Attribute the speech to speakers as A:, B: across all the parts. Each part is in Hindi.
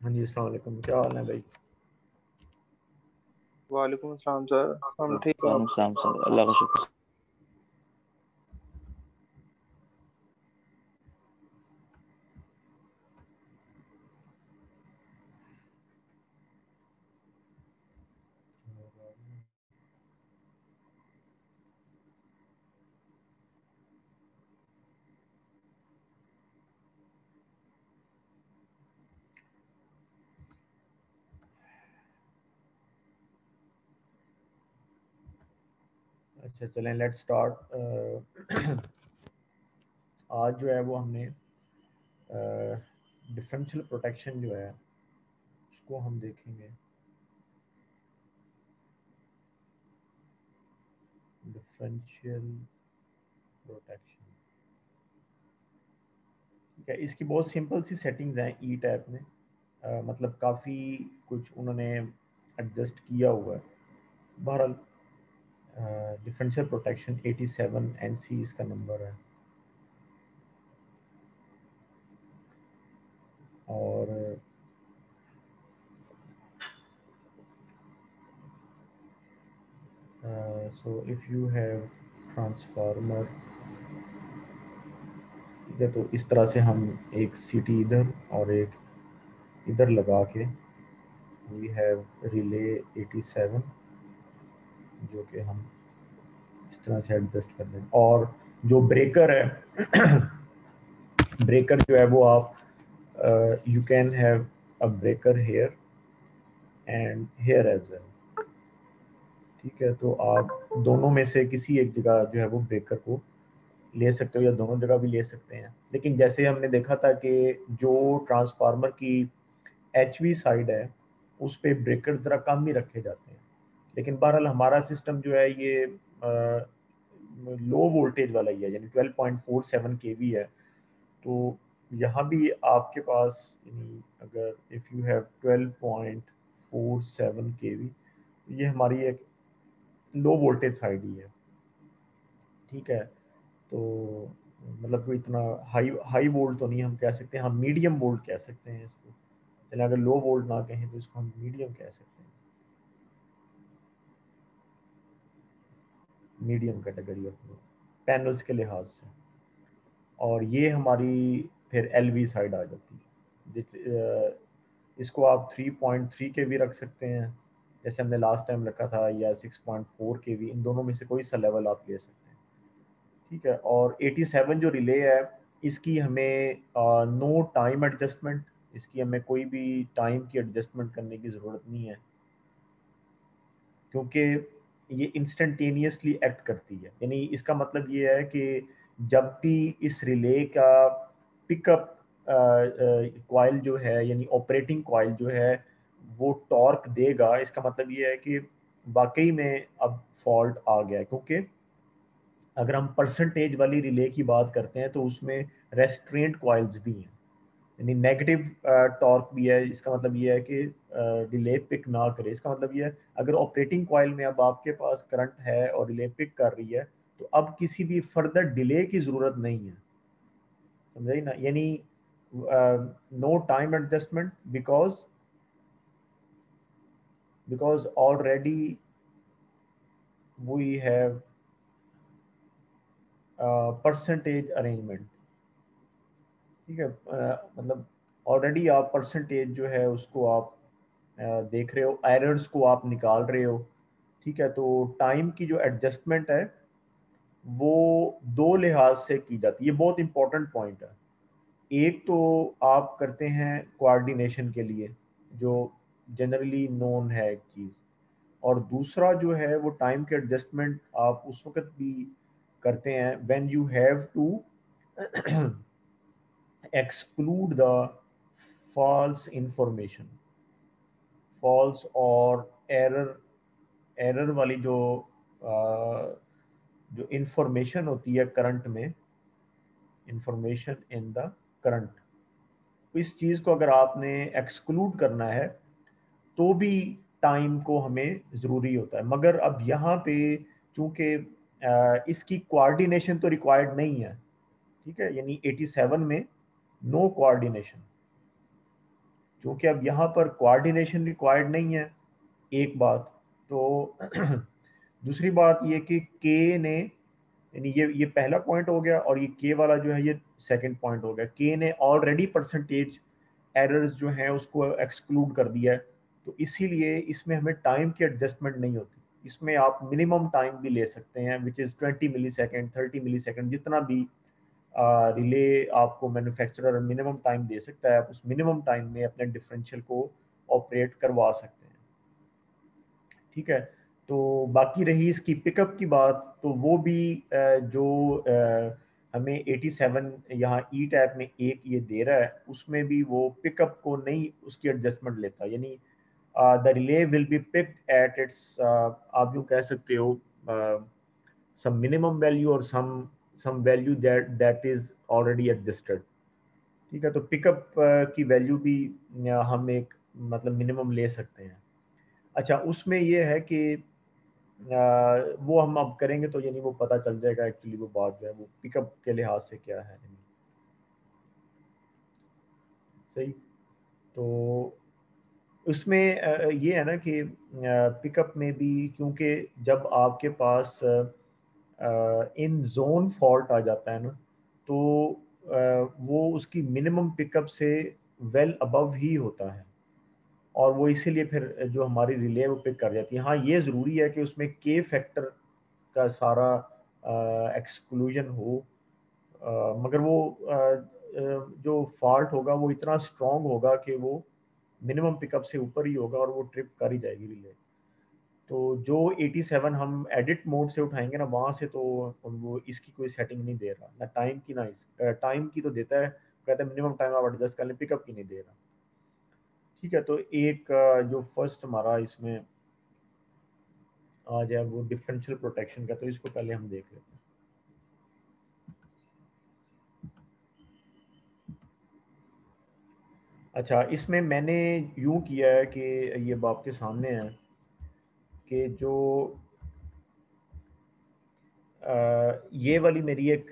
A: हाँ जी, अस्सलाम वालेकुम। क्या हाल है भाई?
B: वालेकुम अस्सलाम सर। हम ठीक हो
C: वालेकुम
B: आप?
C: सलाम सर, अल्लाह का शुक्र।
A: अच्छा, चलें, लेट्स स्टार्ट। आज जो है वो हमने डिफरेंशियल प्रोटेक्शन जो है उसको हम देखेंगे। डिफरेंशियल प्रोटेक्शन, ठीक है। इसकी बहुत सिंपल सी सेटिंग्स हैं ई टैप में। मतलब काफ़ी कुछ उन्होंने एडजस्ट किया हुआ है। बहरहाल डिफरेंशियल प्रोटेक्शन 87 NC इसका नंबर है। और so if you have transformer, ठीक है, तो इस तरह से हम एक सीटी इधर और एक इधर लगा के वी हैव रिले 87 जो कि हम इस तरह से एडजस्ट कर दें। और जो ब्रेकर है ब्रेकर जो है वो आप you can have a breaker here and here as well, ठीक है। तो आप दोनों में से किसी एक जगह जो है वो ब्रेकर को ले सकते हो या दोनों जगह भी ले सकते हैं। लेकिन जैसे हमने देखा था कि जो ट्रांसफार्मर की एचवी साइड है उस पे ब्रेकर ज़रा कम ही रखे जाते हैं। लेकिन बहरहाल हमारा सिस्टम जो है ये लो वोल्टेज वाला ही है, यानी 12.47 केवी है। तो यहाँ भी आपके पास यानी अगर इफ़ यू हैव 12.47 केवी, ये हमारी एक लो वोल्टेज साइड ही है, ठीक है। तो मतलब कोई इतना हाई हाई वोल्ट तो नहीं हम कह सकते, हम मीडियम वोल्ट कह सकते हैं इसको। चलिए, अगर लो वोल्ट ना कहें तो इसको हम मीडियम कह सकते हैं, मीडियम कैटेगरी ऑफ पैनल्स के लिहाज से। और ये हमारी फिर एलवी साइड आ जाती है। इसको आप 3.3 के भी रख सकते हैं जैसे हमने लास्ट टाइम रखा था, या 6.4 के भी, इन दोनों में से कोई सा लेवल आप ले सकते हैं, ठीक है। और 87 जो रिले है इसकी हमें नो टाइम एडजस्टमेंट, इसकी हमें कोई भी टाइम की एडजस्टमेंट करने की ज़रूरत नहीं है, क्योंकि ये इंस्टेंटेनियसली एक्ट करती है। यानी इसका मतलब ये है कि जब भी इस रिले का पिकअप कॉइल जो है, यानी ऑपरेटिंग कॉइल जो है वो टॉर्क देगा, इसका मतलब ये है कि वाकई में अब फॉल्ट आ गया है। क्योंकि अगर हम परसेंटेज वाली रिले की बात करते हैं तो उसमें रेस्ट्रेंट कॉइल्स भी हैं, यानी नेगेटिव टॉर्क भी है। इसका मतलब ये है कि रिले पिक ना करे। इसका मतलब ये है अगर ऑपरेटिंग कॉइल में अब आपके पास करंट है और रिले पिक कर रही है तो अब किसी भी फर्दर डिले की ज़रूरत नहीं है, समझे ना। यानी no time adjustment because already we have percentage arrangement, ठीक है। मतलब ऑलरेडी आप परसेंटेज जो है उसको आप देख रहे हो, एरर्स को आप निकाल रहे हो, ठीक है। तो टाइम की जो एडजस्टमेंट है वो दो लिहाज से की जाती है। ये बहुत इंपॉर्टेंट पॉइंट है। एक तो आप करते हैं कोऑर्डिनेशन के लिए, जो जनरली नोन है एक चीज़। और दूसरा जो है वो टाइम के एडजस्टमेंट आप उस वक्त भी करते हैं when you have to exclude the false information, false और एरर वाली जो इंफॉर्मेशन होती है करंट में, इंफॉर्मेशन इन द करंट, इस चीज़ को अगर आपने एक्सक्लूड करना है तो भी टाइम को हमें ज़रूरी होता है। मगर अब यहाँ पे चूंकि इसकी कोऑर्डिनेशन तो रिक्वायर्ड नहीं है, ठीक है। यानी 87 में नो कोऑर्डिनेशन, क्योंकि अब यहाँ पर कोऑर्डिनेशन रिक्वायर्ड नहीं है, एक बात तो दूसरी बात ये कि के ने, यानी ये पहला पॉइंट हो गया, और ये के वाला जो है ये सेकंड पॉइंट हो गया। के ने ऑलरेडी परसेंटेज एरर्स जो हैं उसको एक्सक्लूड कर दिया है, तो इसीलिए इसमें हमें टाइम की एडजस्टमेंट नहीं होती। इसमें आप मिनिमम टाइम भी ले सकते हैं, which is 20 millisecond, 30 millisecond, जितना भी रिले आपको मैन्युफैक्चरर मिनिमम टाइम दे सकता है, आप उस मिनिमम टाइम में अपने डिफरेंशियल को ऑपरेट करवा सकते हैं। ठीक है, तो बाकी रही इसकी पिकअप की बात, तो वो भी जो हमें 87 यहाँ ई टैप में एक ये दे रहा है, उसमें भी वो पिकअप को नहीं उसकी एडजस्टमेंट लेता, यानी the relay will be picked at its, आप यूँ कह सकते हो सम मिनिमम वैल्यू और some value that is already adjusted. ठीक है, तो पिकअप की वैल्यू भी हम एक मतलब मिनिमम ले सकते हैं। अच्छा, उसमें ये है कि वो हम अब करेंगे तो यानी वो पता चल जाएगा एक्चुअली वो बात जो है वो पिकअप के लिहाज से क्या है। सही, तो उसमें ये है ना कि पिकअप में भी, क्योंकि जब आपके पास इन जोन फॉल्ट आ जाता है ना, तो वो उसकी मिनिमम पिकअप से वेल अबव ही होता है, और वो इसीलिए फिर जो हमारी रिले वो पिक कर जाती है। हाँ, ये ज़रूरी है कि उसमें के फैक्टर का सारा एक्सक्लूजन हो, मगर वो जो फॉल्ट होगा वो इतना स्ट्रॉन्ग होगा कि वो मिनिमम पिकअप से ऊपर ही होगा और वो ट्रिप कर ही जाएगी रिले। तो जो 87 हम एडिट मोड से उठाएंगे ना, वहाँ से तो वो इसकी कोई सेटिंग नहीं दे रहा, ना टाइम की, ना इस टाइम की तो देता है, कहता है मिनिमम टाइम आप एडजस्ट कर लें, पिकअप की नहीं दे रहा। ठीक है, तो एक जो फर्स्ट हमारा इसमें आ जाए वो डिफरेंशियल प्रोटेक्शन का, तो इसको पहले हम देख लेते हैं। अच्छा, इसमें मैंने यूं किया है कि ये आपके सामने है कि जो ये वाली मेरी एक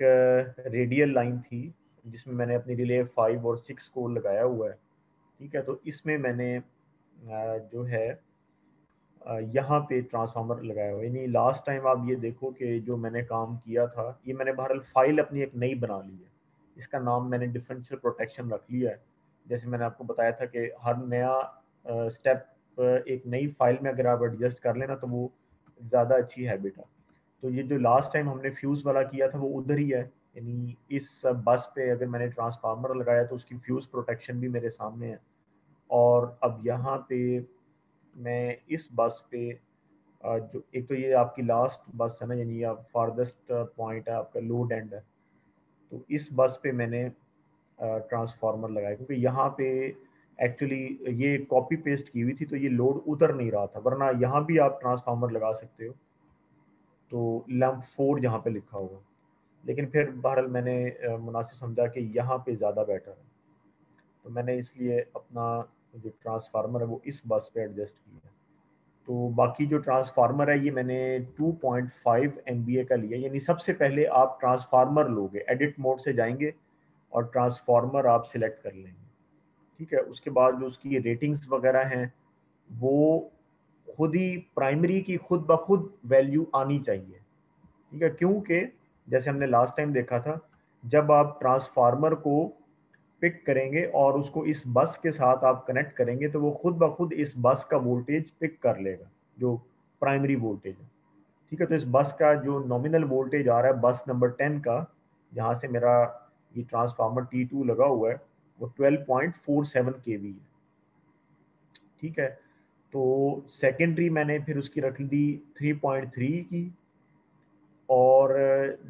A: रेडियल लाइन थी जिसमें मैंने अपनी रिले 5 और 6 को लगाया हुआ है। ठीक है, तो इसमें मैंने जो है यहाँ पे ट्रांसफार्मर लगाया हुआ है, यानी लास्ट टाइम आप ये देखो कि जो मैंने काम किया था, ये मैंने बहरहाल फाइल अपनी एक नई बना ली है, इसका नाम मैंने डिफरेंशियल प्रोटेक्शन रख लिया है। जैसे मैंने आपको बताया था कि हर नया स्टेप एक नई फाइल में अगर आप एडजस्ट कर लेना तो वो ज़्यादा अच्छी हैबिट है। तो ये जो लास्ट टाइम हमने फ्यूज़ वाला किया था वो उधर ही है, यानी इस बस पे अगर मैंने ट्रांसफार्मर लगाया तो उसकी फ्यूज़ प्रोटेक्शन भी मेरे सामने है। और अब यहाँ पे मैं इस बस पे जो एक तो ये आपकी लास्ट बस है ना, यानी आप फारदेस्ट पॉइंट है आपका लोड एंड है, तो इस बस पे मैंने ट्रांसफार्मर लगाया, क्योंकि यहाँ पे एक्चुअली ये कॉपी पेस्ट की हुई थी तो ये लोड उतर नहीं रहा था, वरना यहाँ भी आप ट्रांसफार्मर लगा सकते हो, तो लैम्प 4 यहाँ पे लिखा होगा, लेकिन फिर बहरहाल मैंने मुनासिब समझा कि यहाँ पे ज़्यादा बेटर है, तो मैंने इसलिए अपना जो ट्रांसफार्मर है वो इस बस पे एडजस्ट किया है। तो बाकी जो ट्रांसफार्मर है ये मैंने 2.5 MVA का लिया, यानी सबसे पहले आप ट्रांसफार्मर लोगे, एडिट मोड से जाएंगे और ट्रांसफार्मर आप सिलेक्ट कर लेंगे। ठीक है, उसके बाद जो उसकी रेटिंग्स वगैरह हैं वो खुद ही प्राइमरी की खुद ब खुद वैल्यू आनी चाहिए। ठीक है, क्योंकि जैसे हमने लास्ट टाइम देखा था, जब आप ट्रांसफार्मर को पिक करेंगे और उसको इस बस के साथ आप कनेक्ट करेंगे तो वो खुद ब खुद इस बस का वोल्टेज पिक कर लेगा, जो प्राइमरी वोल्टेज है। ठीक है, तो इस बस का जो नॉमिनल वोल्टेज आ रहा है बस नंबर 10 का, जहाँ से मेरा ये ट्रांसफार्मर T2 लगा हुआ है, वो 12.47 kV है। ठीक है, तो सेकेंडरी मैंने फिर उसकी रख दी 3.3 की, और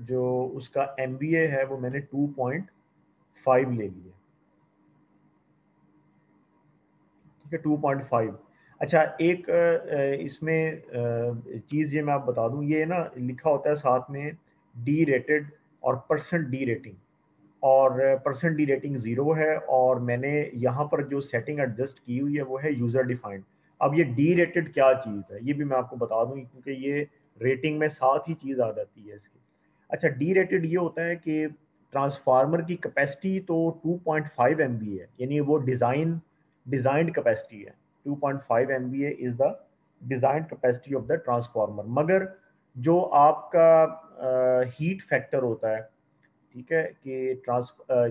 A: जो उसका MVA है वो मैंने 2.5 ले लिया। ठीक है, 2.5। अच्छा, एक इसमें चीज़ ये मैं आप बता दूं, ये ना लिखा होता है साथ में डी रेटेड और परसेंट डी रेटिंग, और परसेंट डी रेटिंग 0 है, और मैंने यहाँ पर जो सेटिंग एडजस्ट की हुई है वो है यूज़र डिफाइंड। अब ये डी रेटेड क्या चीज़ है ये भी मैं आपको बता दूँ, क्योंकि ये रेटिंग में साथ ही चीज़ आ जाती है इसकी। अच्छा, डी रेटेड ये होता है कि ट्रांसफार्मर की कैपेसिटी तो 2.5 MV है, यानी वो डिज़ाइन डिजाइंड कैपेसिटी है। 2.5 MVA is the designed capacity of the transformer. मगर जो आपका हीट फैक्टर होता है, ठीक है, कि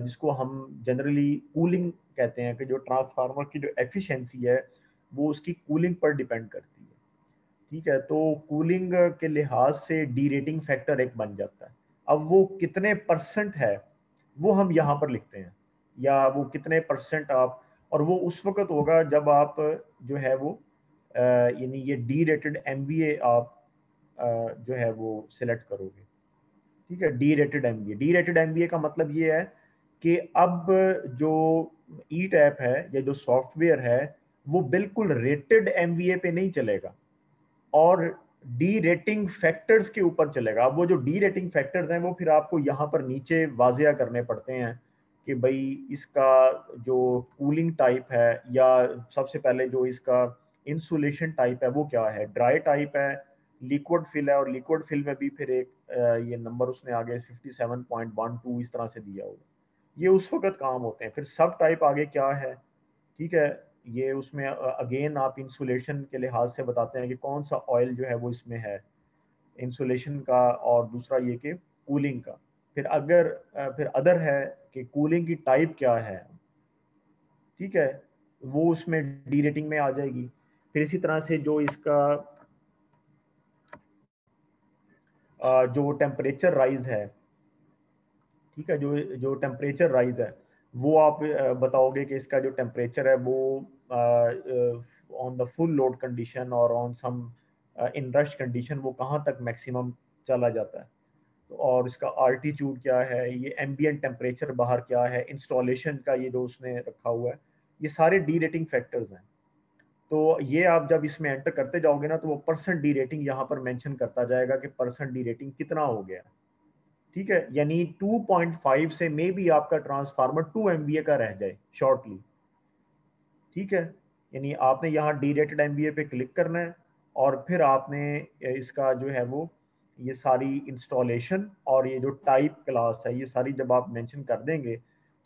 A: जिसको हम जनरली कूलिंग कहते हैं, कि जो ट्रांसफार्मर की जो एफिशिएंसी है वो उसकी कूलिंग पर डिपेंड करती है। ठीक है, तो कूलिंग के लिहाज से डी रेटिंग फैक्टर एक बन जाता है। अब वो कितने परसेंट है वो हम यहाँ पर लिखते हैं, या वो कितने परसेंट आप, और वो उस वक्त होगा जब आप जो है वो यानी ये डी रेटेड एमवीए आप जो है वो सिलेक्ट करोगे। ठीक है, D rated MBA, D rated MBA का मतलब ये है कि अब जो ई टैप है या जो सॉफ्टवेयर है वो बिल्कुल रेटेड एमबीए पे नहीं चलेगा और डी रेटिंग फैक्टर्स के ऊपर चलेगा। अब वो जो डी रेटिंग फैक्टर्स हैं वो फिर आपको यहाँ पर नीचे वाजिया करने पड़ते हैं कि भाई इसका जो कूलिंग टाइप है, या सबसे पहले जो इसका इंसुलेशन टाइप है वो क्या है, ड्राई टाइप है, लिक्विड फिल है, और लिक्विड फिल में भी फिर एक ये नंबर उसने आगे 57.12 इस तरह से दिया होगा। ये उस वक्त काम होते हैं। फिर सब टाइप आगे क्या है, ठीक है, ये उसमें अगेन आप इंसुलेशन के लिहाज से बताते हैं कि कौन सा ऑयल जो है वो इसमें है, इंसुलेशन का, और दूसरा ये कि कूलिंग का। फिर अगर फिर अदर है कि कूलिंग की टाइप क्या है, ठीक है, वो उसमें डी रेटिंग में आ जाएगी। फिर इसी तरह से जो इसका जो टेम्परेचर राइज है, ठीक है, जो जो टेम्परेचर राइज है वो आप बताओगे कि इसका जो टेम्परेचर है वो on the full load condition और on some inrush condition वो कहाँ तक मैक्सिमम चला जाता है। तो और इसका आल्टीट्यूड क्या है, ये एम्बियंट टेम्परेचर बाहर क्या है, इंस्टॉलेशन का ये जो उसने रखा हुआ है, ये सारे डी रेटिंग फैक्टर्स हैं। तो ये आप जब इसमें एंटर करते जाओगे ना तो वो परसेंट डी रेटिंग यहाँ पर मेंशन करता जाएगा कि परसेंट डी रेटिंग कितना हो गया। ठीक है, यानी 2.5 से मे बी आपका ट्रांसफार्मर 2 MVA का रह जाए शॉर्टली। ठीक है, यानी आपने यहाँ डी रेटेड एमबीए पे क्लिक करना है और फिर आपने इसका जो है वो ये सारी इंस्टॉलेशन और ये जो टाइप क्लास है ये सारी जब आप मेंशन कर देंगे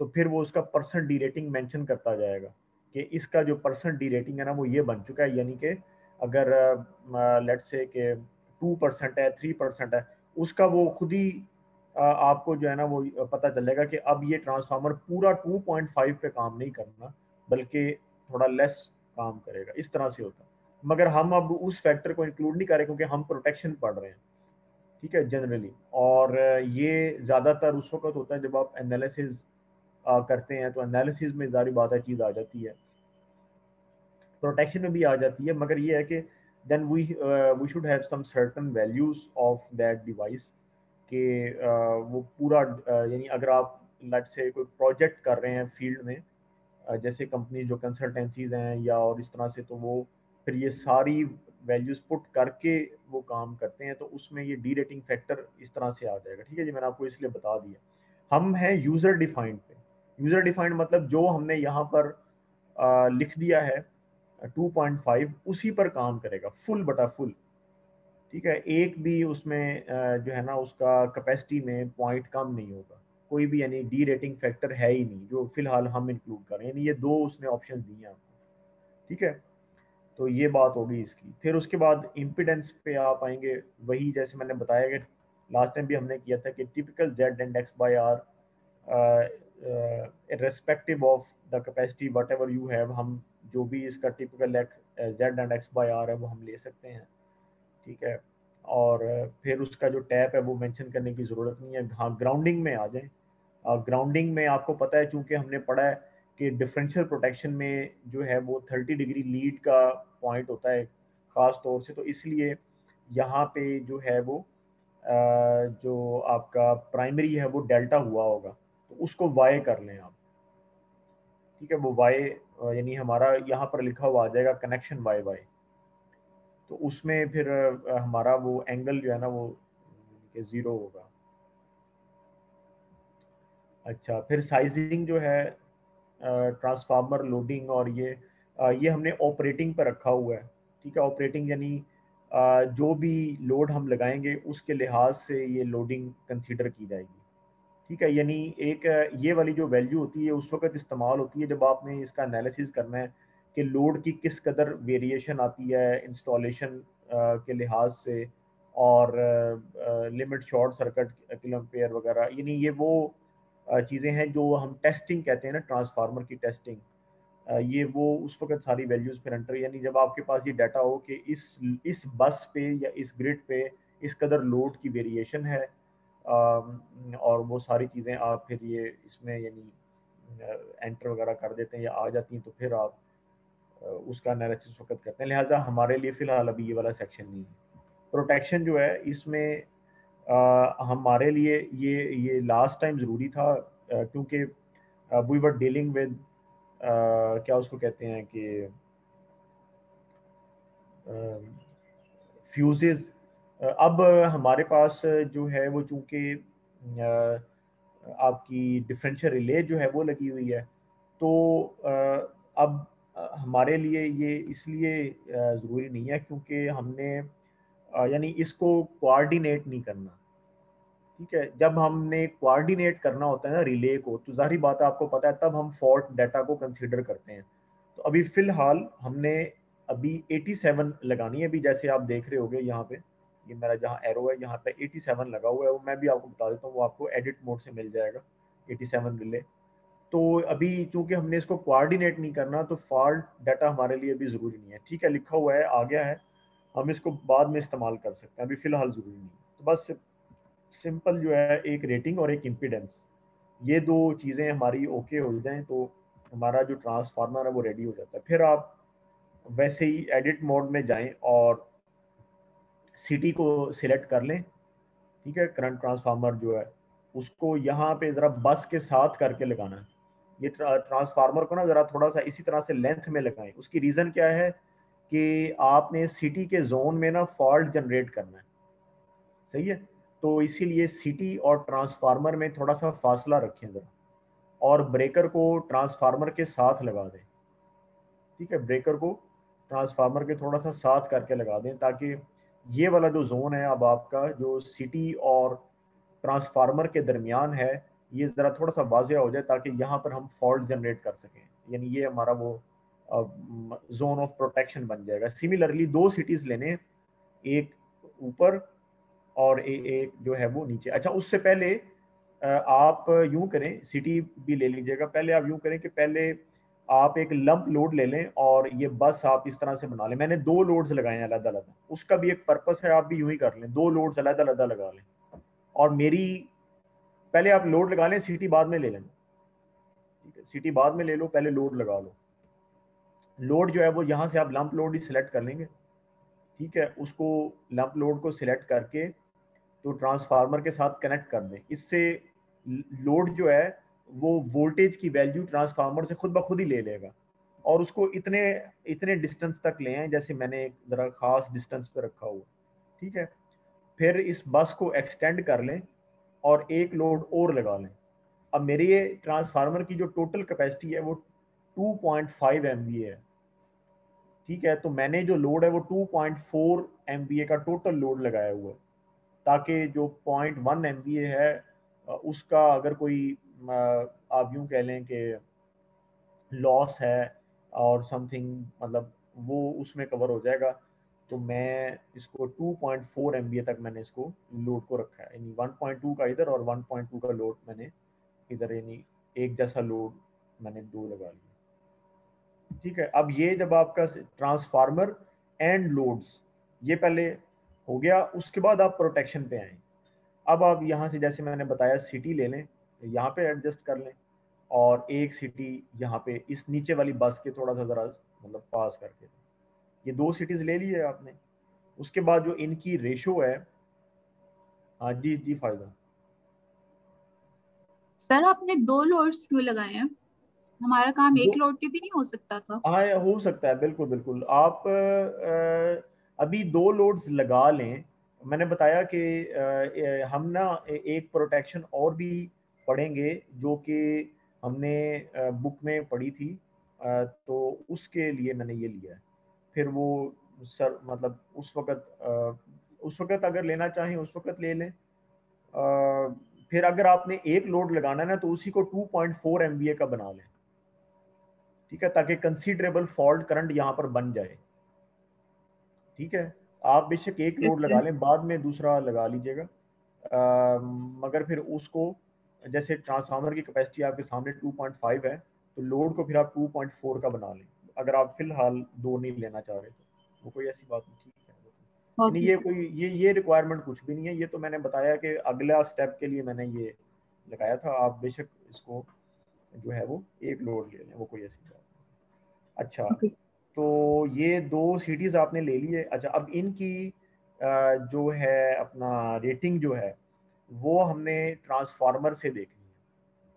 A: तो फिर वो उसका परसेंट डी रेटिंग मेंशन करता जाएगा कि इसका जो परसेंट डी रेटिंग है ना वो ये बन चुका है। यानी कि अगर लेट्स से कि 2% है, 3% है, उसका वो खुद ही आपको जो है ना वो पता चलेगा कि अब ये ट्रांसफार्मर पूरा 2.5 पे काम नहीं करना बल्कि थोड़ा लेस काम करेगा, इस तरह से होता है। मगर हम अब उस फैक्टर को इंक्लूड नहीं कर रहे क्योंकि हम प्रोटेक्शन पढ़ रहे हैं। ठीक है, जनरली। और ये ज़्यादातर उस वक्त होता है जब आप एनालिसिस करते हैं, तो एनालिसिस में जारी बात है चीज़ आ जाती है, प्रोटेक्शन में भी आ जाती है। मगर ये है कि then we should have some certain values of that device कि वो पूरा यानी अगर आप लेट्स से कोई प्रोजेक्ट कर रहे हैं फील्ड में, जैसे कंपनी जो कंसल्टेंसीज हैं या और इस तरह से, तो वो फिर ये सारी वैल्यूज पुट करके वो काम करते हैं, तो उसमें ये डी रेटिंग फैक्टर इस तरह से आ जाएगा। ठीक है जी, मैंने आपको इसलिए बता दिया। हम हैं यूज़र डिफाइंड पे। यूज़र डिफाइंड मतलब जो हमने यहाँ पर लिख दिया है 2.5 उसी पर काम करेगा, फुल बटा फुल। ठीक है, एक भी उसमें जो है ना उसका कैपेसिटी में पॉइंट कम नहीं होगा कोई भी, यानी डी रेटिंग फैक्टर है ही नहीं जो फिलहाल हम इंक्लूड कर रहे हैं, यानी ये दो उसने ऑप्शन दिए हैं आपको। ठीक है, तो ये बात होगी इसकी। फिर उसके बाद इम्पिडेंस पे आप आएंगे, वही जैसे मैंने बताया कि लास्ट टाइम भी हमने किया था कि typical Z and X by R irrespective of the capacity whatever you have, हम जो भी इसका typical Z and X by R है वो हम ले सकते हैं। ठीक है, और फिर उसका जो टैप है वो मेंशन करने की ज़रूरत नहीं है। हाँ, ग्राउंडिंग में आ जाए। ग्राउंडिंग में आपको पता है चूंकि हमने पढ़ा है कि डिफरेंशियल प्रोटेक्शन में जो है वो 30 डिग्री लीड का पॉइंट होता है ख़ास तौर से, तो इसलिए यहाँ पे जो है वो जो आपका प्राइमरी है वो डेल्टा हुआ होगा, तो उसको वाई कर लें आप। ठीक है, वो वाई यानी हमारा यहाँ पर लिखा हुआ आ जाएगा कनेक्शन वाई वाई, तो उसमें फिर हमारा वो एंगल जो है ना वो ज़ीरो होगा। अच्छा, फिर साइजिंग जो है ट्रांसफार्मर लोडिंग, और ये हमने ऑपरेटिंग पर रखा हुआ है। ठीक है, ऑपरेटिंग यानी जो भी लोड हम लगाएंगे उसके लिहाज से ये लोडिंग कंसीडर की जाएगी। ठीक है, यानी एक ये वाली जो वैल्यू होती है उस वक्त इस्तेमाल होती है जब आपने इसका एनालिसिस करना है कि लोड की किस कदर वेरिएशन आती है इंस्टॉलेशन के लिहाज से, और limit short circuit kilo ampere वगैरह, यानी ये वो चीज़ें हैं जो हम टेस्टिंग कहते हैं ना, ट्रांसफार्मर की टेस्टिंग। ये वो उस वक्त सारी वैल्यूज़ फिर एंटर, यानी जब आपके पास ये डाटा हो कि इस बस पे या इस ग्रिड पे इस कदर लोड की वेरिएशन है, और वो सारी चीज़ें आप फिर ये इसमें यानी एंटर वगैरह कर देते हैं या आ जाती हैं, तो फिर आप उसका एनालिसिस वक्त करते हैं। लिहाजा हमारे लिए फ़िलहाल अभी ये वाला सेक्शन नहीं है। प्रोटेक्शन जो है इसमें हमारे लिए ये लास्ट टाइम ज़रूरी था, क्योंकि वी वर डीलिंग विद क्या उसको कहते हैं कि फ्यूजेस। अब हमारे पास जो है वो चूँकि आपकी डिफरेंशियल रिले जो है वो लगी हुई है, तो अब हमारे लिए ये इसलिए ज़रूरी नहीं है क्योंकि हमने यानी इसको कोऑर्डिनेट नहीं करना। ठीक है, जब हमने कोऑर्डिनेट करना होता है ना रिले को, तो ज़ाहिर बात है आपको पता है तब हम फॉल्ट डाटा को कंसीडर करते हैं। तो अभी फ़िलहाल हमने अभी 87 लगानी है। अभी जैसे आप देख रहे होगे यहाँ पे, ये मेरा जहाँ एरो है यहाँ पे 87 लगा हुआ है, वो मैं भी आपको बता देता हूँ, वो आपको एडिट मोड से मिल जाएगा 87 रिले। तो अभी चूंकि हमने इसको कोऑर्डिनेट नहीं करना, तो फॉल्ट डाटा हमारे लिए भी ज़रूरी नहीं है। ठीक है, लिखा हुआ है, आ गया है, हम इसको बाद में इस्तेमाल कर सकते हैं, अभी फ़िलहाल ज़रूरी नहीं है। तो बस सिंपल जो है एक रेटिंग और एक इम्पीडेंस, ये दो चीज़ें हमारी ओके हो जाएं तो हमारा जो ट्रांसफार्मर है वो रेडी हो जाता है। फिर आप वैसे ही एडिट मोड में जाएं और सिटी को सिलेक्ट कर लें। ठीक है, करंट ट्रांसफार्मर जो है उसको यहाँ पे ज़रा बस के साथ करके लगाना है। ये ट्रांसफार्मर को ना ज़रा थोड़ा सा इसी तरह से लेंथ में लगाएं। उसकी रीज़न क्या है कि आपने सिटी के जोन में ना फॉल्ट जनरेट करना है। सही है, तो इसीलिए सिटी और ट्रांसफार्मर में थोड़ा सा फासला रखें ज़रा, और ब्रेकर को ट्रांसफार्मर के साथ लगा दें। ठीक है, ब्रेकर को ट्रांसफार्मर के थोड़ा सा साथ करके लगा दें, ताकि ये वाला जो जोन है अब आपका जो सिटी और ट्रांसफार्मर के दरमियान है, ये ज़रा थोड़ा सा वाजिया हो जाए, ताकि यहाँ पर हम फॉल्ट जनरेट कर सकें। यानी ये हमारा वो जोन ऑफ प्रोटेक्शन बन जाएगा। सिमिलरली दो सिटीज़ लेने, एक ऊपर और एक जो है वो नीचे। अच्छा, उससे पहले आप यूं करें, सिटी भी ले लीजिएगा, पहले आप यूं करें कि पहले आप एक लंप लोड ले लें और ये बस आप इस तरह से बना लें। मैंने दो लोड्स लगाए हैं अलग अलग, उसका भी एक पर्पस है, आप भी यूं ही कर लें, दो लोड्स अलग अलग लगा लें। और मेरी पहले आप लोड लगा लें, सिटी बाद में ले लें। ठीक है, सिटी बाद में ले लो, पहले लोड लगा लो। लोड जो है वो यहाँ से आप लंप लोड ही सिलेक्ट कर लेंगे। ठीक है, उसको लंप लोड को सिलेक्ट करके तो ट्रांसफार्मर के साथ कनेक्ट कर दें। इससे लोड जो है वो वोल्टेज की वैल्यू ट्रांसफार्मर से खुद ब खुद ही ले लेगा, और उसको इतने इतने डिस्टेंस तक ले आए जैसे मैंने एक ज़रा ख़ास डिस्टेंस पे रखा हुआ। ठीक है, फिर इस बस को एक्सटेंड कर लें और एक लोड और लगा लें। अब मेरी ये ट्रांसफार्मर की जो टोटल कैपेसिटी है वो 2.5 MVA है। ठीक है, तो मैंने जो लोड है वो 2.4 MVA का टोटल लोड लगाया हुआ है, ताकि जो 0.1 MVA है उसका अगर कोई आप यूं कह लें कि लॉस है और समथिंग, मतलब वो उसमें कवर हो जाएगा। तो मैं इसको 2.4 MVA तक मैंने इसको लोड को रखा है, यानी 1.2 का इधर और 1.2 का लोड मैंने इधर, यानी एक जैसा लोड मैंने दो लगा लिया। ठीक है, अब ये जब आपका ट्रांसफार्मर एंड लोड्स ये पहले हो गया, उसके बाद आप प्रोटेक्शन पे आए। अब आप यहाँ से जैसे मैंने बताया सिटी ले लें, यहाँ पे एडजस्ट कर लें, और एक सिटी यहाँ पे इस नीचे वाली बस के थोड़ा सा ज़रा मतलब पास करके, ये दो सिटीज़ ले ली है आपने। उसके बाद जो इनकी रेशो है, हाँ जी जी फायदा।
C: सर आपने दो लोड्स क्यों लगाए हैं? हमारा काम
A: दो,
C: एक लोड के भी नहीं हो सकता था?
A: हाँ हो सकता है, बिल्कुल बिल्कुल। आप अभी दो लोड्स लगा लें। मैंने बताया कि हम ना एक प्रोटेक्शन और भी पढ़ेंगे जो कि हमने बुक में पढ़ी थी, तो उसके लिए मैंने ये लिया है। फिर वो सर मतलब उस वक्त अगर लेना चाहें उस वक्त ले लें। फिर अगर आपने एक लोड लगाना है ना, तो उसी को 2.4 MVA का बना लें। ठीक है, ताकि कंसीडरेबल फॉल्ट करंट यहाँ पर बन जाए। ठीक है, आप बेशक एक लोड
C: यस
A: लगा
C: सर।
A: लें, बाद में दूसरा लगा लीजिएगा, मगर फिर उसको, जैसे ट्रांसफार्मर की कैपेसिटी आपके सामने 2.5 है, तो लोड को फिर आप 2.4 का बना लें, अगर आप फिलहाल 2 नहीं लेना चाह रहे तो वो कोई ऐसी बात नहीं। ठीक है, यानी
C: ओके
A: ये
C: सर।
A: कोई ये रिक्वायरमेंट कुछ भी नहीं है, ये तो मैंने बताया कि अगला स्टेप के लिए मैंने ये लगाया था। आप बेशक इसको जो है वो एक लोड ले लें, वो कोई ऐसी बात नहीं। अच्छा,
C: ओके सर।
A: तो ये 2 सीटीज आपने ले लिए। अच्छा, अब इनकी जो है अपना रेटिंग जो है वो हमने ट्रांसफार्मर से देखनी है।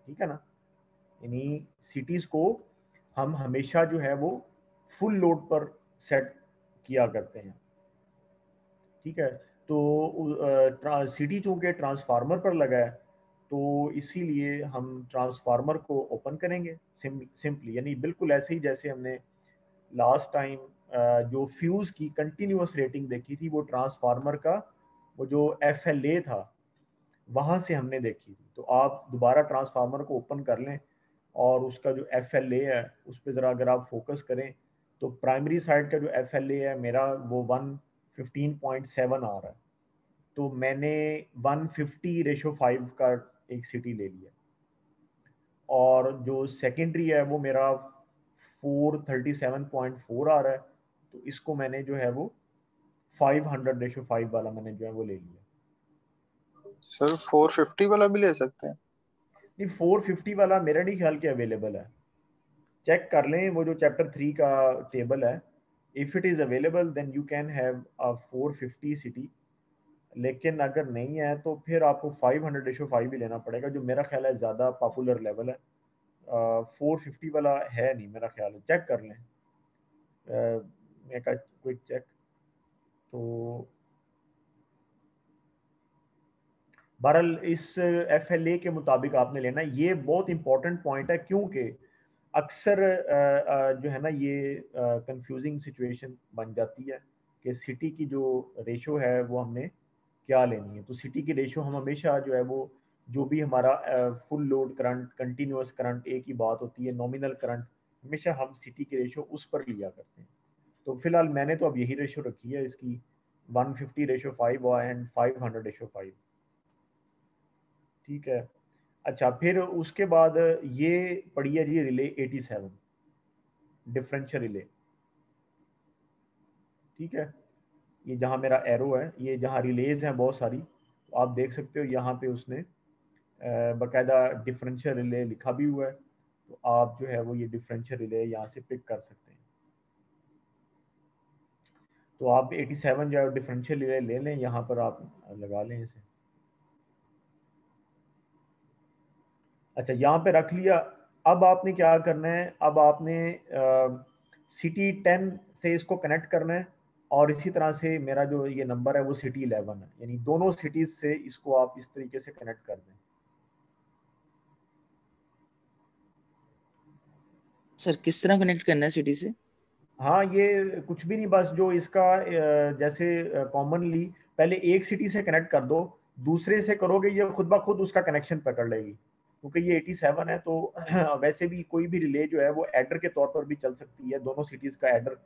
A: ठीक है ना, यानी सीटीज को हम हमेशा जो है वो फुल लोड पर सेट किया करते हैं। ठीक है, तो सीटी चूंकि ट्रांसफार्मर पर लगा है, तो इसीलिए हम ट्रांसफार्मर को ओपन करेंगे सिंपली, यानी बिल्कुल ऐसे ही जैसे हमने लास्ट टाइम जो फ्यूज की कंटिन्यूअस रेटिंग देखी थी, वो ट्रांसफार्मर का वो जो FLA था वहां से हमने देखी थी। तो आप दोबारा ट्रांसफार्मर को ओपन कर लें और उसका जो FLA है उस पर ज़रा अगर आप फोकस करें, तो प्राइमरी साइड का जो FLA है मेरा वो 115.7 आ रहा है। तो मैंने 150:5 का एक सिटी ले लिया, और जो सेकेंडरी है वो मेरा 437.4 आ रहा है, तो इसको मैंने जो है वो 500:5 वाला मैंने जो है वो ले लिया।
B: सर 450 वाला भी ले सकते हैं?
A: नहीं, 450 वाला मेरा नहीं ख्याल कि अवेलेबल है, चेक कर लें वो जो चैप्टर 3 का टेबल है। If it is available then you can have a 450 CT, लेकिन अगर नहीं है तो फिर आपको 500:5 ही लेना पड़ेगा, जो मेरा ख्याल है ज़्यादा पॉपुलर लेवल है। 450 वाला है नहीं मेरा ख्याल है, चेक कर लें। Make a quick check. तो बहरहाल इस FLA के मुताबिक आपने लेना है, ये बहुत इंपॉर्टेंट पॉइंट है, क्योंकि अक्सर जो है ना ये कंफ्यूजिंग सिचुएशन बन जाती है कि सिटी की जो रेशो है वो हमने क्या लेनी है। तो सिटी की रेशो हम हमेशा जो है वो, जो भी हमारा full load current, continuous current, एक ही बात होती है, नॉमिनल करंट, हमेशा हम सिटी की रेशो उस पर लिया करते हैं। तो फिलहाल मैंने तो अब यही रेशो रखी है इसकी, 150:5 एंड 500:5। ठीक है, अच्छा, फिर उसके बाद ये पड़ी है जी रिले 87, डिफरेंशियल रिले। ठीक है, ये जहाँ मेरा एरो है, ये जहाँ रिलेज हैं बहुत सारी, तो आप देख सकते हो यहाँ पे उसने बाकायदा डिफरेंशियल रिले लिखा भी हुआ है, तो आप जो है वो ये डिफरेंशियल रिले यहाँ से पिक कर सकते हैं। तो आप 87 जो है डिफरेंशियल रिले ले लें, यहाँ पर आप लगा लें इसे। अच्छा, यहाँ पे रख लिया। अब आपने क्या करना है, अब आपने सिटी 10 से इसको कनेक्ट करना है, और इसी तरह से मेरा जो ये नंबर है वो सिटी 11 है, यानी दोनों सिटीज से इसको आप इस तरीके से कनेक्ट कर दें।
D: सर किस तरह कनेक्ट करना है सिटी से?
A: हाँ, ये कुछ भी नहीं, बस जो इसका जैसे कॉमनली पहले एक सिटी से कनेक्ट कर दो, दूसरे से करोगे ये खुद ब खुद उसका कनेक्शन पकड़ लेगी, क्योंकि ये 87 है। तो वैसे भी कोई भी रिले जो है वो एडर के तौर पर भी चल सकती है, दोनों सिटीज का एडर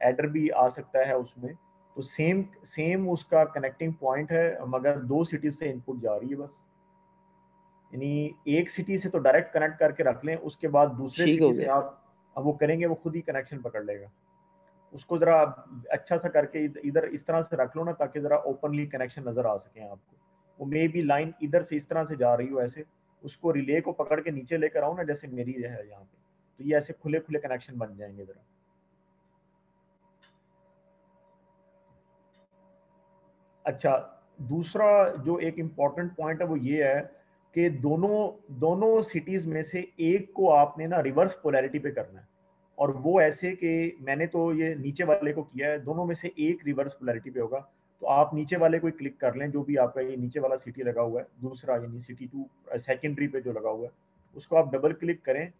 A: एडर भी आ सकता है उसमें। तो सेम सेम उसका कनेक्टिंग पॉइंट है, मगर दो सिटीज से इनपुट जा रही है बस, यानी एक सिटी से तो डायरेक्ट कनेक्ट करके रख लें, उसके बाद दूसरे
D: ठीक
A: सिटी
D: हो
A: से
D: गया सर।
A: आप अब वो करेंगे वो खुद ही कनेक्शन पकड़ लेगा। उसको जरा अच्छा सा करके इधर इस तरह से रख लो ना, ताकि जरा ओपनली कनेक्शन नजर आ सके आपको। वो मे बी लाइन इधर से इस तरह से जा रही हो ऐसे, उसको रिले को पकड़ के नीचे लेकर आओ ना, जैसे मेरी है यहाँ पे, तो ये ऐसे खुले खुले कनेक्शन बन जाएंगे जरा। अच्छा, दूसरा जो एक इम्पॉर्टेंट पॉइंट है वो ये है कि दोनों दोनों सिटीज में से एक को आपने ना रिवर्स पोलैरिटी पे करना है, और वो ऐसे कि मैंने तो ये नीचे वाले को किया है, दोनों में से एक रिवर्स पोलैरिटी पे होगा। तो आप नीचे वाले को क्लिक कर लें, जो भी आपका ये नीचे वाला सिटी लगा हुआ है दूसरा, यानी सिटी 2 सेकेंडरी पे जो लगा हुआ है, उसको आप डबल क्लिक करें,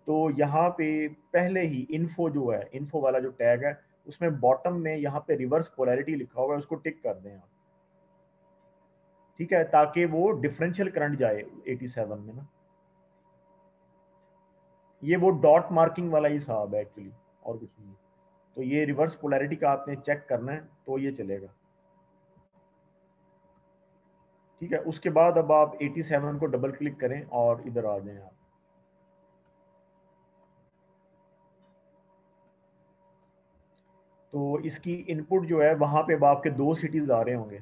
A: तो यहाँ पे पहले ही इन्फो जो है, इन्फो वाला जो टैग है, उसमें बॉटम में यहाँ पे रिवर्स पोलैरिटी लिखा हुआ है, उसको टिक कर दें आप। ठीक है, ताकि वो डिफरेंशियल करंट जाए 87 में ना। ये वो डॉट मार्किंग वाला ही हिसाब है एक्चुअली, और कुछ नहीं। तो ये रिवर्स पोलैरिटी का आपने चेक करना है तो ये चलेगा। ठीक है, उसके बाद अब आप 87 को डबल क्लिक करें और इधर आ जाएं आप। तो इसकी इनपुट जो है वहां पे अब आपके 2 सिटीज आ रहे होंगे।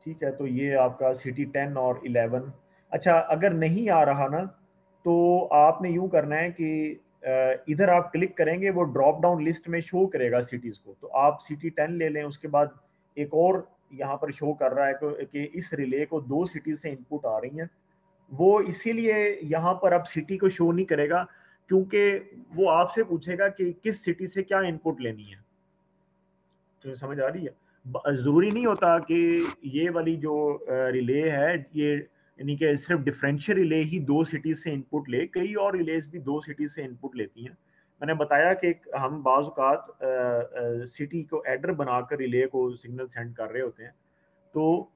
A: ठीक है, तो ये आपका सिटी 10 और 11। अच्छा, अगर नहीं आ रहा ना तो आपने यूं करना है कि इधर आप क्लिक करेंगे, वो ड्रॉप डाउन लिस्ट में शो करेगा सिटीज को। तो आप सिटी 10 ले लें, उसके बाद एक और यहाँ पर शो कर रहा है कि इस रिले को 2 सिटीज से इनपुट आ रही हैं। वो इसीलिए यहाँ पर अब सिटी को शो नहीं करेगा क्योंकि वो आपसे पूछेगा कि किस सिटी से क्या इनपुट लेनी है। तो समझ आ रही है? जरूरी नहीं होता कि ये वाली जो रिले है ये यानी कि सिर्फ डिफरेंशियल रिले ही 2 सिटीज से इनपुट ले, कई और रिलेज भी 2 सिटीज से इनपुट लेती हैं। मैंने बताया कि हम बाज़ औक़ात सिटी को एडर बनाकर रिले को सिग्नल सेंड कर रहे होते हैं। तो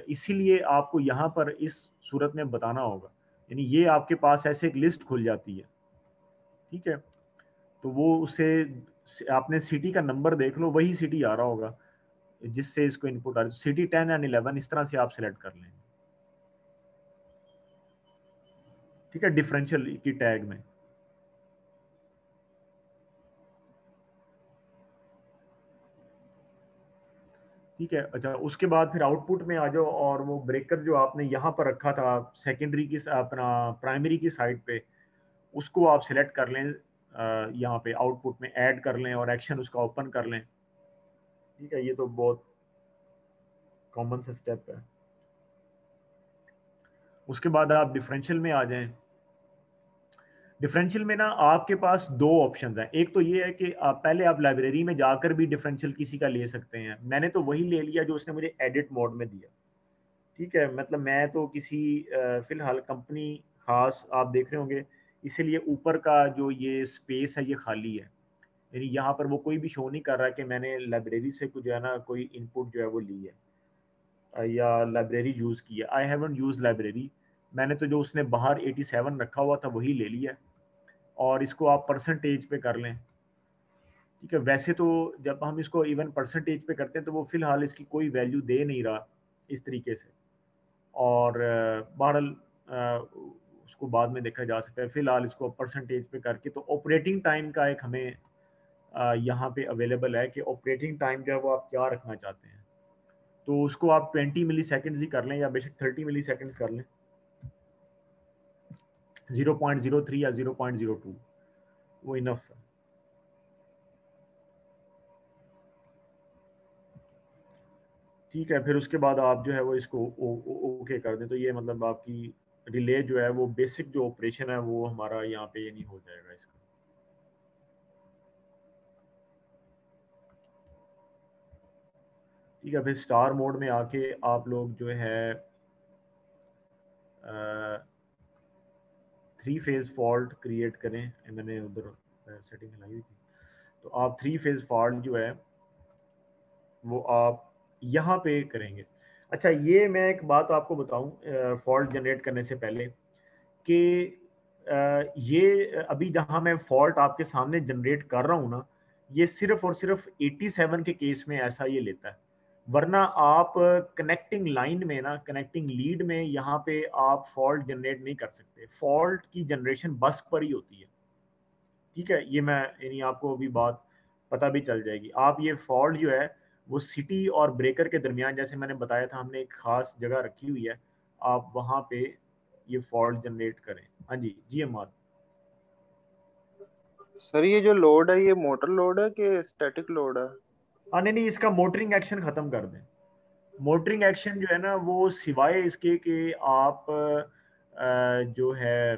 A: इसीलिए आपको यहाँ पर इस सूरत में बताना होगा, यानी ये आपके पास ऐसे एक लिस्ट खुल जाती है। ठीक है, तो वो उसे आपने सिटी का नंबर देख लो, वही सिटी आ रहा होगा जिससे इसको इनपुट आ रही है। सिटी 10 एंड 11 इस तरह से आप सिलेक्ट कर लेंगे। ठीक है, डिफरेंशियल की टैग में। ठीक है, अच्छा उसके बाद फिर आउटपुट में आ जाओ और वो ब्रेकर जो आपने यहाँ पर रखा था सेकेंडरी की अपना प्राइमरी की साइड पे, उसको आप सिलेक्ट कर लें, यहाँ पे आउटपुट में ऐड कर लें और एक्शन उसका ओपन कर लें। ठीक है, ये तो बहुत कॉमन सा स्टेप है। उसके बाद आप डिफरेंशियल में आ जाएं। डिफरेंशियल में ना आपके पास 2 ऑप्शंस हैं। एक तो ये है कि पहले आप लाइब्रेरी में जाकर भी डिफरेंशियल किसी का ले सकते हैं। मैंने तो वही ले लिया जो उसने मुझे एडिट मोड में दिया। ठीक है, मतलब मैं तो किसी फिलहाल कंपनी खास आप देख रहे होंगे, इसीलिए ऊपर का जो ये स्पेस है ये खाली है, यानी यहाँ पर वो कोई भी शो नहीं कर रहा कि मैंने लाइब्रेरी से कुछ जो है ना कोई इनपुट जो है वो ली है या लाइब्रेरी यूज़ की है। आई हैवंट यूज लाइब्रेरी, मैंने तो जो उसने बाहर 87 रखा हुआ था वही ले लिया। और इसको आप परसेंटेज पे कर लें। ठीक है, वैसे तो जब हम इसको इवन परसेंटेज पे करते हैं तो वो फिलहाल इसकी कोई वैल्यू दे नहीं रहा इस तरीके से, और बहरहाल उसको बाद में देखा जा सकता है। फिलहाल इसको परसेंटेज पे करके तो ऑपरेटिंग टाइम का एक हमें यहाँ पे अवेलेबल है कि ऑपरेटिंग टाइम जो है वो आप क्या रखना चाहते हैं। तो उसको आप 20 मिली सेकेंड्स ही कर लें या बेशक 30 मिली सेकेंड्स कर लें, 0.03 या 0.02 वो इनफ है। ठीक है, फिर उसके बाद आप जो है वो इसको ओके कर दें तो ये मतलब आपकी रिले जो है वो बेसिक जो ऑपरेशन है वो हमारा यहाँ पे ये नहीं हो जाएगा इसका। ठीक है, फिर स्टार मोड में आके आप लोग जो है 3 फेज फॉल्ट क्रिएट करें। मैंने उधर सेटिंग लगाई हुई थी, तो आप 3 फेज फॉल्ट जो है वो आप यहाँ पे करेंगे। अच्छा, ये मैं एक बात आपको बताऊं फॉल्ट जनरेट करने से पहले कि ये अभी जहाँ मैं फॉल्ट आपके सामने जनरेट कर रहा हूँ ना, ये सिर्फ और सिर्फ 87 के केस में ऐसा ये लेता है, वरना आप कनेक्टिंग लाइन में ना, कनेक्टिंग लीड में यहाँ पे आप फॉल्ट जनरेट नहीं कर सकते। फॉल्ट की जनरेशन बस पर ही होती है। ठीक है, ये मैं यानी आपको अभी बात पता भी चल जाएगी। आप ये फॉल्ट जो है वो सिटी और ब्रेकर के दरमियान, जैसे मैंने बताया था, हमने एक खास जगह रखी हुई है, आप वहाँ पे ये फॉल्ट जनरेट करें। हाँ जी, GMR।
B: सर ये जो लोड है ये मोटर लोड है कि स्टैटिक लोड है?
A: हाँ, नहीं, इसका मोटरिंग एक्शन खत्म कर दें। मोटरिंग एक्शन जो है ना वो सिवाय इसके कि आप जो है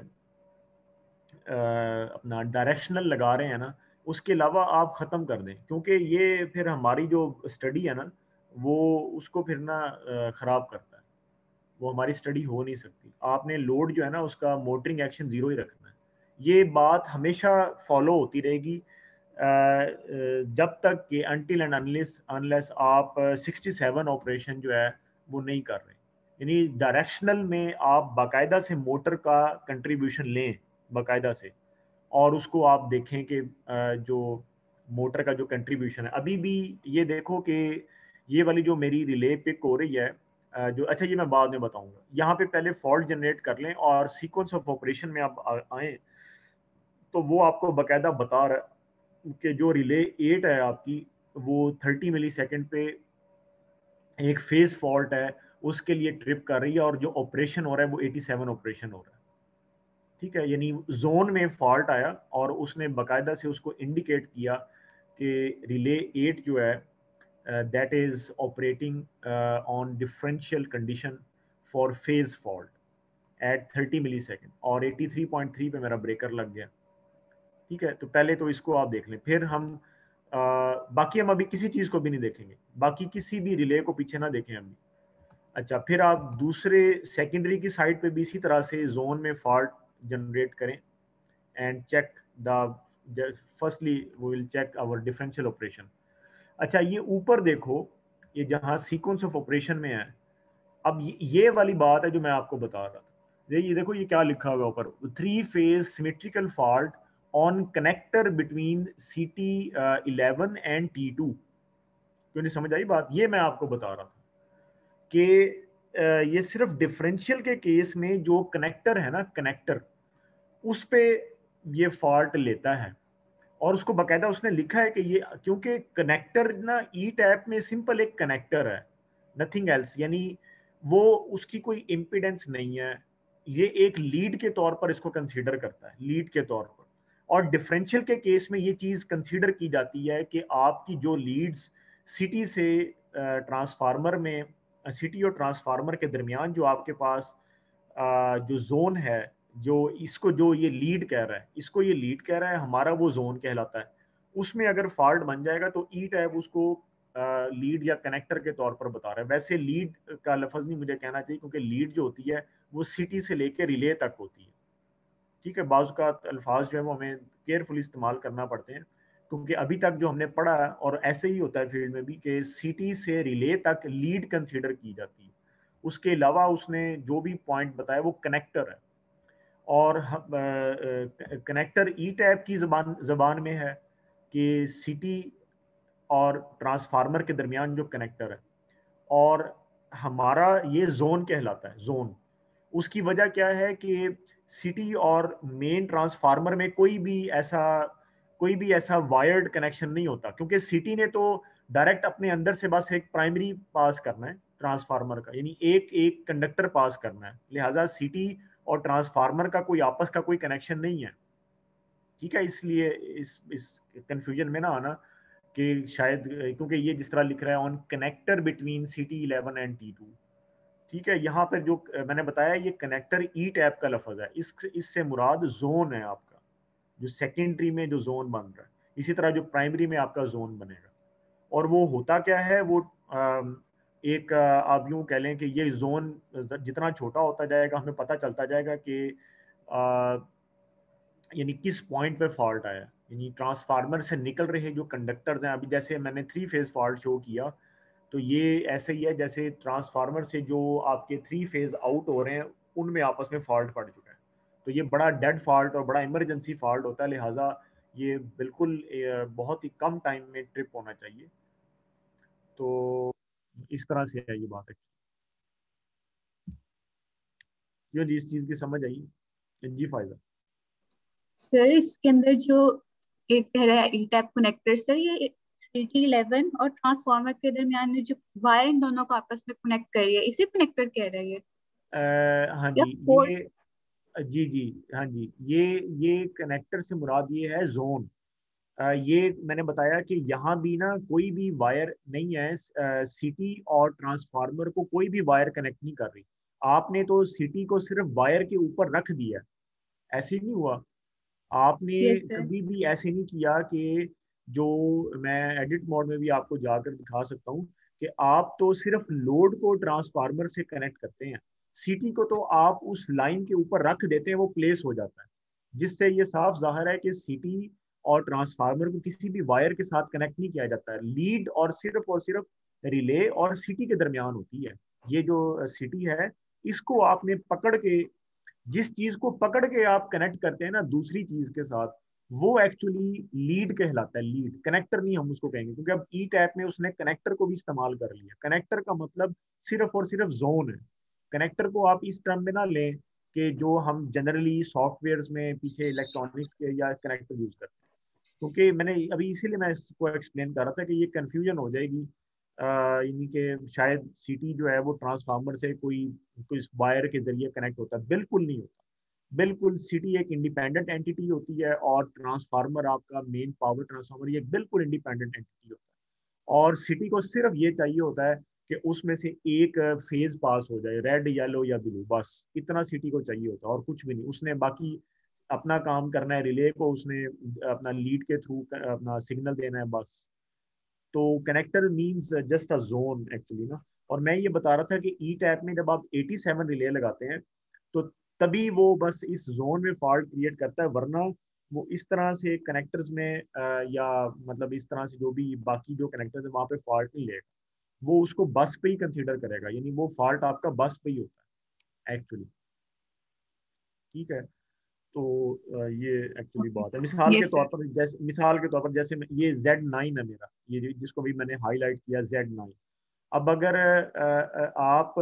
A: अपना डायरेक्शनल लगा रहे हैं ना, उसके अलावा आप ख़त्म कर दें, क्योंकि ये फिर हमारी जो स्टडी है ना वो उसको फिर ना ख़राब करता है। वो हमारी स्टडी हो नहीं सकती। आपने लोड जो है ना उसका मोटरिंग एक्शन 0 ही रखना है। ये बात हमेशा फॉलो होती रहेगी जब तक कि अनटिल एंड अनलेस आप 67 ऑपरेशन जो है वो नहीं कर रहे। यानी डायरेक्शनल में आप बाकायदा से मोटर का कंट्रीब्यूशन लें बाकायदा से, और उसको आप देखें कि जो मोटर का जो कंट्रीब्यूशन है, अभी भी ये देखो कि ये वाली जो मेरी रिले पिक हो रही है, जो अच्छा ये मैं बाद में बताऊंगा, यहाँ पे पहले फॉल्ट जनरेट कर लें और सीक्वेंस ऑफ ऑपरेशन में आप आए तो वो आपको बाकायदा बता रहा है कि जो रिले 8 है आपकी, वो 30 मिली सेकेंड पे एक फेज फॉल्ट है, उसके लिए ट्रिप कर रही है, और जो ऑपरेशन हो रहा है वो 87 ऑपरेशन हो रहा है। ठीक है, यानी जोन में फॉल्ट आया और उसने बाकायदा से उसको इंडिकेट किया कि रिले 8 जो है that is operating on differential condition for phase fault at 30 millisecond, और 83.3 पे मेरा ब्रेकर लग गया। ठीक है, तो पहले तो इसको आप देख लें, फिर हम बाकी हम अभी किसी चीज़ को भी नहीं देखेंगे, बाकी किसी भी रिले को पीछे ना देखें अभी। अच्छा, फिर आप दूसरे सेकेंडरी की साइड पे भी इसी तरह से जोन में फॉल्ट जनरेट करें and check firstly we will check our differential operation। अच्छा, ये ऊपर देखो, ये जहाँ सीक्वेंस ऑफ ऑपरेशन में है, अब ये वाली बात है जो मैं आपको बता रहा था। ये देखो ये क्या लिखा हुआ ऊपर, 3 phase symmetrical fault on connector between CT11 and T2। क्यों नहीं समझ आई बात? ये मैं आपको बता रहा था कि ये सिर्फ डिफरेंशियल के केस में जो कनेक्टर है ना, कनेक्टर उस पे ये फॉल्ट लेता है, और उसको बकायदा उसने लिखा है कि ये क्योंकि कनेक्टर ना ई टैप में सिंपल एक कनेक्टर है, नथिंग एल्स, यानी वो उसकी कोई इम्पिडेंस नहीं है, ये एक लीड के तौर पर इसको कंसीडर करता है, लीड के तौर पर। और डिफरेंशियल के केस में ये चीज़ कंसीडर की जाती है कि आपकी जो लीड्स सिटी से ट्रांसफार्मर में, सिटी और ट्रांसफार्मर के दरमियान जो आपके पास जो जोन है, जो इसको जो ये लीड कह रहा है, इसको ये लीड कह रहा है, हमारा वो जोन कहलाता है। उसमें अगर फॉल्ट बन जाएगा तो ई टैब उसको लीड या कनेक्टर के तौर पर बता रहा है। वैसे लीड का लफ्ज नहीं मुझे कहना चाहिए, क्योंकि लीड जो होती है वो सिटी से लेकर रिले तक होती है। ठीक है, बाज़ का अल्फाज जो है वो हमें केयरफुल इस्तेमाल करना पड़ते हैं, क्योंकि अभी तक जो हमने पढ़ा है, और ऐसे ही होता है फील्ड में भी, कि सिटी से रिले तक लीड कंसीडर की जाती है। उसके अलावा उसने जो भी पॉइंट बताया वो कनेक्टर है, और कनेक्टर ई टैप की जबान में है कि सिटी और ट्रांसफार्मर के दरमियान जो कनेक्टर है, और हमारा ये जोन कहलाता है, जोन। उसकी वजह क्या है कि सिटी और मेन ट्रांसफार्मर में कोई भी ऐसा वायर्ड कनेक्शन नहीं होता, क्योंकि सिटी ने तो डायरेक्ट अपने अंदर से बस एक प्राइमरी पास करना है ट्रांसफार्मर का, यानी एक एक कंडक्टर पास करना है, लिहाजा सिटी और ट्रांसफार्मर का कोई आपस का कोई कनेक्शन नहीं है। ठीक है, इसलिए इस कंफ्यूजन में ना आना कि शायद, क्योंकि ये जिस तरह लिख रहा है on connector between CT11 and T2। ठीक है, यहाँ पर जो मैंने बताया ये कनेक्टर ई टैप का लफ्ज है, इससे मुराद जोन है आपका, जो सेकेंडरी में जो जोन बन रहा है, इसी तरह जो प्राइमरी में आपका जोन बनेगा। और वो होता क्या है, वो एक आप यूं कह लें कि ये जोन जितना छोटा होता जाएगा हमें पता चलता जाएगा कि यानी किस पॉइंट पे फॉल्ट आया, यानी ट्रांसफार्मर से निकल रहे जो कंडक्टर्स हैं, अभी जैसे मैंने 3 फेज फॉल्ट शो किया, तो ये ऐसे ही है जैसे ट्रांसफार्मर से जो आपके 3 फेज आउट हो रहे हैं उनमें आपस में फॉल्ट पड़ चुका है। तो ये बड़ा डेड फॉल्ट और बड़ा इमरजेंसी फॉल्ट होता है, लिहाजा ये बिल्कुल बहुत ही कम टाइम में ट्रिप होना चाहिए। तो इस तरह से है ये बात है। जो जी इस चीज़ की समझ आई जी फायदा।
C: सर इसके अंदर जो एक कह रहा है ई टैप कनेक्टर, सर ये CT11 और ट्रांसफार्मर के दरमियान में जो वायर इन दोनों को आपस में कनेक्ट कर रही है, इसे कनेक्टर कह रहा है ये,
A: हाँ
C: या
A: जी,
C: फोर?
A: ये जी जी हाँ जी, ये कनेक्टर से मुराद ये है जोन। ये मैंने बताया कि यहाँ भी ना कोई भी वायर नहीं है, सिटी और ट्रांसफार्मर को कोई भी वायर कनेक्ट नहीं कर रही। आपने तो सिटी को सिर्फ वायर के ऊपर रख दिया, ऐसे नहीं हुआ। आपने
C: यस सर।
A: कभी भी ऐसे नहीं किया कि जो मैं एडिट मोड में भी आपको जाकर दिखा सकता हूँ कि आप तो सिर्फ लोड को ट्रांसफार्मर से कनेक्ट करते हैं, सिटी को तो आप उस लाइन के ऊपर रख देते हैं, वो प्लेस हो जाता है, जिससे ये साफ जाहिर है कि सिटी और ट्रांसफार्मर को किसी भी वायर के साथ कनेक्ट नहीं किया जाता है। लीड और सिर्फ रिले और सिटी के दरमियान होती है, ये जो सिटी है, इसको आपने पकड़ के, जिस चीज को पकड़ के आप कनेक्ट करते हैं ना दूसरी चीज के साथ, वो एक्चुअली लीड कहलाता है। लीड, कनेक्टर नहीं हम उसको कहेंगे, क्योंकि अब ई टैप में उसने कनेक्टर को भी इस्तेमाल कर लिया। कनेक्टर का मतलब सिर्फ और सिर्फ जोन है। कनेक्टर को आप इस टर्म में ना लें कि जो हम जनरली सॉफ्टवेयर में पीछे इलेक्ट्रॉनिक्स के या कनेक्टर यूज करते हैं, क्योंकि मैंने अभी इसीलिए मैं इसको एक्सप्लेन कर रहा था कि ये कंफ्यूजन हो जाएगी। यानी कि शायद सिटी जो है वो ट्रांसफार्मर से कोई कोई वायर के जरिए कनेक्ट होता है, बिल्कुल नहीं होता। बिल्कुल सिटी एक इंडिपेंडेंट एंटिटी होती है, और ट्रांसफार्मर आपका मेन पावर ट्रांसफार्मर ये बिल्कुल इंडिपेंडेंट एंटिटी होता है। और सिटी को सिर्फ ये चाहिए होता है कि उसमें से एक फेज पास हो जाए, रेड येलो या ब्लू, बस इतना सिटी को चाहिए होता है और कुछ भी नहीं। उसने बाकी अपना काम करना है, रिले को उसने अपना लीड के थ्रू अपना सिग्नल देना है, बस। तो connector means just a zone actually ना। और मैं ये बता रहा था कि ई टैप में जब आप 87 रिले लगाते हैं, तो तभी वो बस इस जोन में फॉल्ट क्रिएट करता है, वरना वो इस तरह से कनेक्टर्स में या मतलब इस तरह से जो भी बाकी जो कनेक्टर्स है वहाँ पे फॉल्ट नहीं लेगा। वो उसको बस पे ही कंसीडर करेगा, यानी वो फॉल्ट आपका बस पे ही होता है एक्चुअली। ठीक है। तो ये एक्चुअली
C: ओके
A: बात है।
C: सर।
A: मिसाल के
C: यस
A: तौर
C: सर।
A: पर, जैसे मिसाल के तौर पर, जैसे ये Z9 है मेरा, ये जिसको भी मैंने हाईलाइट किया Z9। अब अगर आप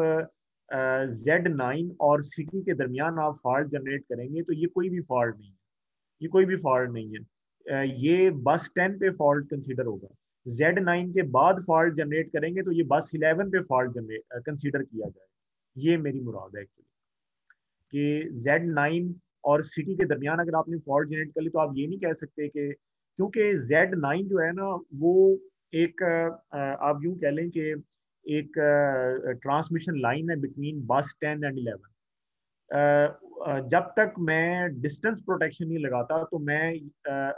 A: Z9 और सिटी के दरमियान आप फॉल्ट जनरेट करेंगे, तो ये कोई भी फॉल्ट नहीं है। ये कोई भी फॉल्ट नहीं है। ये बस 10 पे फॉल्ट कंसीडर होगा। Z9 के बाद फॉल्ट जनरेट करेंगे तो ये बस 11 पे फॉल्ट जनरेट कंसीडर किया जाएगा। ये मेरी मुराद है एक्चुअली, कि Z9 और सिटी के दरमियान अगर आपने फॉल्ट जनरेट कर ली, तो आप ये नहीं कह सकते कि, क्योंकि Z9 जो है ना वो एक आप यूं कह लें कि एक ट्रांसमिशन लाइन है बिटवीन बस 10 एंड 11। जब तक मैं डिस्टेंस प्रोटेक्शन नहीं लगाता, तो मैं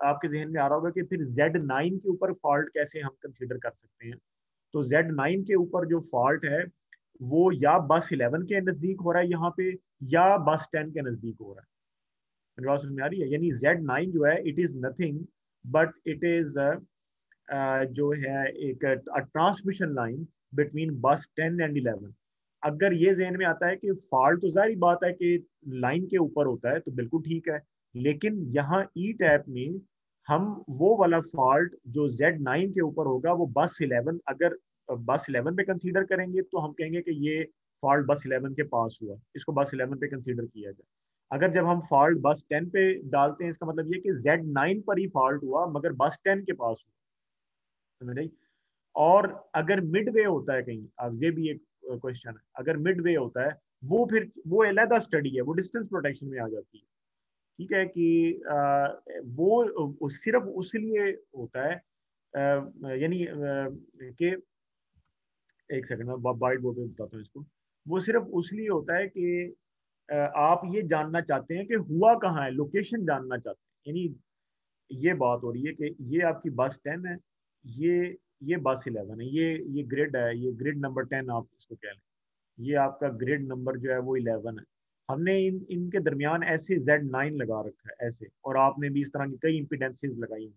A: आपके जहन में आ रहा होगा कि फिर Z9 के ऊपर फॉल्ट कैसे हम कंसीडर कर सकते हैं। तो Z9 के ऊपर जो फॉल्ट है वो या बस 11 के नज़दीक हो रहा है यहाँ पे, या बस 10 के नज़दीक हो रहा है। मेरी बात समझ में आ रही है? यानी Z9 जो है it is nothing but it is जो है एक ट्रांसमिशन लाइन बिटवीन बस 10 एंड 11। अगर ये जहन में आता है कि फॉल्ट तो जाहिर बात है कि लाइन के ऊपर होता है, तो बिल्कुल ठीक है। लेकिन यहाँ ई टैप में हम वो वाला फॉल्ट जो Z9 के ऊपर होगा वो बस 11, अगर बस 11 पे कंसीडर करेंगे तो हम कहेंगे कि ये फॉल्ट बस 11 के पास हुआ, इसको बस 11 पे कंसीडर किया जाए। अगर जब हम फॉल्ट बस 10 पे डालते हैं, इसका मतलब ये कि Z9 पर ही फॉल्ट हुआ मगर बस 10 के पास हुआ। समझ आई? और अगर मिड वे होता है कहीं, अब ये भी एक क्वेश्चन है, अगर मिड वे होता है, वो फिर वो अलहदा स्टडी है, वो डिस्टेंस प्रोटेक्शन में आ जाती है। ठीक है कि वो सिर्फ उसलिए होता है, यानी कि एक सेकंड में वाइट बोर्ड पे बताता हूँ इसको। वो सिर्फ उसलिए होता है कि आप ये जानना चाहते हैं कि हुआ कहाँ है, लोकेशन जानना चाहते हैं। यानी ये बात हो रही है कि ये आपकी बस 10 है, ये बस 11 है, ये ग्रिड है, ये ग्रिड नंबर 10 आप इसको कह लें। ये आपका ग्रिड नंबर जो है वो 11 है। हमने इनके दरमियान ऐसे Z9 लगा रखा है ऐसे, और आपने भी इस तरह की कई इम्पिडेंसेस लगाई हुई।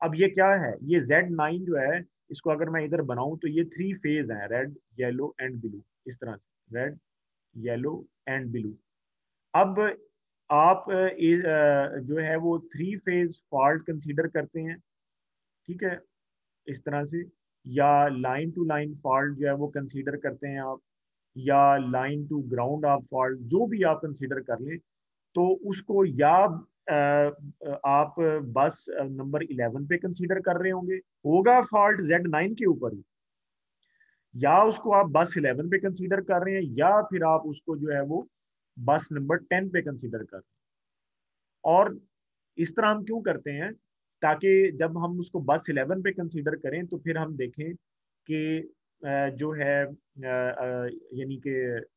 A: अब ये क्या है, ये Z9 जो है, इसको अगर मैं इधर बनाऊं तो ये 3 फेज हैं, रेड येलो एंड ब्लू, इस तरह से रेड येलो एंड ब्लू। अब आप जो है वो 3 फेज फॉल्ट कंसीडर करते हैं, ठीक है, इस तरह से, या लाइन टू लाइन फॉल्ट जो है वो कंसीडर करते हैं आप, या लाइन टू ग्राउंड आप फॉल्ट जो भी आप कंसीडर कर लें, तो उसको या आप बस नंबर 11 पे कंसीडर कर रहे होंगे, होगा फॉल्ट Z9 के ऊपर ही, या उसको आप बस 11 पे कंसीडर कर रहे हैं, या फिर आप उसको जो है वो बस नंबर 10 पे कंसीडर कर रहे हैं। और इस तरह हम क्यों करते हैं, ताकि जब हम उसको बस 11 पे कंसीडर करें तो फिर हम देखें कि जो है यानी कि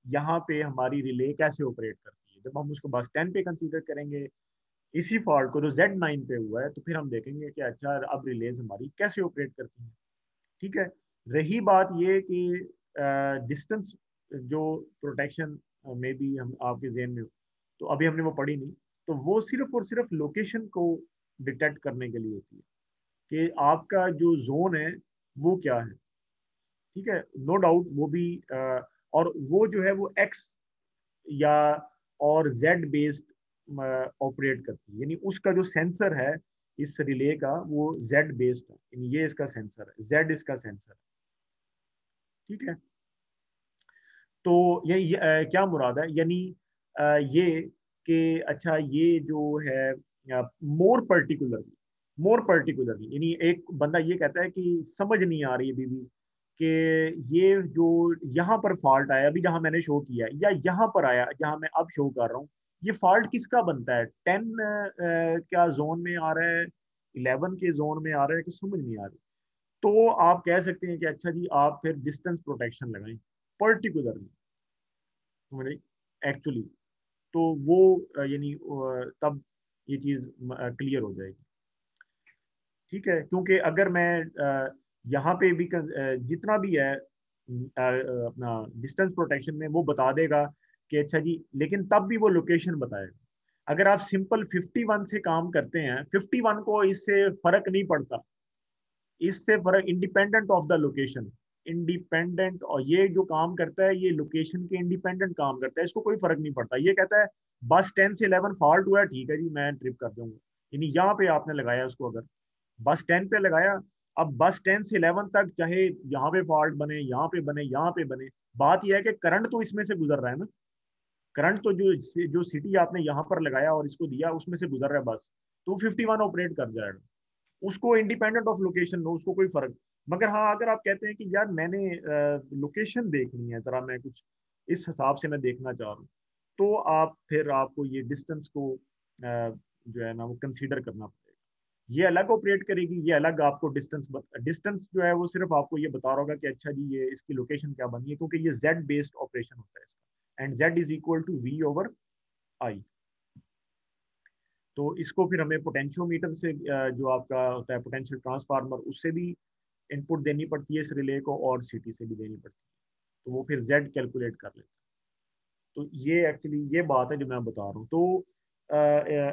A: यहाँ पे हमारी रिले कैसे ऑपरेट करती है। जब हम उसको बस 10 पे कंसीडर करेंगे इसी फॉल्ट को जो Z9 पे हुआ है, तो फिर हम देखेंगे कि अच्छा अब रिलेज हमारी कैसे ऑपरेट करती है। ठीक है। रही बात ये कि डिस्टेंस जो प्रोटेक्शन में भी हम आपके जहन में हो, तो अभी हमने वो पढ़ी नहीं, तो वो सिर्फ और सिर्फ लोकेशन को डिटेक्ट करने के लिए होती है कि आपका जो जोन है वो क्या है। ठीक है, नो डाउट वो भी और वो जो है वो एक्स या और जेड बेस्ड ऑपरेट करती है, यानी उसका जो सेंसर है इस रिले का वो जेड बेस्ड है, यानी ये इसका सेंसर है, जेड इसका सेंसर है। ठीक है, तो ये क्या मुराद है, यानी ये कि अच्छा ये जो है मोर पर्टिकुलरली यानी एक बंदा ये कहता है कि समझ नहीं आ रही है बीबी कि ये जो यहाँ पर फॉल्ट आया अभी जहां मैंने शो किया या यहाँ पर आया जहां मैं अब शो कर रहा हूँ, ये फॉल्ट किसका बनता है, 10 क्या जोन में आ रहा है, 11 के जोन में आ रहा है, कुछ समझ नहीं आ रही। तो आप कह सकते हैं कि अच्छा जी आप फिर डिस्टेंस प्रोटेक्शन लगाएं पर्टिकुलरली एक्चुअली, तो वो यानी तब ये चीज क्लियर हो जाएगी। ठीक है, क्योंकि अगर मैं यहाँ पे भी जितना भी है अपना डिस्टेंस प्रोटेक्शन में वो बता देगा कि अच्छा जी, लेकिन तब भी वो लोकेशन बताएगा। अगर आप सिंपल 51 से काम करते हैं, 51 को इससे फर्क नहीं पड़ता, इससे फर्क independent of the location, independent, और ये जो काम करता है ये लोकेशन के इंडिपेंडेंट काम करता है, इसको कोई फर्क नहीं पड़ता। ये कहता है बस 10 से 11 फॉल्ट हुआ है, ठीक है जी मैं ट्रिप कर दूंगा, यानी यहाँ पे आपने लगाया उसको, अगर बस 10 पे लगाया, अब बस 10 से 11 तक चाहे यहाँ पे फॉल्ट बने, यहाँ पे बने, यहाँ पे बने, बात यह है कि करंट तो इसमें से गुजर रहा है ना, करंट तो जो सिटी आपने यहाँ पर लगाया और इसको दिया उसमें से गुजर रहा है बस, तो 51 ऑपरेट कर जाएगा, उसको इंडिपेंडेंट ऑफ लोकेशन लो, उसको कोई फर्क। मगर हाँ अगर आप कहते हैं कि यार मैंने लोकेशन देखनी है जरा, मैं कुछ इस हिसाब से मैं देखना चाह रहा हूँ, तो आप फिर आपको ये डिस्टेंस को जो है ना वो कंसीडर करना पड़ेगा। ये अलग ऑपरेट करेगी, ये अलग आपको डिस्टेंस जो है वो सिर्फ आपको ये बता रहा होगा कि अच्छा जी ये इसकी लोकेशन क्या बनी है, क्योंकि ये जेड बेस्ड ऑपरेशन होता है इसका, and Z is equal to V over I. तो इसको फिर हमें पोटेंशियोमीटर से जो आपका होता है पोटेंशियल ट्रांसफार्मर, उससे भी इनपुट देनी पड़ती है इस रिले को, और सिटी से भी देनी पड़ती है, तो वो फिर जेड कैलकुलेट कर लेता है। तो ये एक्चुअली ये बात है जो मैं बता रहा हूँ। तो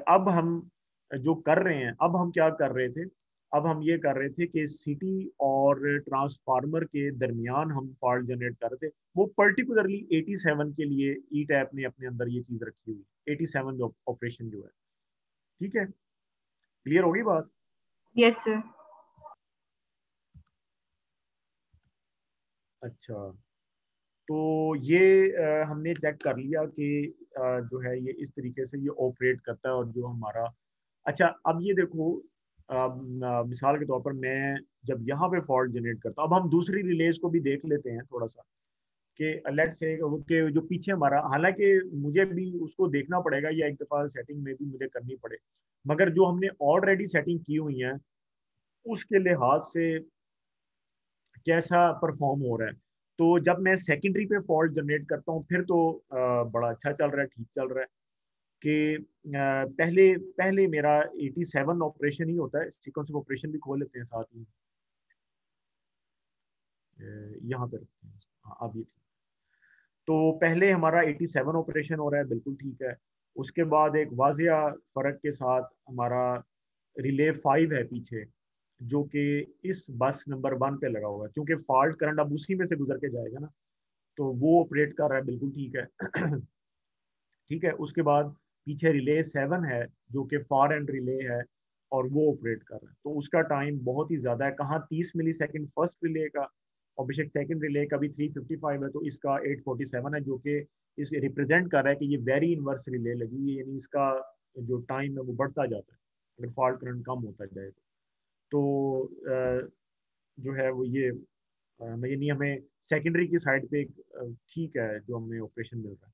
A: अब हम जो कर रहे हैं, अब हम क्या कर रहे थे, अब हम ये कर रहे थे कि सिटी और ट्रांसफार्मर के दरमियान हम फॉल्ट जनरेट कर रहे थे, वो पर्टिकुलरली 87 के लिए ई टैप ने अपने अंदर ये चीज रखी हुई, 87 ऑपरेशन जो है। ठीक है, क्लियर होगी बात?
C: Yes sir.
A: अच्छा, तो ये हमने चेक कर लिया कि जो है ये इस तरीके से ये ऑपरेट करता है, और जो हमारा अच्छा अब ये देखो मिसाल के तौर पर मैं जब यहाँ पे फॉल्ट जनरेट करता हूँ, अब हम दूसरी रिलेज को भी देख लेते हैं थोड़ा सा कि लेट्स से कि जो पीछे हमारा, हालांकि मुझे भी उसको देखना पड़ेगा या एक दफ़ा सेटिंग में भी मुझे करनी पड़े, मगर जो हमने ऑलरेडी सेटिंग की हुई है उसके लिहाज से कैसा परफॉर्म हो रहा है। तो जब मैं सेकेंडरी पे फॉल्ट जनरेट करता हूँ फिर तो बड़ा अच्छा चल रहा है, ठीक चल रहा है कि पहले पहले मेरा 87 ऑपरेशन ही होता है, सीक्वेंस ऑफ ऑपरेशन भी खोल लेते हैं साथ ही, यहाँ पे रखते हैं। हाँ अब ये ठीक, तो पहले हमारा 87 ऑपरेशन हो रहा है, बिल्कुल ठीक है। उसके बाद एक वाजिया फर्क के साथ हमारा रिले 5 है पीछे, जो कि इस बस नंबर 1 पे लगा हुआ है, क्योंकि फॉल्ट करंट अब उसी में से गुजर के जाएगा ना, तो वो ऑपरेट कर रहा है, बिल्कुल ठीक है। ठीक है, उसके बाद पीछे रिले 7 है जो कि फॉर एंड रिले है, और वो ऑपरेट कर रहा है, तो उसका टाइम बहुत ही ज़्यादा है, कहाँ 30 मिली सेकेंड फर्स्ट रिले का, और बेशक सेकेंड रिले का भी 355 है, तो इसका 847 है, जो कि इस रिप्रेजेंट कर रहा है कि ये वेरी इनवर्स रिले लगी है, यानी इसका जो टाइम है वो बढ़ता जाता है अगर फॉल्ट करंट कम होता जाए तो जो है वो ये यानी हमें सेकेंडरी की साइड पे ठीक है जो हमें ऑपरेशन मिल रहा है।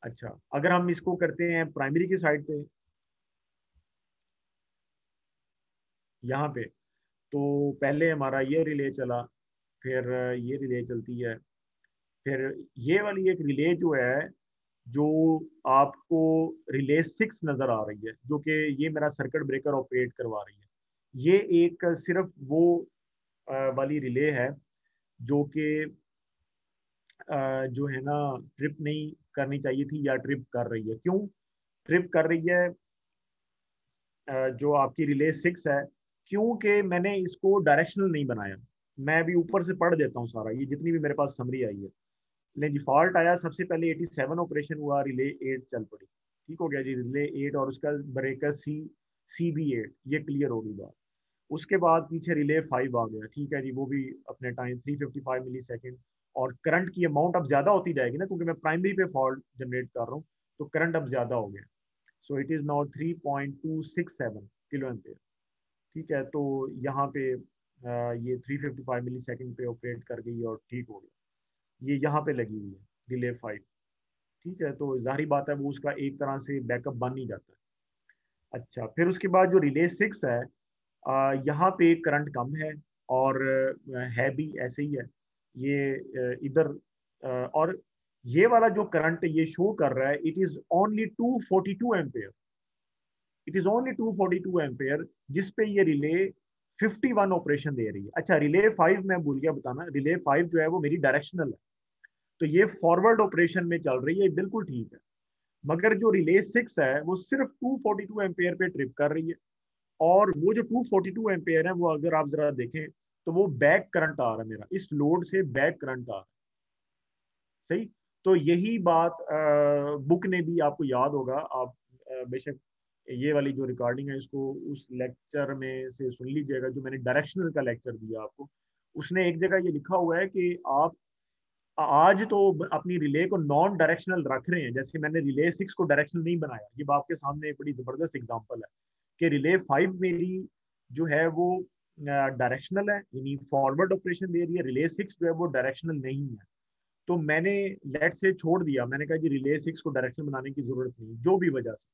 A: अच्छा, अगर हम इसको करते हैं प्राइमरी की साइड पे यहाँ पे, तो पहले हमारा ये रिले चला, फिर ये रिले चलती है, फिर ये वाली एक रिले जो है जो आपको रिले 6 नजर आ रही है, जो कि ये मेरा सर्किट ब्रेकर ऑपरेट करवा रही है, ये एक सिर्फ वो वाली रिले है जो कि जो है ना ट्रिप नहीं करनी चाहिए थी या ट्रिप कर रही है। क्यों ट्रिप कर रही है जो आपकी रिले 6 है? क्योंकि मैंने इसको डायरेक्शनल नहीं बनाया, मैं अभी ऊपर से पढ़ देता हूँ सारा, ये जितनी भी मेरे पास समरी आई है। लेकिन डिफॉल्ट आया, सबसे पहले 87 ऑपरेशन हुआ, रिले 8 चल पड़ी, ठीक हो गया जी, रिले 8 और उसका ब्रेकर सी बी 8, ये क्लियर होगी बात। उसके बाद पीछे रिले 5 आ गया, ठीक है जी, वो भी अपने टाइम 355 मिली सेकेंड। और करंट की अमाउंट अब ज्यादा होती जाएगी ना, क्योंकि मैं प्राइमरी पे फॉल्ट जनरेट कर रहा हूँ, तो करंट अब ज्यादा हो गया। So it is now 3.267 kilo ampere, ठीक है। तो यहाँ पे ये 355 मिली सेकेंड पे ऑपरेट कर गई और ठीक हो गया। ये यहाँ पे लगी हुई है रिले 5, ठीक है। तो जाहिर बात है वो उसका एक तरह से बैकअप बन ही जाता है। अच्छा, फिर उसके बाद जो रिले 6 है, यहाँ पे करंट कम है और है भी ऐसे ही है ये इधर। और ये वाला जो करंट ये शो कर रहा है, it is only 242 ampere, it is only 242 ampere, जिस पे ये रिले 51 ऑपरेशन दे रही है। अच्छा, रिले 5 मैं भूल गया बताना, रिले 5 जो है वो मेरी डायरेक्शनल है, तो ये फॉरवर्ड ऑपरेशन में चल रही है, बिल्कुल ठीक है। मगर जो रिले 6 है वो सिर्फ 242 एम्पेयर पे ट्रिप कर रही है, और वो जो 242 एम्पेयर है वो अगर आप जरा देखें तो वो बैक करंट आ रहा है मेरा, इस लोड से बैक करंट आ रहा है, सही। तो यही बात बुक ने भी, आपको याद होगा, आप बेशक ये वाली जो रिकॉर्डिंग है इसको उस लेक्चर में से सुन लीजिएगा जो मैंने डायरेक्शनल का लेक्चर दिया आपको। उसने एक जगह ये लिखा हुआ है कि आप आज तो अपनी रिले को नॉन डायरेक्शनल रख रहे हैं, जैसे मैंने रिले 6 को डायरेक्शनल नहीं बनाया, ये आपके सामने एक बड़ी जबरदस्त एग्जांपल है कि रिले 5 मेरी जो है वो डायरेक्शनल है, यानी फॉरवर्ड ऑपरेशन दे रही है, रिले 6 जो है वो डायरेक्शनल नहीं है। तो मैंने लेट से छोड़ दिया, मैंने कहा जी रिले 6 को डायरेक्शनल बनाने की जरूरत नहीं जो भी वजह से,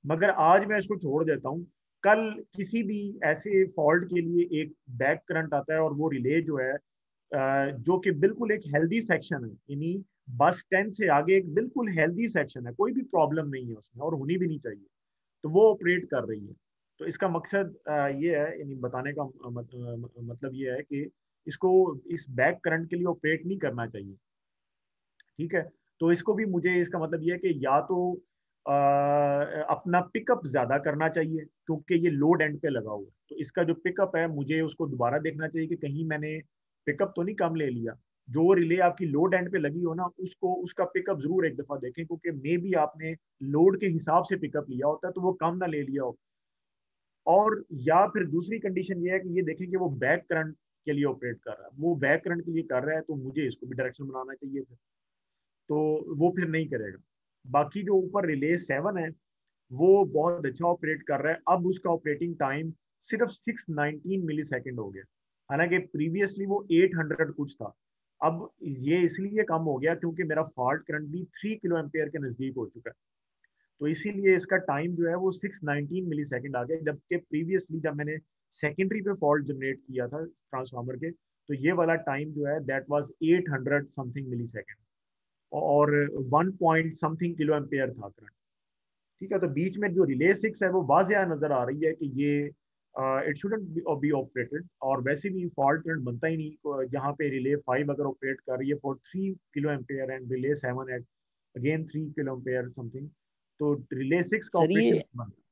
A: मगर आज मैं इसको छोड़ देता हूँ। कल किसी भी ऐसे फॉल्ट के लिए एक बैक करंट आता है और वो रिले जो है जो कि बिल्कुल एक हेल्दी सेक्शन है, यानी बस 10 से आगे एक बिल्कुल हेल्दी सेक्शन है, कोई भी प्रॉब्लम नहीं है उसमें और होनी भी नहीं चाहिए, तो वो ऑपरेट कर रही है। तो इसका मकसद ये है, यानी बताने का मतलब ये है कि इसको इस बैक करंट के लिए ऑपरेट नहीं करना चाहिए, ठीक है। तो इसको भी मुझे, इसका मतलब ये है कि या तो अपना पिकअप ज्यादा करना चाहिए, क्योंकि ये लोड एंड पे लगा हुआ है, तो इसका जो पिकअप है मुझे उसको दोबारा देखना चाहिए कि कहीं मैंने पिकअप तो नहीं कम ले लिया। जो रिले आपकी लोड एंड पे लगी हो ना, उसको उसका पिकअप जरूर एक दफा देखें, क्योंकि मे भी आपने लोड के हिसाब से पिकअप लिया होता है तो वो कम ना ले लिया हो। और या फिर दूसरी कंडीशन ये है कि ये देखें कि वो बैक करंट के लिए ऑपरेट कर रहा है, वो बैक करंट के लिए कर रहा है तो मुझे इसको भी डायरेक्शन बनाना चाहिए फिर, तो वो फिर नहीं करेगा। बाकी जो ऊपर रिले 7 है वो बहुत अच्छा ऑपरेट कर रहा है, अब उसका ऑपरेटिंग टाइम सिर्फ 619 मिली सेकेंड हो गया, हालांकि प्रीवियसली वो 800 कुछ था। अब ये इसलिए कम हो गया क्योंकि मेरा फॉल्ट करंट भी 3 किलो एम्पेयर के नजदीक हो चुका है, तो इसीलिए इसका टाइम जो है वो 619 मिली सेकेंड आ गया, जबकि प्रीवियसली जब मैंने सेकेंडरी पे फॉल्ट जनरेट किया था ट्रांसफार्मर के, तो ये वाला टाइम जो है that was 800 something millisecond, और 1 पॉइंट समथिंग किलो एम्पेयर था करंट, ठीक है। तो बीच में जो रिले 6 है वो वाजिया नजर आ रही है कि ये इट शुडंट बी ऑपरेटेड, और वैसे भी फॉल्ट करंट बनता ही नहीं जहाँ पे रिले 5 अगर ऑपरेट कर रही है for 3 kiloampere and relay 7 at again 3 kiloampere something, तो रिले 6 का
D: सर
A: ऑपरेशन
D: ये
A: बनता है।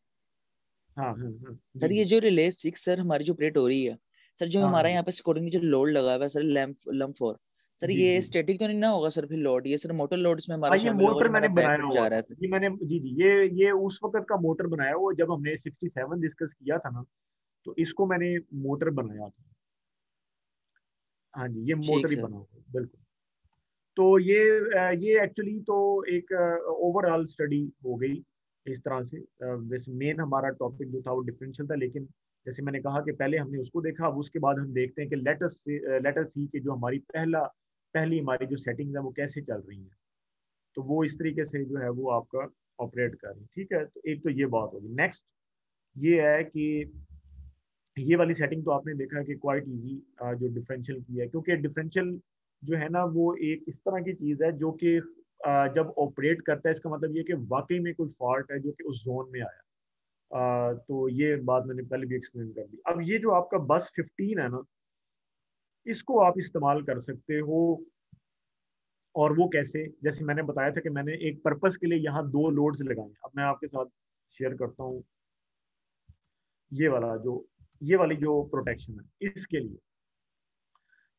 A: हाँ हाँ हाँ जी
D: सर
A: जी।
D: ये जो रिले 6 सर हमारी जो ऑपरेट हो रही है, सर जो
A: हाँ हाँ
D: हमारा
A: जी
D: यहाँ पे अकॉर्डिंग जो लोड लगा हुआ है सर, लैम्प 4, सर
A: जी
D: ये
A: जी।
D: स्टैटिक तो नहीं ना होगा सर फिर लोड, ये सर मोटर लोड्स में हमारा
A: हाँ, ये
D: शामिल होगा
A: मोटर
D: जो
A: मैंने
D: हमारा
A: बनाया
D: बैकअप
A: हुआ
D: जा रहा
A: था,
D: है फिर।
A: ये मैंने जी जी, ये उस वक्त का मोटर बनाया हुआ जब हमने 67 डिस्कस किया था ना, तो इसको मैंने मोटर बनाया था। हाँ जी, ये
D: ठीक
A: मोटर ही
D: सर।
A: बना हुआ है बिल्कुल। तो ये एक्चुअली तो एक ओवरऑल स्टडी हो गई इस तरह से। वैसे मेन हमारा टॉपिक जो था वो डिफरेंशियल था, लेकिन जैसे मैंने कहा कि पहले हमने उसको देखा, अब उसके बाद हम देखते हैं कि लेटस सी के जो हमारी पहली हमारी जो सेटिंग्स है वो कैसे चल रही हैं, तो वो इस तरीके से जो है वो आपका ऑपरेट कर रही है, ठीक है। तो एक तो ये बात होगी। नेक्स्ट ये है कि ये वाली सेटिंग तो आपने देखा है कि क्वाइट इजी जो डिफरेंशियल की है, क्योंकि डिफरेंशियल जो है ना वो एक इस तरह की चीज़ है जो कि जब ऑपरेट करता है इसका मतलब ये कि वाकई में कोई फॉल्ट है जो कि उस जोन में आया। तो ये बात मैंने पहले भी एक्सप्लेन कर दी। अब ये जो आपका बस 15 है ना, इसको आप इस्तेमाल कर सकते हो, और वो कैसे, जैसे मैंने बताया था कि मैंने एक पर्पस के लिए यहाँ 2 लोड्स लगाए हैं। अब मैं आपके साथ शेयर करता हूँ ये वाला जो ये वाली जो प्रोटेक्शन है इसके लिए।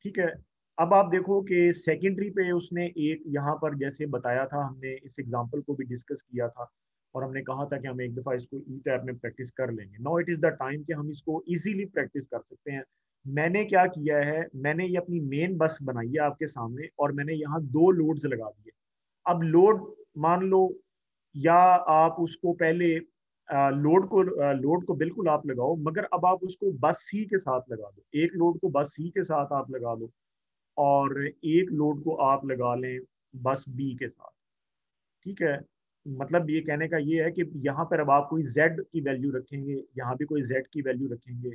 A: ठीक है। अब आप देखो कि सेकेंडरी पे उसने एक यहाँ पर जैसे बताया था, हमने इस एग्जांपल को भी डिस्कस किया था और हमने कहा था कि हम एक दफ़ा इसको ई टैब में प्रैक्टिस कर लेंगे। Now it is the time कि हम इसको इजीली प्रैक्टिस कर सकते हैं। मैंने क्या किया है, मैंने ये अपनी मेन बस बनाई है आपके सामने और मैंने यहाँ 2 लोड्स लगा दिए। अब लोड मान लो, या आप उसको पहले लोड को बिल्कुल आप लगाओ, मगर अब आप उसको बस सी के साथ लगा दो। एक लोड को बस सी के साथ आप लगा दो और एक लोड को आप लगा लें बस बी के साथ। ठीक है, मतलब ये कहने का ये है कि यहाँ पर अब आप कोई जेड की वैल्यू रखेंगे, यहाँ भी कोई जेड की वैल्यू रखेंगे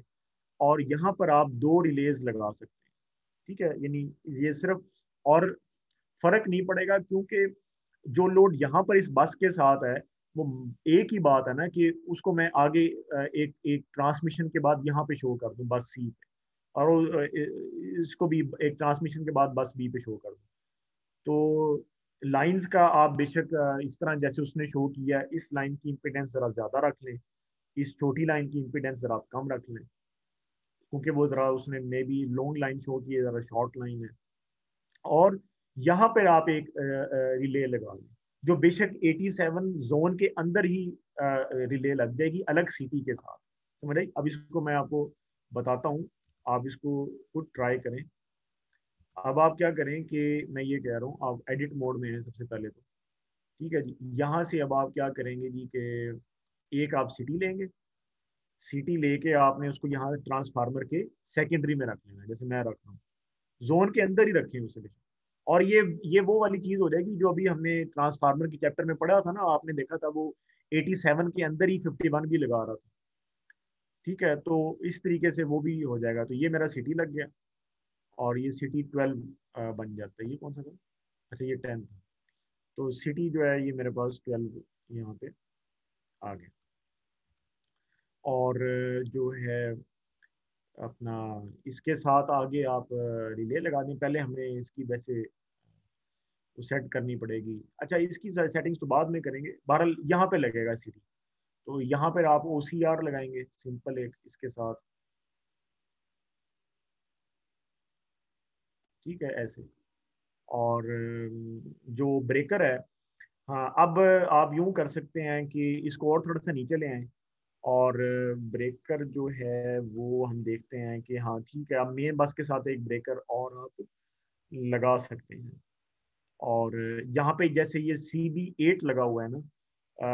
A: और यहाँ पर आप 2 रिलेज लगा सकते हैं। ठीक है, यानी ये सिर्फ, और फर्क नहीं पड़ेगा क्योंकि जो लोड यहाँ पर इस बस के साथ है वो एक ही बात है ना कि उसको मैं आगे एक एक ट्रांसमिशन के बाद यहाँ पे शो कर दूं बस सी पे, और इसको भी एक ट्रांसमिशन के बाद बस बी पे शो कर दूं। तो लाइंस का आप बेशक इस तरह जैसे उसने शो किया, इस लाइन की इम्पिडेंस जरा ज्यादा रख लें, इस छोटी लाइन की इम्पिडेंस जरा कम रख लें, क्योंकि वो जरा उसने may be long line show की है, जरा शॉर्ट लाइन है। और यहाँ पर आप एक रिले लगा लें जो बेशक 87 जोन के अंदर ही रिले लग जाएगी अलग सिटी के साथ। समझ रहे? अब इसको मैं आपको बताता हूँ, आप इसको खुद ट्राई करें। अब आप क्या करें कि मैं ये कह रहा हूँ, आप एडिट मोड में हैं सबसे पहले तो। ठीक है जी, यहाँ से अब आप क्या करेंगे जी कि एक आप सिटी लेंगे, सिटी लेके आपने उसको यहाँ ट्रांसफार्मर के सेकेंडरी में रख लेना है, जैसे मैं रख रहा हूँ। जोन के अंदर ही रखें उसे। और ये वो वाली चीज हो जाएगी जो अभी हमने ट्रांसफार्मर के चैप्टर में पढ़ा था ना, आपने देखा था वो 87 के अंदर ही 51 भी लगा रहा था। ठीक है, तो इस तरीके से वो भी हो जाएगा। तो ये मेरा सिटी लग गया और ये सिटी 12 बन जाता है। ये कौन सा था? अच्छा, ये 10 था। तो सिटी जो है ये मेरे पास 12 यहाँ पे आ गया। और जो है अपना इसके साथ आगे आप रिले लगा दें। पहले हमें इसकी वैसे तो सेट करनी पड़ेगी। अच्छा, इसकी सेटिंग्स तो बाद में करेंगे, बहरहाल यहाँ पे लगेगा सिटी। तो यहाँ पर आप OCR लगाएंगे सिंपल एक इसके साथ। ठीक है, ऐसे। और जो ब्रेकर है, हाँ, अब आप यूं कर सकते हैं कि इसको और थोड़ा सा नीचे ले आएं और ब्रेकर जो है वो हम देखते हैं कि हाँ ठीक है, अब मेन बस के साथ एक ब्रेकर और आप लगा सकते हैं। और यहाँ पे जैसे ये CB8 लगा हुआ है ना,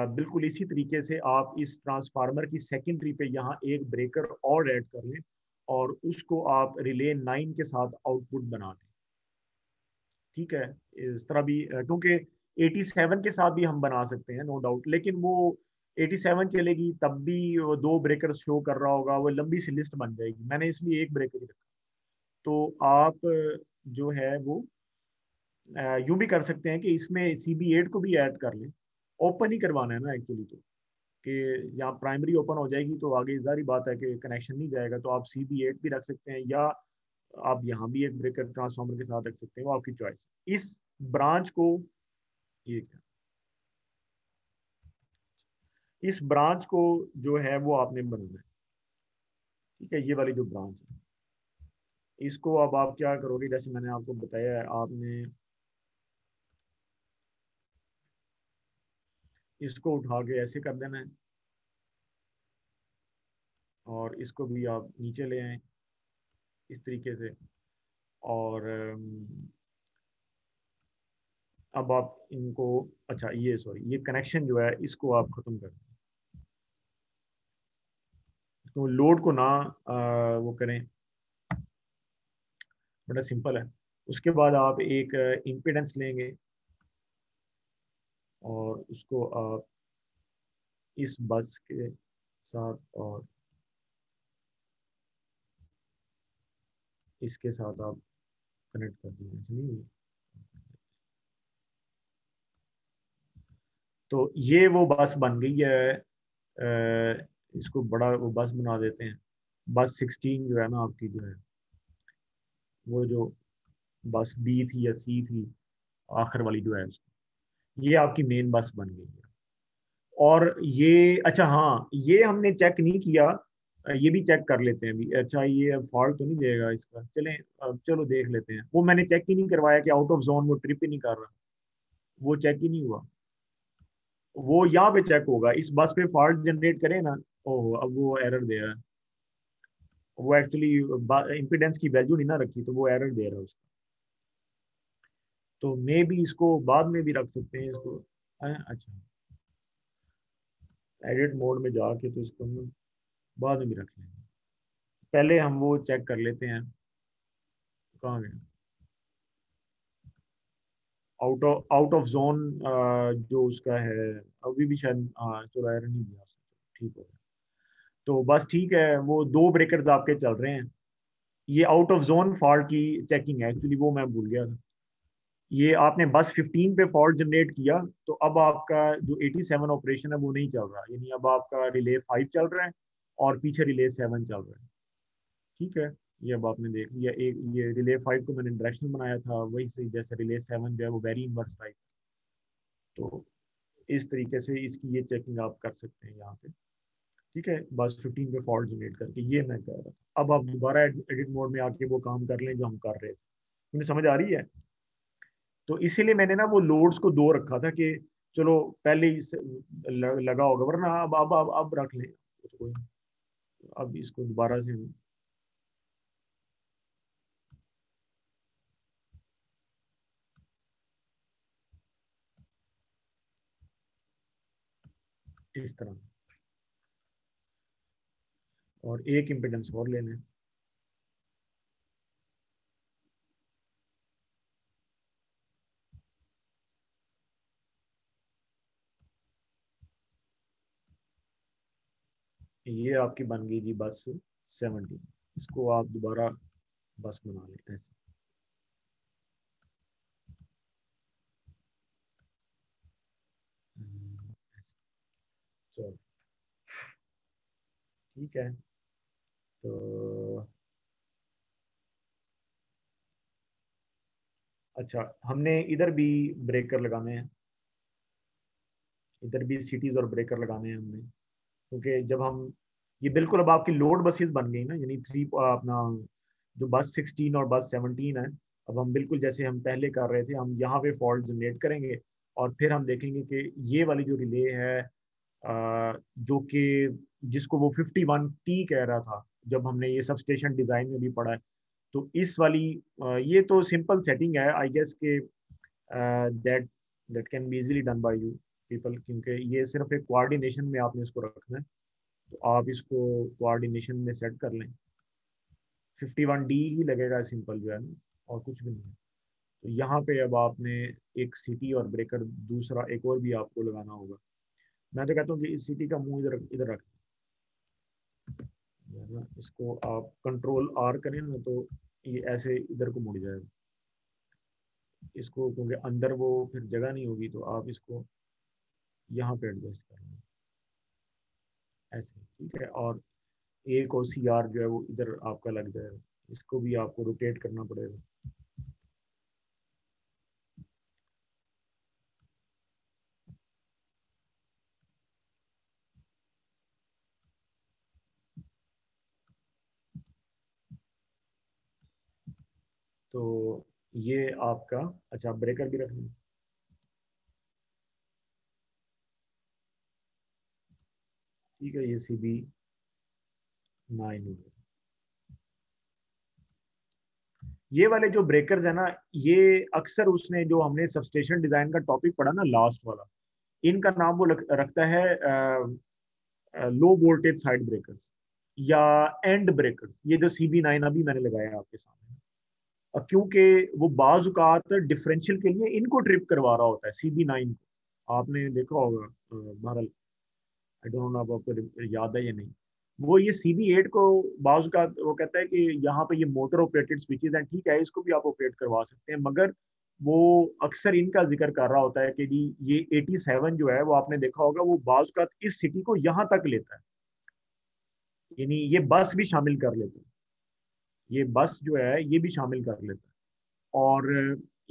A: बिल्कुल इसी तरीके से आप इस ट्रांसफार्मर की सेकेंडरी पे यहाँ एक ब्रेकर और ऐड कर लें और उसको आप रिले 9 के साथ आउटपुट बना दें। ठीक है, इस तरह भी क्योंकि 87 के साथ भी हम बना सकते हैं नो डाउट, लेकिन वो 87 चलेगी तब भी वो 2 ब्रेकर शो कर रहा होगा, वो लंबी सी लिस्ट बन जाएगी। मैंने इसलिए एक ब्रेकर ही रखा। तो आप जो है वो यूं भी कर सकते हैं कि इसमें CB8 को भी ऐड कर लें। ओपन ही करवाना है ना एक्चुअली, तो कि यहाँ प्राइमरी ओपन हो जाएगी तो आगे जारी बात है कि कनेक्शन नहीं जाएगा। तो आप CB8 भी रख सकते हैं या आप यहाँ भी एक ब्रेकर ट्रांसफार्मर के साथ रख सकते हैं, वो आपकी चॉइस। इस ब्रांच को, ये क्या, इस ब्रांच को जो है वो आपने बनाना है। ठीक है, ये वाली जो ब्रांच है इसको अब आप क्या करोगे, जैसे मैंने आपको बताया है, आपने इसको उठा के ऐसे कर देना है और इसको भी आप नीचे ले आए इस तरीके से। और अब आप इनको, अच्छा ये सॉरी, ये कनेक्शन जो है इसको आप खत्म कर दें। तो लोड को ना वो करें, बड़ा सिंपल है। उसके बाद आप एक इम्पीडेंस लेंगे और उसको आप इस बस के साथ और इसके साथ आप कनेक्ट कर दीजिए। तो ये वो बस बन गई है। इसको बड़ा वो बस बना देते हैं। बस 16 जो है ना आपकी, जो है वो जो बस B थी या C थी आखिर वाली जो है, ये आपकी मेन बस बन गई है। और ये, अच्छा हाँ, ये हमने चेक नहीं किया ये भी चेक कर लेते हैं अभी। अच्छा ये फॉल्ट तो नहीं देगा इसका, चलें अब चलो देख लेते हैं। वो मैंने चेक ही नहीं करवाया कि आउट ऑफ जोन वो ट्रिप ही नहीं कर रहा, वो चेक ही नहीं हुआ। वो यहाँ पे चेक होगा, इस बस पे फॉल्ट जनरेट करें ना। ओह अब वो एरर दे रहा है, वो एक्चुअली इम्पिडेंस की वैल्यू नहीं ना रखी, तो वो एरर दे रहा है उसका। तो मे भी इसको बाद में भी रख सकते हैं इसको। अच्छा एडिट मोड में जाके तो इसको हम बाद में भी रख लेंगे। पहले हम वो चेक कर लेते हैं, कहाँ गया आउट ऑफ जोन जो उसका है। अभी भी शायद हाँ चलो एरर नहीं दिया उसने, ठीक हो गया। तो बस ठीक है, वो दो ब्रेकर्स आपके चल रहे हैं। ये आउट ऑफ जोन फॉल्ट की चेकिंग है एक्चुअली, वो मैं भूल गया था। ये आपने बस 15 पे फॉल्ट जनरेट किया, तो अब आपका जो 87 ऑपरेशन है वो नहीं चल रहा, यानी अब आपका रिले 5 चल रहा है और पीछे रिले 7 चल रहा है। ठीक है, ये अब आपने देख लिया। एक ये रिले 5 को मैंने डायरेक्शनल बनाया था, वही से जैसे रिले 7 जो है वो वेरी इनवर्स टाइप। तो इस तरीके से इसकी ये चेकिंग आप कर सकते हैं यहाँ पे। ठीक है, बस 15 पे फॉल्ट जनरेट करके ये मैं कह रहा था। अब आप दोबारा एडिट मोड में आके वो काम कर लें जो हम कर रहे थे। मुझे समझ आ रही है। तो इसीलिए मैंने ना वो लोड्स को दो रखा था कि चलो पहले ही लगा होगा, वरना अब रख लें तो कोई। अब इसको दोबारा से इस तरह, और एक इम्पिडेंस और ले लें। ये आपकी बन गई जी बस 70। इसको आप दोबारा बस बना लें ऐसे। ऐसे। चलो ठीक है। तो अच्छा हमने इधर भी ब्रेकर लगाने हैं, इधर भी सिटीज और ब्रेकर लगाने हैं हमने, क्योंकि जब हम ये बिल्कुल अब आपकी लोड बसेस बन गई ना, यानी थ्री अपना जो बस 16 और बस 17 है। अब हम बिल्कुल जैसे हम पहले कर रहे थे, हम यहाँ पे फॉल्ट जनरेट करेंगे और फिर हम देखेंगे कि ये वाली जो रिले है जो कि जिसको वो 51T कह रहा था जब हमने ये सब स्टेशन डिजाइन में भी पढ़ा है। तो इस वाली ये तो सिंपल सेटिंग है आई गेस के, that that can be easily done by you people, क्योंकि ये सिर्फ एक कोऑर्डिनेशन में आपने इसको रखना है। तो आप इसको कोऑर्डिनेशन में सेट कर लें। 51D ही लगेगा सिंपल जो है ना, और कुछ भी नहीं है। तो यहाँ पे अब आपने एक सिटी और ब्रेकर दूसरा एक और भी आपको लगाना होगा। मैं तो कहता हूँ कि इस सिटी का मुंह इधर इधर रख ना, इसको आप कंट्रोल R करें ना तो ये ऐसे इधर को मुड़ जाएगा। इसको क्योंकि अंदर वो फिर जगह नहीं होगी, तो आप इसको यहाँ पे एडजस्ट कर लें ऐसे। ठीक है, और एक OCR जो है वो इधर आपका लग जाएगा, इसको भी आपको रोटेट करना पड़ेगा। तो ये आपका अच्छा ब्रेकर भी रखना। ठीक है, ये CB9 हो गया। ये वाले जो ब्रेकर्स है ना, ये अक्सर उसने जो हमने सबस्टेशन डिजाइन का टॉपिक पढ़ा ना लास्ट वाला, इनका नाम वो रखता है लो वोल्टेज साइड ब्रेकर्स या एंड ब्रेकर्स। ये जो CB9 अभी मैंने लगाया है आपके सामने, और क्योंकि वो बाजुकात डिफरेंशियल के लिए इनको ट्रिप करवा रहा होता है CB9 को, आपने देखा होगा बहरहाल। आई डोंट नो अब आपको याद है या नहीं। वो ये CB8 को बाजू का वो कहता है कि यहाँ पे ये मोटर ऑपरेटेड स्विचेस हैं, ठीक है इसको भी आप ऑपरेट करवा सकते हैं, मगर वो अक्सर इनका जिक्र कर रहा होता है कि जी ये 87 जो है वो आपने देखा होगा वो बाजू का इस सिटी को यहाँ तक लेता है, यानी ये बस भी शामिल कर लेता है, ये बस जो है ये भी शामिल कर लेता है। और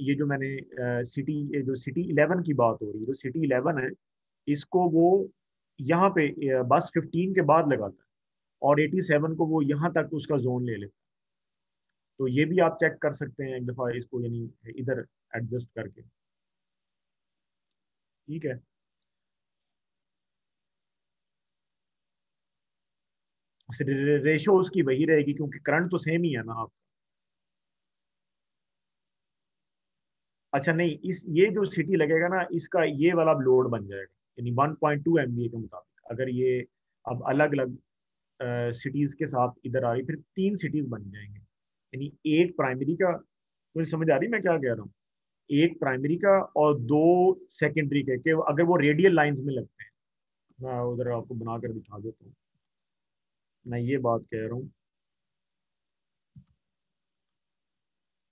A: ये जो मैंने सिटी ये जो सिटी 11 की बात हो रही है, जो सिटी 11 है इसको वो यहाँ पे बस 15 के बाद लगाता है। और 87 को वो यहाँ तक उसका जोन ले लेता है। तो ये भी आप चेक कर सकते हैं एक दफ़ा इसको, यानी इधर एडजस्ट करके। ठीक है, रेशो उसकी वही रहेगी क्योंकि करंट तो सेम ही है ना आप। अच्छा नहीं, इस ये जो सिटी लगेगा ना, इसका ये वाला लोड बन जाएगा, यानी 1.2 MVA के मुताबिक। अगर ये अब अलग अलग सिटीज के साथ इधर आ रही, फिर 3 सिटीज बन जाएंगे, यानी एक प्राइमरी का। मुझे समझ आ रही मैं क्या कह रहा हूँ? एक प्राइमरी का और 2 सेकेंडरी के अगर वो रेडियल लाइंस में लगते हैं। मैं उधर आपको बनाकर दिखा देता हूँ, मैं ये बात कह रहा हूँ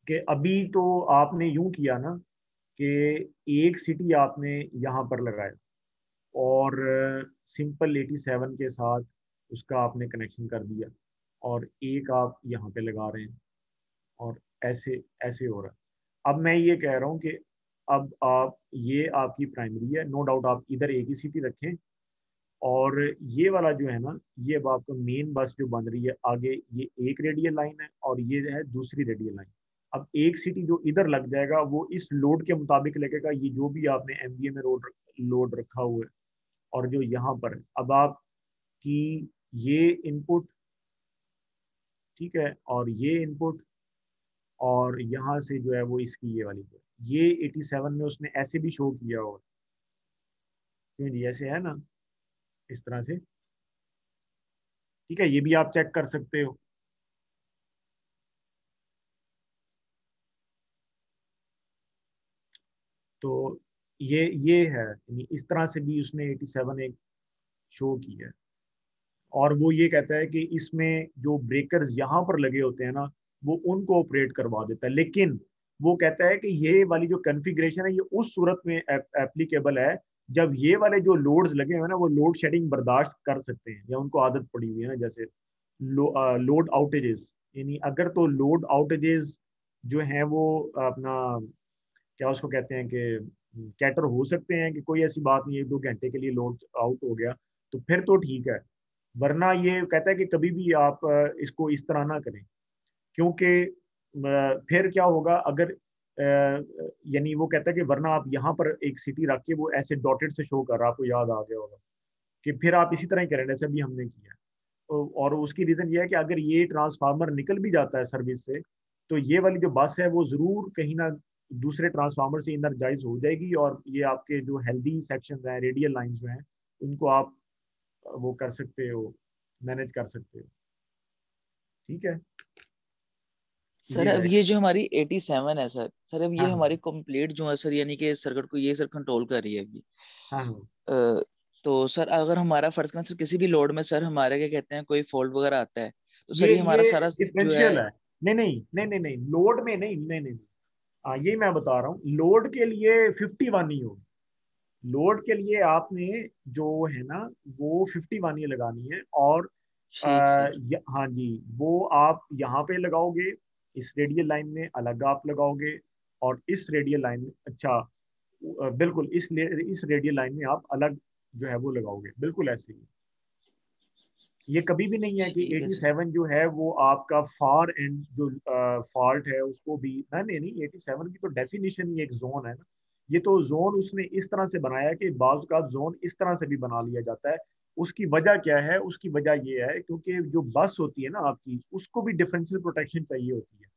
A: कि अभी तो आपने यूं किया ना कि एक सिटी आपने यहाँ पर लगाया और सिंपल 87 के साथ उसका आपने कनेक्शन कर दिया, और एक आप यहाँ पे लगा रहे हैं, और ऐसे ऐसे हो रहा है। अब मैं ये कह रहा हूँ कि अब आप, ये आपकी प्राइमरी है, नो डाउट आप इधर एक ही सिटी रखें, और ये वाला जो है ना, ये अब आपका मेन बस जो बन रही है आगे, ये एक रेडियल लाइन है और ये है दूसरी रेडियल लाइन। अब एक सिटी जो इधर लग जाएगा वो इस लोड के मुताबिक लगेगा, ये जो भी आपने एमवीए में लोड रखा हुआ है, और जो यहाँ पर है अब आपकी ये इनपुट, ठीक है, और ये इनपुट, और यहाँ से जो है वो इसकी ये वाली, ये 87 में उसने ऐसे भी शो किया, और क्यों जी ऐसे है ना, इस तरह से। ठीक है, ये भी आप चेक कर सकते हो। तो ये है, यानी इस तरह से भी उसने 87 एक शो की है। और वो ये कहता है कि इसमें जो ब्रेकर्स यहाँ पर लगे होते हैं ना, वो उनको ऑपरेट करवा देता है, लेकिन वो कहता है कि ये वाली जो कॉन्फ़िगरेशन है ये उस सूरत में एप्लीकेबल है जब ये वाले जो लोड्स लगे हुए हैं ना, वो लोड शेडिंग बर्दाश्त कर सकते हैं, या उनको आदत पड़ी हुई है ना, जैसे लोड आउटेजेस। यानी अगर तो लोड आउटेजेस जो हैं वो अपना, क्या उसको कहते हैं कि कैटर हो सकते हैं, कि कोई ऐसी बात नहीं है 2 घंटे के लिए लोड आउट हो गया तो फिर तो ठीक है। वरना ये कहता है कि कभी भी आप इसको इस तरह ना करें, क्योंकि फिर क्या होगा अगर यानी वो कहता है कि वरना आप यहाँ पर एक सिटी रख के वो ऐसे डॉटेड से शो कर रहा, आपको याद आ गया होगा, कि फिर आप इसी तरह ही करें जैसे भी हमने किया। और उसकी रीजन ये है कि अगर ये ट्रांसफार्मर निकल भी जाता है सर्विस से, तो ये वाली जो बस है वो जरूर कहीं ना दूसरे ट्रांसफार्मर से इनर्जाइज हो जाएगी, और ये आपके जो हेल्दी सेक्शन हैं, रेडियल लाइन जो हैं, उनको आप वो कर सकते हो, मैनेज कर सकते हो। ठीक है,
D: सर
A: ये
D: अब
A: है।
D: ये जो हमारी 87 है सर, सर अब
A: हाँ
D: ये
A: हाँ
D: हमारी कंप्लीट जो है सर, यानी कि सर्किट को ये सर कंट्रोल कर रही है अभी।
A: हाँ हाँ
D: तो सर अगर हमारा फर्ज करें सर, किसी भी लोड में सर हमारे क्या कहते हैं कोई फॉल्ट वगैरह आता है, तो सर ये हमारा
A: ये
D: सारा जो है।
A: डिफरेंशियल है। नहीं नहीं नहीं नहीं नहीं, लोड में नहीं नहीं नहीं, ये मैं बता रहा हूँ, लोड के लिए 51 ही होगी। लोड के लिए आपने जो है ना वो 51 ही लगानी है, और
D: ठीक सर।
A: हाँ जी, वो आप यहाँ पे लगाओगे, इस रेडियल लाइन में अलग आप लगाओगे, और इस रेडियल लाइन में, अच्छा बिल्कुल इस रेडियल लाइन में आप अलग जो है वो लगाओगे, बिल्कुल ऐसे ही। ये कभी भी नहीं है कि
D: ठीक है सर।
A: 87 जो है वो आपका फार एंड जो फॉल्ट है उसको भी, नहीं नहीं, 87 की तो डेफिनेशन ही एक जोन है ना। ये तो जोन उसने इस तरह से बनाया कि बाज़ का जोन इस तरह से भी बना लिया जाता है। उसकी वजह क्या है? उसकी वजह ये है क्योंकि जो बस होती है ना आपकी, उसको भी डिफरेंशियल प्रोटेक्शन चाहिए होती है।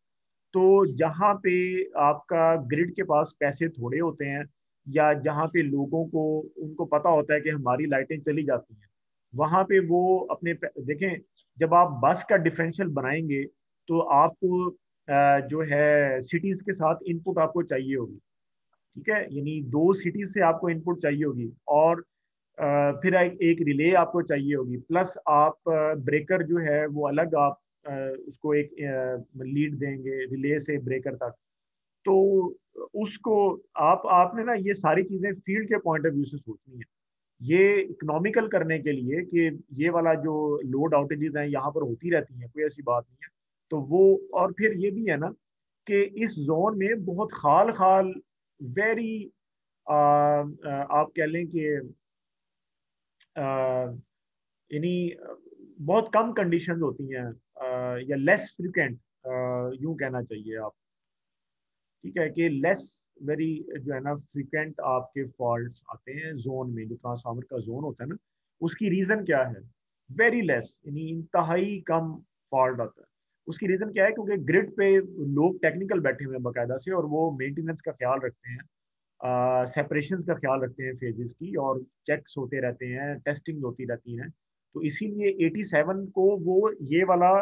A: तो जहाँ पे आपका ग्रिड के पास पैसे थोड़े होते हैं, या जहाँ पे लोगों को उनको पता होता है कि हमारी लाइटें चली जाती हैं, वहां पे वो अपने देखें, जब आप बस का डिफरेंशियल बनाएंगे तो आपको जो है सिटीज के साथ इनपुट आपको चाहिए होगी। ठीक है, यानी 2 सिटीज से आपको इनपुट चाहिए होगी, और फिर एक रिले आपको चाहिए होगी, प्लस आप ब्रेकर जो है वो अलग आप उसको एक लीड देंगे रिले से ब्रेकर तक। तो उसको आपने ना ये सारी चीजें फील्ड के पॉइंट ऑफ व्यू से सोचनी है, ये इकोनॉमिकल करने के लिए कि ये वाला जो लोड आउटेजेस हैं यहाँ पर होती रहती हैं, कोई ऐसी बात नहीं है। तो वो, और फिर ये भी है ना कि इस जोन में बहुत खाल खाल, वेरी आप कह लें कि यानी बहुत कम कंडीशंस होती हैं, या लेस फ्रिक्वेंट, यूं कहना चाहिए आप, ठीक है, कि लेस वेरी जो है ना फ्रिक्वेंट आपके फॉल्ट्स आते हैं जोन में, जो ट्रांसफार्मर का जोन होता है ना, उसकी रीजन क्या है? वेरी लेस, यानी इंतहाई कम फॉल्ट आता है। उसकी रीजन क्या है? क्योंकि ग्रिड पे लोग टेक्निकल बैठे हुए हैं बाकायदा से, और वो मेंटेनेंस का ख्याल रखते हैं, सेपरेशन का ख्याल रखते हैं फेजेस की, और चेक्स होते रहते हैं, टेस्टिंग होती रहती हैं। तो इसीलिए 87 को वो ये वाला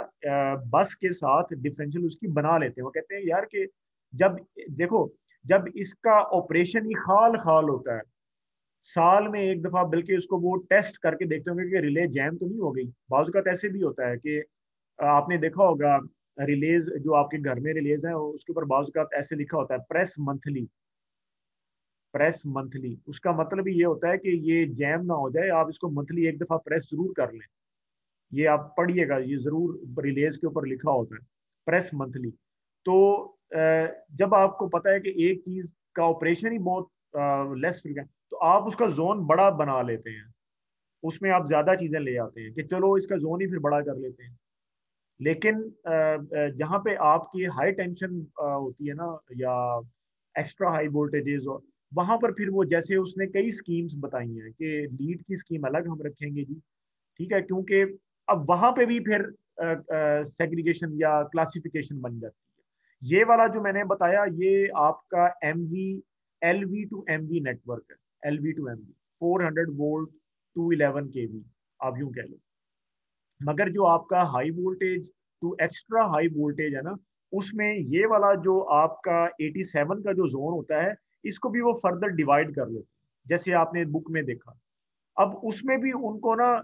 A: बस के साथ डिफरेंशियल उसकी बना लेते हैं। वो कहते हैं यार कि जब देखो, जब इसका ऑपरेशन ही खाल खाल होता है, साल में एक दफा, बल्कि उसको वो टेस्ट करके देखते होंगे कि रिले जैम तो नहीं हो गई। बाज़ औक़ात ऐसे भी होता है कि आपने देखा होगा, रिलेज जो आपके घर में रिलेज है उसके ऊपर बाज़ औक़ात ऐसे लिखा होता है प्रेस मंथली। प्रेस मंथली उसका मतलब ही ये होता है कि ये जैम ना हो जाए, आप इसको मंथली एक दफा प्रेस जरूर कर लें। ये आप पढ़िएगा, ये जरूर रिलेज के ऊपर लिखा होता है प्रेस मंथली। तो जब आपको पता है कि एक चीज का ऑपरेशन ही बहुत लेस फ्रीक्वेंट, तो आप उसका जोन बड़ा बना लेते हैं, उसमें आप ज्यादा चीजें ले आते हैं कि चलो इसका जोन ही फिर बड़ा कर लेते हैं। लेकिन जहाँ पे आपकी हाई टेंशन होती है ना, या एक्स्ट्रा हाई वोल्टेजेस, वहां पर फिर वो जैसे उसने कई स्कीम्स बताई हैं कि लीड की स्कीम अलग हम रखेंगे जी, ठीक है, क्योंकि अब वहां पे भी फिर सेग्रीगेशन या क्लासिफिकेशन बन जाती है। ये वाला जो मैंने बताया, ये आपका MV LV to MV network है। LV to MV 400 volt 211 kV, आप यूं कह लो। मगर जो आपका high voltage to extra high voltage है ना, उसमें ये वाला जो आपका 87 का जो जोन होता है, इसको भी वो फर्दर डिवाइड कर लेते हैं, जैसे आपने बुक में देखा। अब उसमें भी उनको ना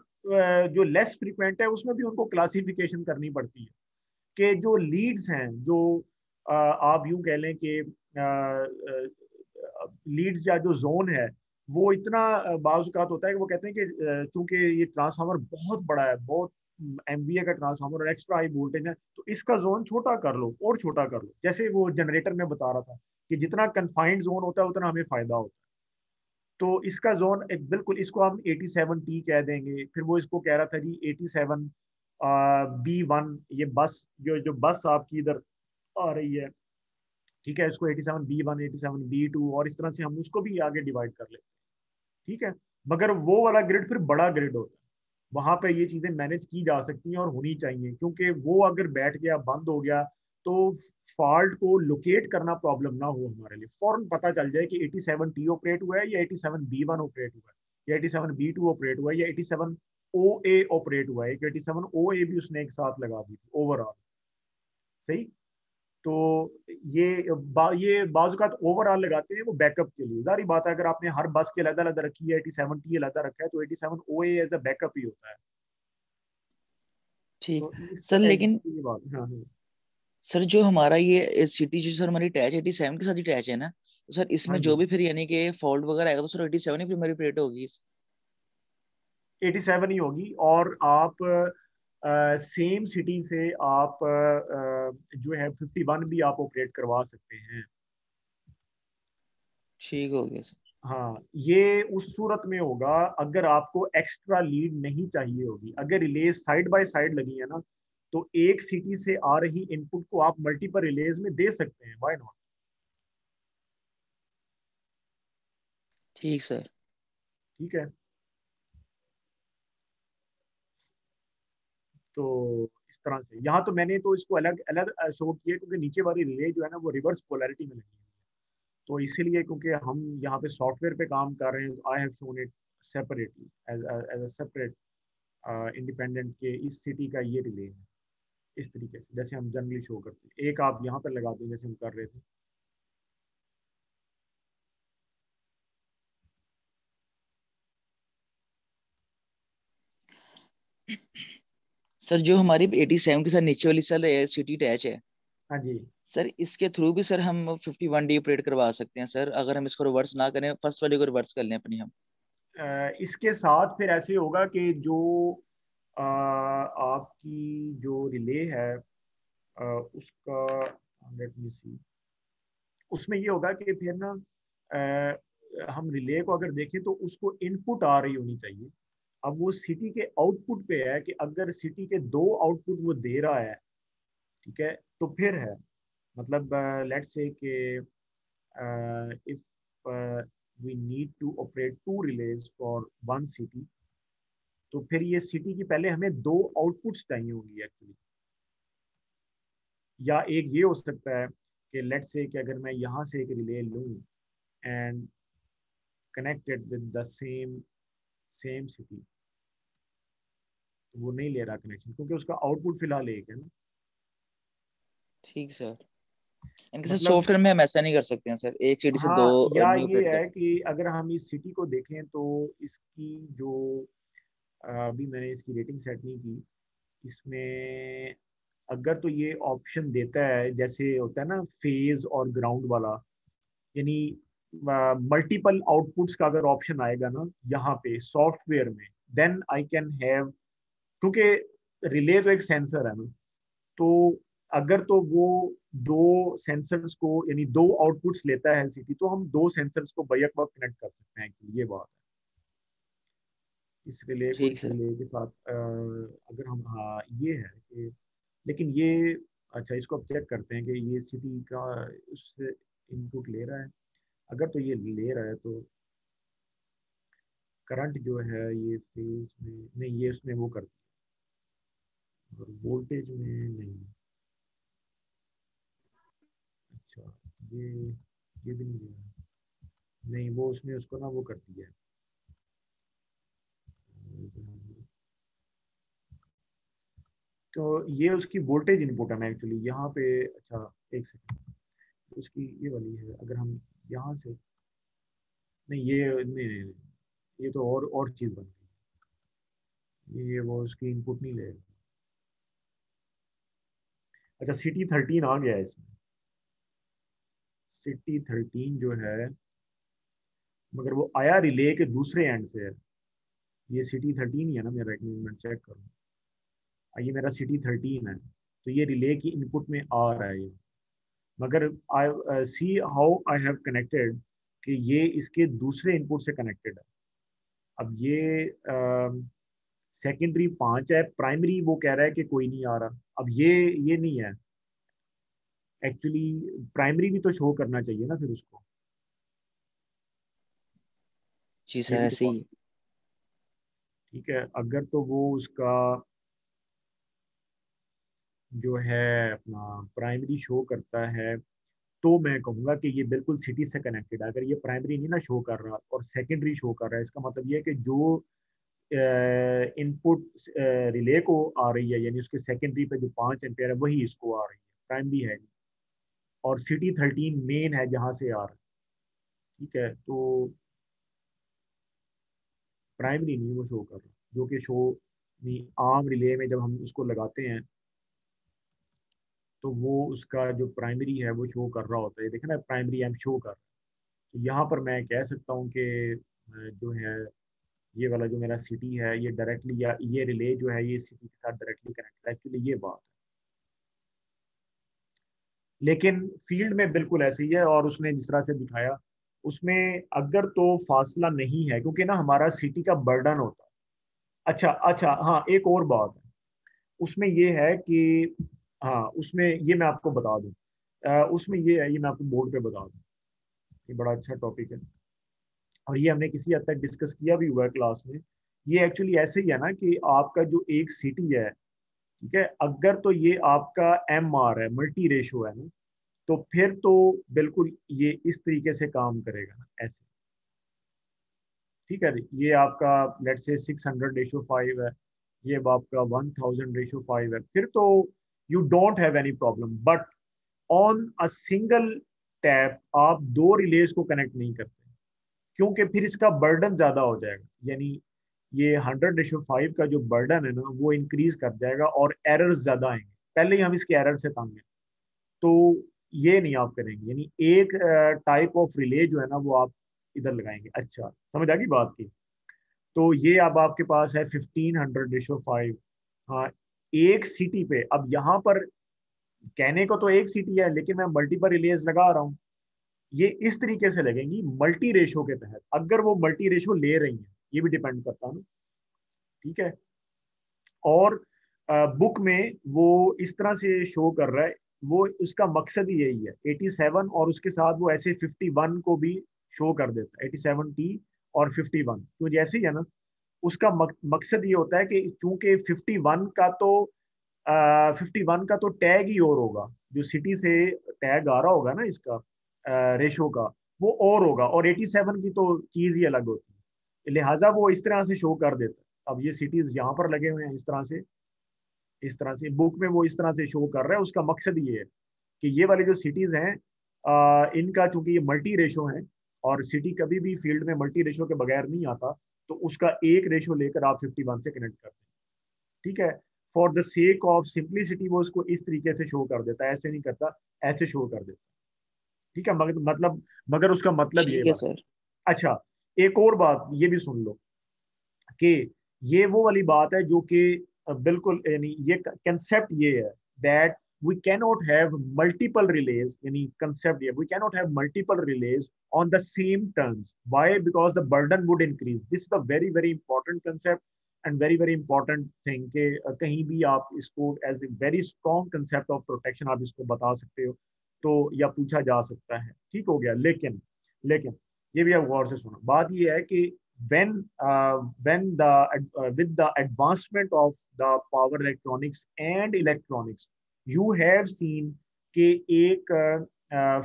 A: जो लेस फ्रीक्वेंट है उसमें भी उनको क्लासिफिकेशन करनी पड़ती है, कि जो लीड्स हैं, जो आप यूं कह लें कि लीड्स या जो जोन है, वो इतना बाजुकात होता है कि वो कहते हैं कि चूंकि ये ट्रांसफार्मर बहुत बड़ा है, बहुत MVA का ट्रांसफार्मर और एक्स्ट्रा हाई वोल्टेज है, तो इसका जोन छोटा कर लो और छोटा कर लो। जैसे वो जनरेटर में बता रहा था कि जितना कन्फाइंड जोन होता है उतना हमें फायदा होता है। तो इसका जोन एक बिल्कुल, इसको हम 87T कह देंगे। फिर वो इसको कह रहा था जी 87B1, ये बस जो बस आपकी इधर आ रही है, ठीक है, इसको 87B1 87B2, और इस तरह से हम उसको भी आगे डिवाइड कर लेते हैं, ठीक है। मगर वो वाला ग्रिड फिर बड़ा ग्रिड होता है, वहां पे ये चीजें मैनेज की जा सकती हैं और होनी चाहिए, क्योंकि वो अगर बैठ गया, बंद हो गया, तो फॉल्ट को लोकेट करना प्रॉब्लम ना हो, हमारे लिए फौरन पता चल जाए कि 87T ऑपरेट हुआ है, या 87B1 ऑपरेट हुआ है, या 87B2 ऑपरेट हुआ है, या 87OA ऑपरेट हुआ है। 87OA भी उसने एक साथ लगा दी थी ओवरऑल, सही। तो ये बाजुकात ओवरऑल लगाते हैं वो बैकअप के लिए। जारी बात है, अगर आपने हर बस के अलग अलग रखी है, 87T अलग रखा है, तो 87OA एज अ बैकअप ही होता है।
D: ठीक
A: तो इस
D: सर। लेकिन
A: ये बात, हाँ हाँ।
D: सर जो हमारा ये सिटी जो सर हमारी अटैच 87 के साथ ही अटैच है ना, तो सर
A: हाँ
D: इसमें जो
A: जी,
D: भी फिर यानी कि फॉल्ट वगैरह आएगा तो सर 87 ही फिर मेरी ऑपरेट होगी
A: 87 ही होगी। और आप सेम सिटी से आप जो है 51 भी आप ऑपरेट करवा सकते हैं।
D: ठीक हो गया सर।
A: हाँ, ये उस सूरत में होगा अगर आपको एक्स्ट्रा लीड नहीं चाहिए होगी। अगर रिलेज साइड बाय साइड लगी है ना, तो एक सिटी से आ रही इनपुट को आप मल्टीपल रिलेज में दे सकते हैं, व्हाई नॉट।
D: ठीक सर।
A: ठीक है, तो इस तरह से यहाँ तो मैंने तो इसको अलग अलग शो किया, क्योंकि नीचे वाली रिले जो है ना वो रिवर्स पोलैरिटी में लगी है। तो इसीलिए, क्योंकि हम यहाँ पे सॉफ्टवेयर पे काम कर रहे हैं, तो I have shown it separately as as a separate independent के इस सिटी का ये रिले है। इस तरीके से जैसे हम जनरली शो करते हैं, एक आप यहाँ पर लगा दें जैसे हम कर रहे थे।
D: सर जो हमारी 87 के साथ नीचे वाली सर सिटी अटैच है,
A: हाँ जी।
D: सर इसके थ्रू भी सर हम 51D ऑपरेट करवा सकते हैं सर, अगर हम इसको रिवर्स ना करें, फर्स्ट वाले को रिवर्स कर लें अपनी हम।
A: इसके साथ फिर ऐसे होगा कि जो आपकी जो रिले है, उसका, लेट मी सी, उसमें ये होगा कि फिर ना हम रिले को अगर देखें तो उसको इनपुट आ रही होनी चाहिए, अब वो सिटी के आउटपुट पे है कि अगर सिटी के 2 आउटपुट वो दे रहा है, ठीक है, तो फिर है मतलब लेट्स से कि if we need to operate 2 relays for 1 CT, तो फिर ये सिटी की पहले हमें 2 आउटपुट्स चाहिए होंगी एक्चुअली। या एक ये हो सकता है कि लेट्स से कि अगर मैं यहाँ से एक रिले लूँ and connected with the same city, तो वो नहीं ले रहा कनेक्शन क्योंकि उसका आउटपुट फिलहाल एक है ना।
D: ठीक सर। इनके साथ
A: मतलब
D: सॉफ्टवेयर में हम ऐसा नहीं कर सकते हैं सर, एक सिटी से दो
A: हाँ, या
D: नहीं
A: ये
D: ऑपरेट कर
A: है
D: सकते।
A: कि अगर हम इस सिटी को देखें तो इसकी जो अभी मैंने इसकी रेटिंग सेट नहीं की, इसमें अगर तो ये ऑप्शन देता है जैसे होता है ना फेज और ग्राउंड वाला, यानी मल्टीपल आउटपुट्स का अगर ऑप्शन आएगा ना यहाँ पे सॉफ्टवेयर में, देन आई कैन हैव, क्योंकि रिले तो एक सेंसर है ना, तो अगर तो वो 2 सेंसर्स को यानी 2 आउटपुट्स लेता है सिटी, तो हम 2 सेंसर्स को बैक वक्त कनेक्ट कर सकते हैं कि ये बात है इस रिले को
D: ठीक
A: इस
D: सर।
A: रिले के साथ अगर हम, हाँ ये है कि, लेकिन ये, अच्छा इसको अब चेक करते हैं कि ये सिटी का उससे इनपुट ले रहा है। अगर तो ये ले रहा है तो करंट जो है ये फेज में नहीं, ये उसमें वो करती है और वोल्टेज में नहीं। अच्छा, ये भी नहीं ले रहा है। नहीं, वो उसमें उसको ना वो करती है, तो ये उसकी वोल्टेज इनपुट है ना एक्चुअली यहाँ पे। अच्छा एक सेकंड, उसकी ये वाली है, अगर हम यहाँ से, नहीं ये नहीं, नहीं, नहीं, ये तो और चीज़ बन गई, ये वो उसकी इनपुट नहीं ले। अच्छा सिटी 13 आ गया है इसमें, सिटी 13 जो है, मगर वो आया रिले के दूसरे एंड से है। ये सिटी 13 ही है ना मेरा, एक मिनट चेक करूँ। ये मेरा सिटी 13 है, तो ये रिले की इनपुट में आ रहा है ये, मगर I see how I have connected कि ये इसके दूसरे इनपुट से कनेक्टेड है। अब ये सेकेंडरी 5 है, प्राइमरी वो कह रहा है कि कोई नहीं आ रहा। अब ये नहीं है एक्चुअली, प्राइमरी भी तो शो करना चाहिए ना फिर उसको,
D: जी
A: ये
D: सर
A: भी तो
D: ऐसे
A: बात,
D: ही।
A: ठीक है। अगर तो वो उसका जो है अपना प्राइमरी शो करता है, तो मैं कहूँगा कि ये बिल्कुल सिटी से कनेक्टेड है। अगर ये प्राइमरी नहीं ना शो कर रहा और सेकेंडरी शो कर रहा है, इसका मतलब ये है कि जो इनपुट रिले को आ रही है, यानी उसके सेकेंडरी पे जो 5 एम्पेयर है वही इसको आ रही है, प्राइमरी है नहीं। और सिटी 13 मेन है जहाँ से आ रहा है, ठीक है। तो प्राइमरी नहीं वो शो कर रहा, जो कि शो नहीं, आम रिले में जब हम उसको लगाते हैं तो वो उसका जो प्राइमरी है वो शो कर रहा होता है, देखे ना प्राइमरी एम शो कर रहा है। तो यहाँ पर मैं कह सकता हूँ कि जो है ये वाला जो मेरा सिटी है ये डायरेक्टली, या ये रिले जो है ये सिटी के साथ डायरेक्टली कनेक्ट है एक्चुअली, ये बात है। लेकिन फील्ड में बिल्कुल ऐसे ही है, और उसने जिस तरह से दिखाया उसमें अगर तो फासला नहीं है, क्योंकि ना हमारा सिटी का बर्डन होता है। अच्छा अच्छा, हाँ एक और बात है उसमें ये है कि, हाँ उसमें ये मैं आपको बता दूं, उसमें ये है, ये मैं आपको बोर्ड पे बता दूं, ये बड़ा अच्छा टॉपिक है और ये हमने किसी हद तक डिस्कस किया भी हुआ है क्लास में। ये एक्चुअली ऐसे ही है ना कि आपका जो एक सिटी है, ठीक है, अगर तो ये आपका एम आर है, मल्टी रेशो है ना, तो फिर तो बिल्कुल ये इस तरीके से काम करेगा ना, ऐसे, ठीक है। ये आपका लेट्स से 600:5 है, ये अब आपका 1000:5 है, फिर तो you don't have any problem. But on a single tap आप 2 रिलेज को कनेक्ट नहीं करते, क्योंकि फिर इसका बर्डन ज्यादा हो जाएगा, यानी ये 100:5 का जो बर्डन है ना वो इंक्रीज कर जाएगा और एरर्स ज्यादा आएंगे। पहले ही हम इसके एरर से तंग हैं, तो ये नहीं आप करेंगे, यानी एक टाइप ऑफ रिले जो है ना वो आप इधर लगाएंगे। अच्छा समझ आ गई बात की। तो ये अब आपके पास है 1500:5। हाँ, एक सिटी पे, अब यहाँ पर कहने को तो एक सिटी है लेकिन मैं मल्टीपल रिलेज लगा रहा हूँ, ये इस तरीके से लगेंगी मल्टी रेशो के तहत, अगर वो मल्टी रेशो ले रही है, ये भी डिपेंड करता है ना। ठीक है। और बुक में वो इस तरह से शो कर रहा है, वो उसका मकसद ही यही है 87 और उसके साथ वो ऐसे 51 को भी शो कर देता है, 87T और 51। तो जैसे ही है ना, उसका मकसद ये होता है कि चूंकि 51 का तो 51 का तो टैग ही और होगा, जो सिटी से टैग आ रहा होगा ना इसका रेशो का, वो और होगा, और 87 की तो चीज ही अलग होती है, लिहाजा वो इस तरह से शो कर देता है। अब ये सिटीज यहाँ पर लगे हुए हैं इस तरह से, इस तरह से बुक में वो इस तरह से शो कर रहा है। उसका मकसद ये है कि ये वाले जो सिटीज हैं, इनका चूंकि ये मल्टी रेशो है, और सिटी कभी भी फील्ड में मल्टी रेशो के बगैर नहीं आता, तो उसका एक रेशो लेकर आप 51 से कनेक्ट करते हैं। ठीक है। For the sake of simplicity वो उसको इस तरीके से शो कर देता है, ऐसे नहीं करता, ऐसे शो कर देता है। ठीक है, मगर उसका मतलब ये
D: ठीक है
A: बात।
D: सर।
A: अच्छा, एक और बात ये भी सुन लो कि ये वो वाली बात है जो कि बिल्कुल, यानी ये कंसेप्ट ये है that we cannot have multiple relays, यानी कंसेप्ट ये, we cannot have multiple relays on the same terms. Why? Because the burden would increase. This is the very very important concept and very very important thing के कहीं भी आप इसको as a very strong concept of protection आप इसको बता सकते हो, तो या पूछा जा सकता है। ठीक हो गया। लेकिन लेकिन ये भी आप गौर से सुनो, बात ये है कि when when the with the advancement of the power electronics and electronics, you have seen कि एक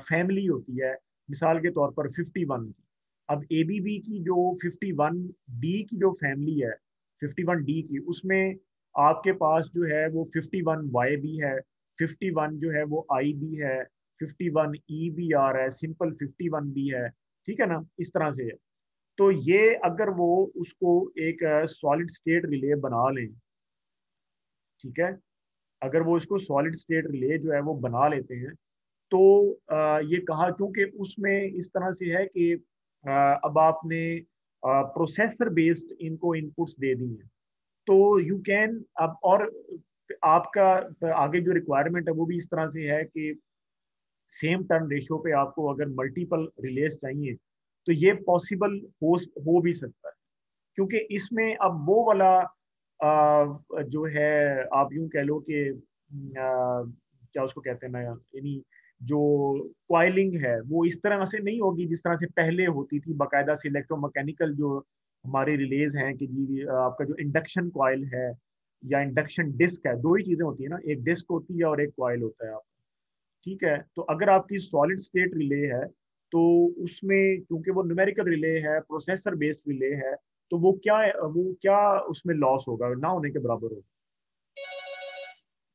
A: फैमिली होती है, मिसाल के तौर पर 51 की। अब एबीबी की जो 51D की जो फैमिली है, 51D की, उसमें आपके पास जो है वो 51Y भी है, 51 जो है वो I भी है, 51E भी आ रहा है, सिंपल 51 भी है। ठीक है ना, इस तरह से है। तो ये अगर वो उसको एक सॉलिड स्टेट रिले बना लें, ठीक है, अगर वो इसको सॉलिड स्टेट रिले जो है वो बना लेते हैं, तो ये कहा, क्योंकि उसमें इस तरह से है कि अब आपने प्रोसेसर बेस्ड इनको इनपुट्स दे दी हैं, तो यू कैन अब, और आपका आगे जो रिक्वायरमेंट है वो भी इस तरह से है कि सेम टर्न रेशियो पे आपको अगर मल्टीपल रिलेज चाहिए, तो ये पॉसिबल हो भी सकता है। क्योंकि इसमें अब वो वाला जो है, आप यूं कह लो कि क्या उसको कहते हैं ना, यानी जो क्वाइलिंग है वो इस तरह से नहीं होगी जिस तरह से पहले होती थी, बाकायदा से इलेक्ट्रोमैकेनिकल जो हमारे रिलेज हैं कि जी आपका जो इंडक्शन क्वाइल है या इंडक्शन डिस्क है, दो ही चीजें होती है ना, एक डिस्क होती है और एक क्वाइल होता है। ठीक है, तो अगर आपकी सॉलिड स्टेट रिले है, तो उसमें क्योंकि वो न्यूमेरिकल रिले है, प्रोसेसर बेस्ड रिले है, तो वो क्या उसमें लॉस होगा, ना होने के बराबर होगा।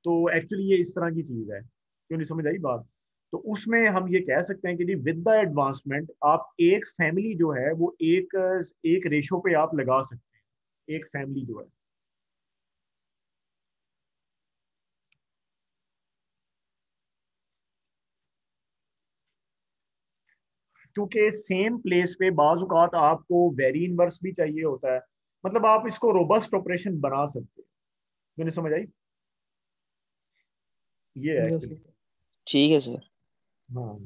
A: तो एक्चुअली ये इस तरह की चीज है, क्यों नहीं समझ आई बात? तो उसमें हम ये कह सकते हैं कि जी विद द एडवांसमेंट आप एक फैमिली जो है वो एक एक रेशो पे आप लगा सकते हैं, एक फैमिली जो है। क्योंकि सेम प्लेस पे बाज औकात आपको वेरी इनवर्स भी चाहिए होता है, मतलब आप इसको रोबस्ट ऑपरेशन बना सकते हैं। मैंने समझ आई, ये है
D: यस
A: एक्चुअली।
D: सर। ठीक है सर।
A: हाँ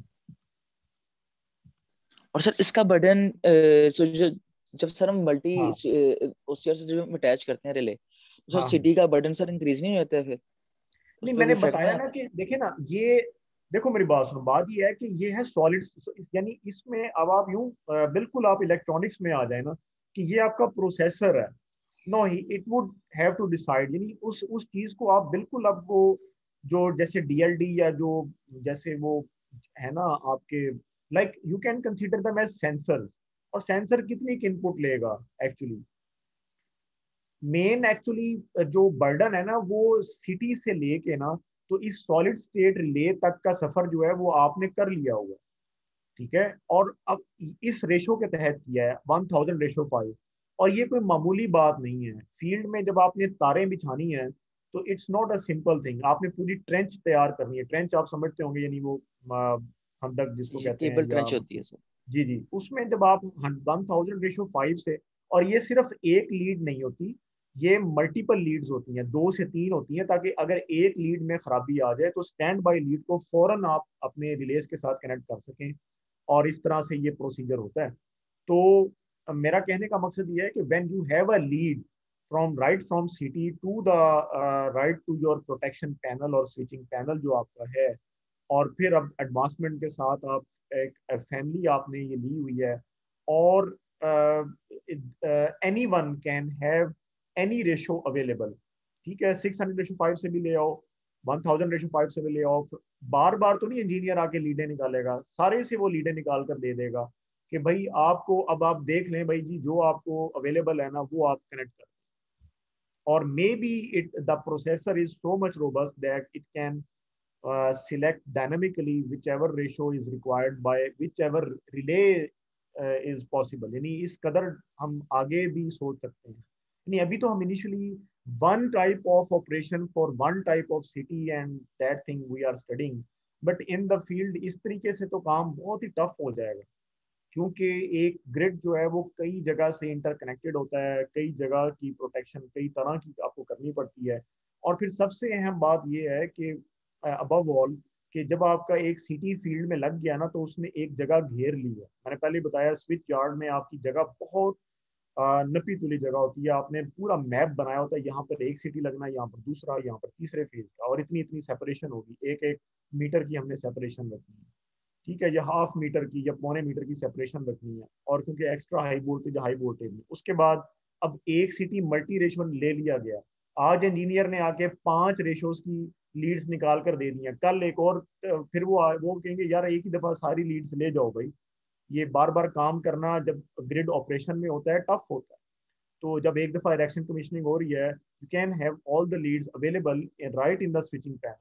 D: और सर इसका बर्डन सो जब सर हम मल्टी
A: हाँ
D: ओसीआर से जब हम अटैच करते हैं रिले, तो सर
A: हाँ हाँ।
D: सिटी का बर्डन सर इंक्रीज नहीं होता है फिर? उस
A: नहीं,
D: पर
A: मैंने
D: कोई इफेक्ट नहीं
A: बताया ना
D: आता?
A: कि देखिए ना, ये देखो मेरी बात सुनो, बात ये है कि ये है सॉलिड, यानी इसमें अब आप यूं बिल्कुल आप इलेक्ट्रॉनिक्स में आ जाए ना, कि ये आपका प्रोसेसर है। No, it would have to decide, यानी उस चीज को आप बिल्कुल, अब वो जो जैसे डीएलडी या जो जैसे वो है ना आपके, like you can consider them as sensor. और सेंसर कितनी इनपुट लेगा एक्चुअली? मेन एक्चुअली जो बर्डन है ना, वो सिटी से लेके ना, तो इस सॉलिड स्टेट रिले तक का सफर जो है वो आपने कर लिया हुआ। ठीक है, और अब इस रेशो के तहत किया है 1000:5। और ये कोई मामूली बात नहीं है, फील्ड में जब आपने तारें बिछानी है, तो it's not a simple thing. आपने पूरी ट्रेंच तैयार करनी है, ट्रेंच आप समझते होंगे, यानी वो खंदक जिसको
D: जी,
A: कहते हैं,
D: केबल
A: या
D: ट्रेंच होती है सर।
A: जी जी, उसमें जब आप 1000:5 से, और ये सिर्फ एक लीड नहीं होती, ये मल्टीपल लीड्स होती हैं, 2 से 3 होती हैं, ताकि अगर एक लीड में खराबी आ जाए तो स्टैंड बाय लीड को फौरन आप अपने रिलेज के साथ कनेक्ट कर सकें। और इस तरह से ये प्रोसीजर होता है। तो मेरा कहने का मकसद ये है कि when you have a lead from CT to the right to your protection panel और स्विचिंग पैनल जो आपका है। और फिर अब एडवांसमेंट के साथ आप एक फैमिली आपने ये ली हुई है, और any one can have any ratio available. ठीक है, 600/5 से भी ले आओ, 1000/5 से भी ले आओ। बार बार तो नहीं इंजीनियर आके लीडें निकालेगा, सारे से वो लीडें निकाल कर दे देगा कि भाई आपको, अब आप देख लें भाई जी, जो आपको अवेलेबल है ना वो आप कनेक्ट कर। और may be it the processor is so much robust that it can select dynamically whichever ratio is required by whichever relay is possible। यानी इस कदर हम आगे भी सोच सकते हैं। यानी अभी तो हम initially one type of operation for one type of CT and that thing we are studying, but in the field इस तरीके से तो काम बहुत ही टफ हो जाएगा, क्योंकि एक ग्रिड जो है वो कई जगह से इंटरकनेक्टेड होता है, कई जगह की प्रोटेक्शन कई तरह की आपको करनी पड़ती है। और फिर सबसे अहम बात ये है कि अबव ऑल कि जब आपका एक सिटी फील्ड में लग गया ना, तो उसने एक जगह घेर ली है। मैंने पहले बताया स्विच यार्ड में आपकी जगह बहुत नपी तुली जगह होती है, आपने पूरा मैप बनाया होता है, यहाँ पर एक सिटी लगना है, यहाँ पर दूसरा, यहाँ पर तीसरे फेज का, और इतनी इतनी सेपरेशन होगी, 1-1 मीटर की हमने सेपरेशन रखनी है। ठीक है, या हाफ मीटर की या पौने मीटर की सेपरेशन रखनी है, और क्योंकि एक्स्ट्रा हाई वोल्टेज में। उसके बाद अब एक सिटी मल्टी रेशो ले लिया गया, आज इंजीनियर ने आके 5 रेशोज की लीड्स निकाल कर दे दी हैं, कल एक और, फिर वो कहेंगे यार एक ही दफा सारी लीड्स ले जाओ भाई। ये बार बार काम करना जब ग्रिड ऑपरेशन में होता है टफ होता है। तो जब एक दफा इलेक्शन कमीशनिंग हो रही है, you can have all the leads available right in the switching panel.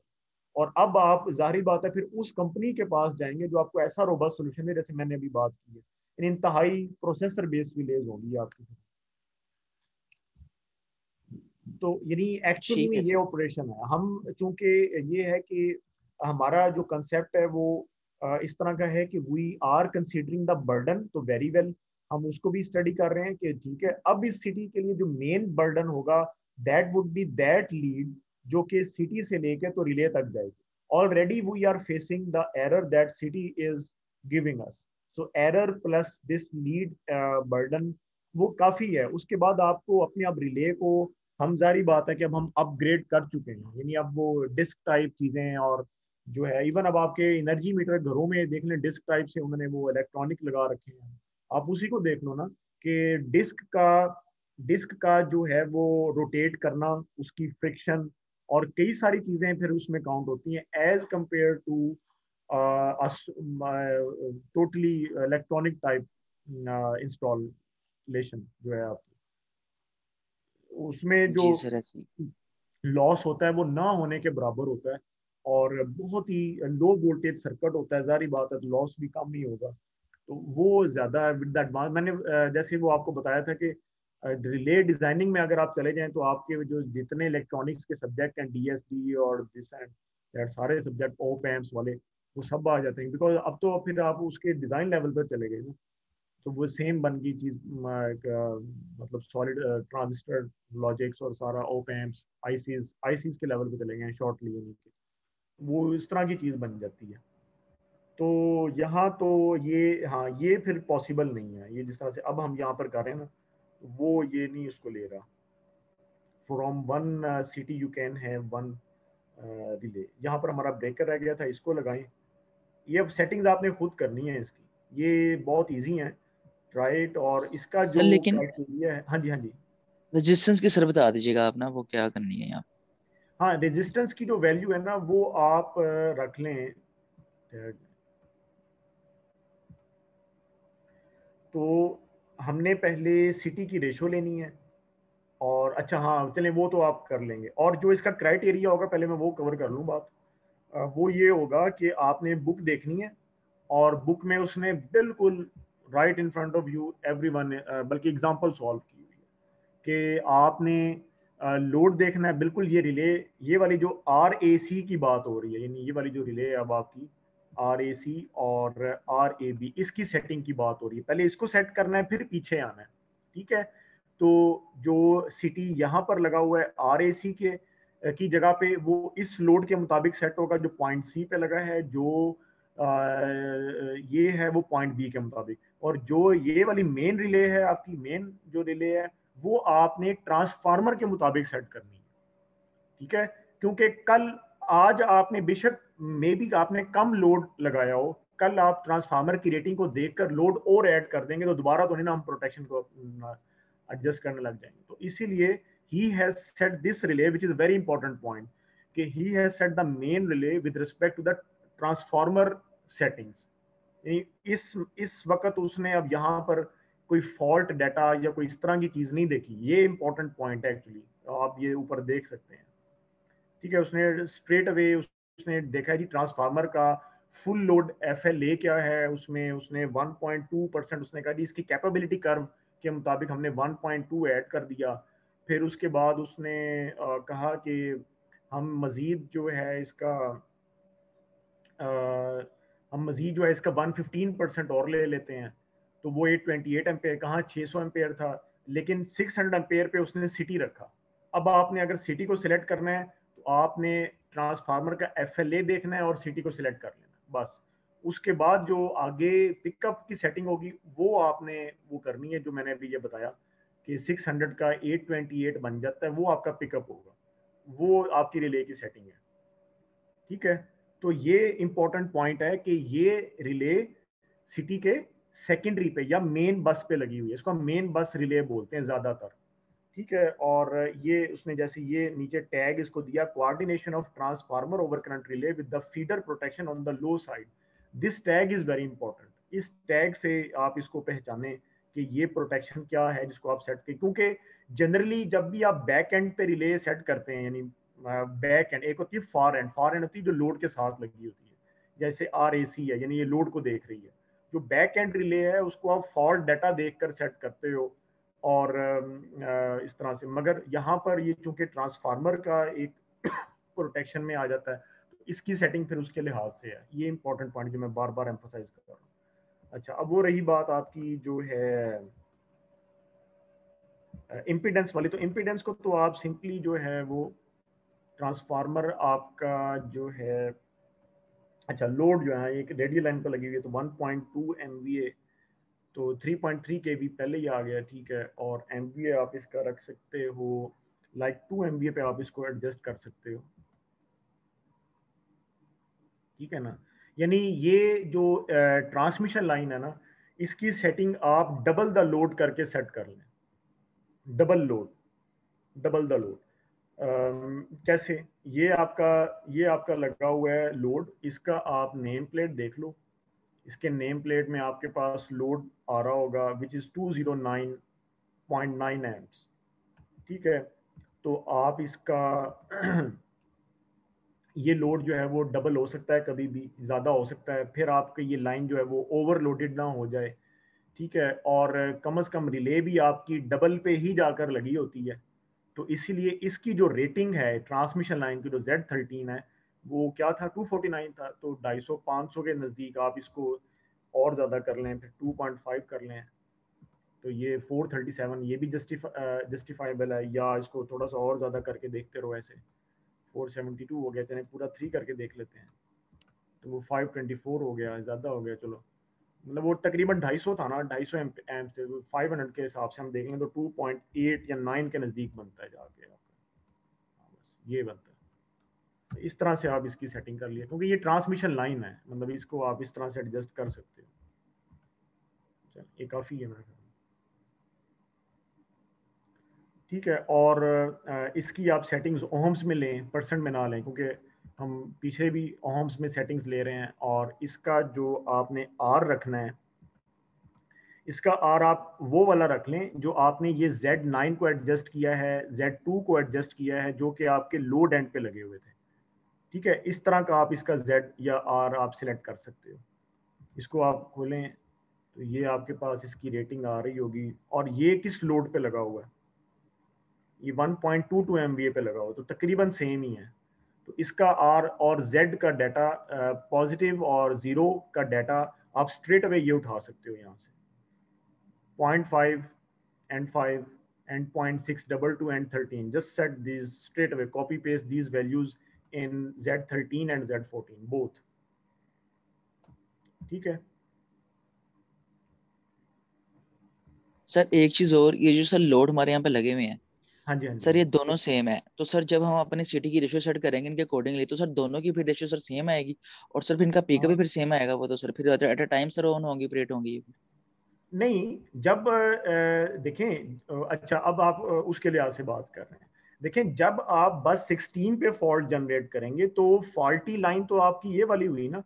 A: और अब आप जाहिर बात है फिर उस कंपनी के पास जाएंगे जो आपको ऐसा रोबस्ट सोल्यूशन है, जैसे मैंने अभी बात की है, इंतहाई प्रोसेसर बेस्ड विलेज होगी आपकी। तो यानी एक्चुअली
D: ठीक
A: में
D: है
A: ये
D: सर।
A: ऑपरेशन है। हम चूंकि ये है कि हमारा जो कंसेप्ट है वो इस तरह का है कि we are considering the burden, तो वेरी वेल हम उसको भी स्टडी कर रहे हैं कि ठीक है, अब इस सिटी के लिए जो मेन बर्डन होगा that would be that lead जो कि सिटी से लेके तो रिले तक जाएगी। Already we are facing the error that CT is giving us, so error plus this lead burden वो काफी है। उसके बाद आपको अपने आप रिले को, हम जारी बात है कि अब हम अपग्रेड कर चुके हैं, यानी अब वो डिस्क टाइप चीजें, और जो है इवन अब आपके एनर्जी मीटर घरों में देख लें डिस्क टाइप से उन्होंने वो इलेक्ट्रॉनिक लगा रखे हैं। आप उसी को देख लो ना कि डिस्क का जो है वो रोटेट करना, उसकी फ्रिक्शन और कई सारी चीजें फिर उसमें काउंट होती हैं as compare to totally electronic type installation जो है आपकी, उसमें जो
D: जी सर ऐसी।
A: लॉस होता है वो ना होने के बराबर होता है। और बहुत ही लो वोल्टेज सर्किट होता है, जारी बात है तो लॉस भी कम ही होगा। तो वो ज्यादा विद द एडवांस मैंने जैसे वो आपको बताया था कि रिले डिजाइनिंग में अगर आप चले जाएं तो आपके जो जितने इलेक्ट्रॉनिक्स के सब्जेक्ट हैं, डीएसडी और दिस एंड दैट, सारे सब्जेक्ट ओप एम्प्स वाले वो सब आ जाते हैं, बिकॉज अब तो फिर आप उसके डिजाइन लेवल पर चले गए ना, तो वो सेम बन गई चीज, मतलब सॉलिड ट्रांजिस्टर लॉजिक्स और सारा ओप एम्प्स आईसीज के लेवल पे चले गए हैं शॉर्टली, यानी कि वो इस तरह की चीज बन जाती है। तो यहाँ तो ये, हाँ ये फिर पॉसिबल नहीं है, ये जिस तरह से अब हम यहाँ पर कर रहे हैं ना, वो ये नहीं उसको ले रहा। From one city you can have one relay. यहाँ पर हमारा ब्रेकर रह गया था, इसको लगाएं। ये अब सेटिंग्स आपने खुद करनी है इसकी, ये बहुत इजी है, राइट। और इसका
D: सर
A: जो
D: लेकिन
A: क्राइटेरिया है, हाँ जी हाँ जी,
D: रेजिस्टेंस की सर बता दीजिएगा आप ना, वो क्या करनी है यहाँ।
A: हाँ रेजिस्टेंस की जो वैल्यू है ना वो आप रख लें। तो हमने पहले सिटी की रेशो लेनी है, और अच्छा हाँ चलें वो तो आप कर लेंगे। और जो इसका क्राइटेरिया होगा पहले मैं वो कवर कर लूँ बात। वो ये होगा कि आपने बुक देखनी है, और बुक में उसने बिल्कुल right in front of you everyone, बल्कि एग्जांपल सॉल्व की हुई है कि आपने लोड देखना है। बिल्कुल ये रिले, ये वाली जो आर ए सी की बात हो रही है, यानी ये वाली जो रिले है अब आपकी आर ए सी और आर ए बी, इसकी सेटिंग की बात हो रही है। पहले इसको सेट करना है फिर पीछे आना है, ठीक है। तो जो सिटी यहाँ पर लगा हुआ है आर ए सी के की जगह पे, वो इस लोड के मुताबिक सेट होगा जो पॉइंट सी पे लगा है, जो ये है वो पॉइंट बी के मुताबिक। और जो ये वाली मेन रिले है आपकी, मेन जो रिले है
E: वो आपने एक ट्रांसफार्मर के मुताबिक सेट करनी है, ठीक है। क्योंकि कल आज आपने बेशक मे बी आपने कम लोड लगाया हो, कल आप ट्रांसफार्मर की रेटिंग को देखकर लोड और ऐड कर देंगे तो दोबारा तो नहीं ना हम प्रोटेक्शन को एडजस्ट करने लग जाएंगे। तो इसीलिए he has set this relay which is very important point कि he has set the main relay with respect to the transformer settings. इस वक्त उसने अब यहाँ पर कोई फॉल्ट डाटा या कोई इस तरह की चीज नहीं देखी। ये इंपॉर्टेंट पॉइंट है एक्चुअली, आप ये ऊपर देख सकते हैं, ठीक है। उसने स्ट्रेट अवे उसने देखा जी ट्रांसफार्मर का फुल लोड FLA क्या है, उसमें उसने 1.2% उसने कहा जी इसकी कैपेबिलिटी कर्व के मुताबिक हमने 1.2 ऐड कर दिया। फिर उसके बाद उसने कहा कि हम मजीद जो है इसका हम मजीद जो है इसका 115% और ले लेते हैं। तो वो 828 एम्पेयर कहाँ 600 एम्पेयर था, लेकिन 600 एम्पेयर पे उसने सिटी रखा। अब आपने अगर सिटी को सिलेक्ट करना है तो आपने ट्रांसफार्मर का FLA देखना है और सिटी को सिलेक्ट कर लेना बस। उसके बाद जो आगे पिकअप की सेटिंग होगी वो आपने वो करनी है, जो मैंने अभी ये बताया कि 600 का 828 बन जाता है, वो आपका पिकअप होगा, वो आपकी रिले की सेटिंग है, ठीक है। तो ये इंपॉर्टेंट पॉइंट है कि ये रिले सिटी के सेकेंडरी पे या मेन बस पे लगी हुई है, इसको मेन बस रिले बोलते हैं ज्यादातर, ठीक है। और ये उसने जैसे ये नीचे टैग इसको दिया, coordination of transformer over current relay with the feeder protection on the low side, this tag is very important. इस टैग से आप इसको पहचाने कि ये प्रोटेक्शन क्या है जिसको आप सेट करें, क्योंकि जनरली जब भी आप बैक एंड पे रिले सेट करते हैं, यानी बैक एंड एक होती है फॉर एंड होती है जो लोड के साथ लगी होती है, जैसे RAC है यानी ये लोड को देख रही है। जो बैक एंड रिले है उसको आप फॉल्ट डाटा देखकर सेट करते हो और इस तरह से, मगर यहाँ पर ये चूंकि ट्रांसफार्मर का एक प्रोटेक्शन में आ जाता है तो इसकी सेटिंग फिर उसके लिहाज से है। ये इंपॉर्टेंट पॉइंट जो मैं बार बार एम्फोसाइज कर रहा हूँ। अच्छा, अब वो रही बात आपकी जो है इम्पीडेंस वाली, तो इम्पीडेंस को तो आप सिंपली जो है वो ट्रांसफार्मर आपका जो है, अच्छा लोड जो है एक रेडियल लाइन पर लगी हुई है तो 1.2 MVA, तो 3.3 kV पहले ही आ गया, ठीक है। और MVA आप इसका रख सकते हो लाइक 2 MVA पे आप इसको एडजस्ट कर सकते हो, ठीक है ना। यानी ये जो ट्रांसमिशन लाइन है ना, इसकी सेटिंग आप डबल द लोड करके सेट कर लें, डबल द लोड कैसे, ये आपका लगा हुआ है लोड, इसका आप नेम प्लेट देख लो, इसके नेम प्लेट में आपके पास लोड आ रहा होगा विच इज़ 209.9 एम्प्स, ठीक है। तो आप इसका ये लोड जो है वो डबल हो सकता है, कभी भी ज़्यादा हो सकता है, फिर आपकी ये लाइन जो है वो ओवरलोडेड ना हो जाए, ठीक है। और कम से कम रिले भी आपकी डबल पे ही जाकर लगी होती है, तो इसीलिए इसकी जो रेटिंग है ट्रांसमिशन लाइन की जो Z13 है वो क्या था 249 था, तो 250-500 के नज़दीक आप इसको और ज़्यादा कर लें, फिर 2.5 कर लें तो ये 437, ये भी जस्टिफाइबल है, या इसको थोड़ा सा और ज़्यादा करके देखते रहो, ऐसे 472 हो गया, चले पूरा 3 करके देख लेते हैं तो वो 524 हो गया, ज़्यादा हो गया, चलो मतलब वो तकरीबन 250 था ना, 250 एम्प से 500 के हिसाब से हम देख लें तो 2.8 या 9 के नज़दीक बनता है जाके आपका, बस ये बनता है। तो इस तरह से आप इसकी सेटिंग कर लिए, क्योंकि ये ट्रांसमिशन लाइन है, मतलब इसको आप इस तरह से एडजस्ट कर सकते हो। चल ये काफ़ी है मेरे ख्याल में, ठीक है। और इसकी आप सेटिंग्स ओहम्स में लें, परसेंट में ना लें, क्योंकि हम पीछे भी ओहम्स में सेटिंग्स ले रहे हैं। और इसका जो आपने R रखना है, इसका R आप वो वाला रख लें जो आपने ये Z9 को एडजस्ट किया है, Z2 को एडजस्ट किया है, जो कि आपके लोड एंड पे लगे हुए थे, ठीक है। इस तरह का आप इसका Z या R आप सिलेक्ट कर सकते हो। इसको आप खोलें तो ये आपके पास इसकी रेटिंग आ रही होगी, और ये किस लोड पे लगा हुआ है, ये 1.22 MVA पे लगा हुआ, तो तकरीबन सेम ही है। तो इसका R और Z का डाटा, पॉजिटिव और ज़ीरो का डाटा आप स्ट्रेट अवे ये उठा सकते हो यहाँ से, 0.5 and 5 and 0.622 and 13. Just set these straight away, copy paste these values in Z13 and Z14 both, ठीक है।
D: सर एक चीज और, ये जो सर लोड हमारे यहाँ पे लगे हुए हैं
E: हाँ जी हाँ
D: सर, ये
E: जी।
D: दोनों सेम है, तो सर जब हम अपने सिटी की रेशियो सेट करेंगे इनके अकॉर्डिंगली, तो सर दोनों की फिर रेशियो सर सेम आएगी, और सर फिर इनका पीक भी
E: हाँ
D: फिर सेम आएगा, वो तो सर फिर at a time sir on होंगी, ऑपरेट होंगी।
E: नहीं, जब देखें अच्छा अब आप उसके लिहाज से बात कर रहे हैं। देखें जब आप बस 16 पे फॉल्ट जनरेट करेंगे तो फॉल्टी लाइन तो आपकी ये वाली हुई ना,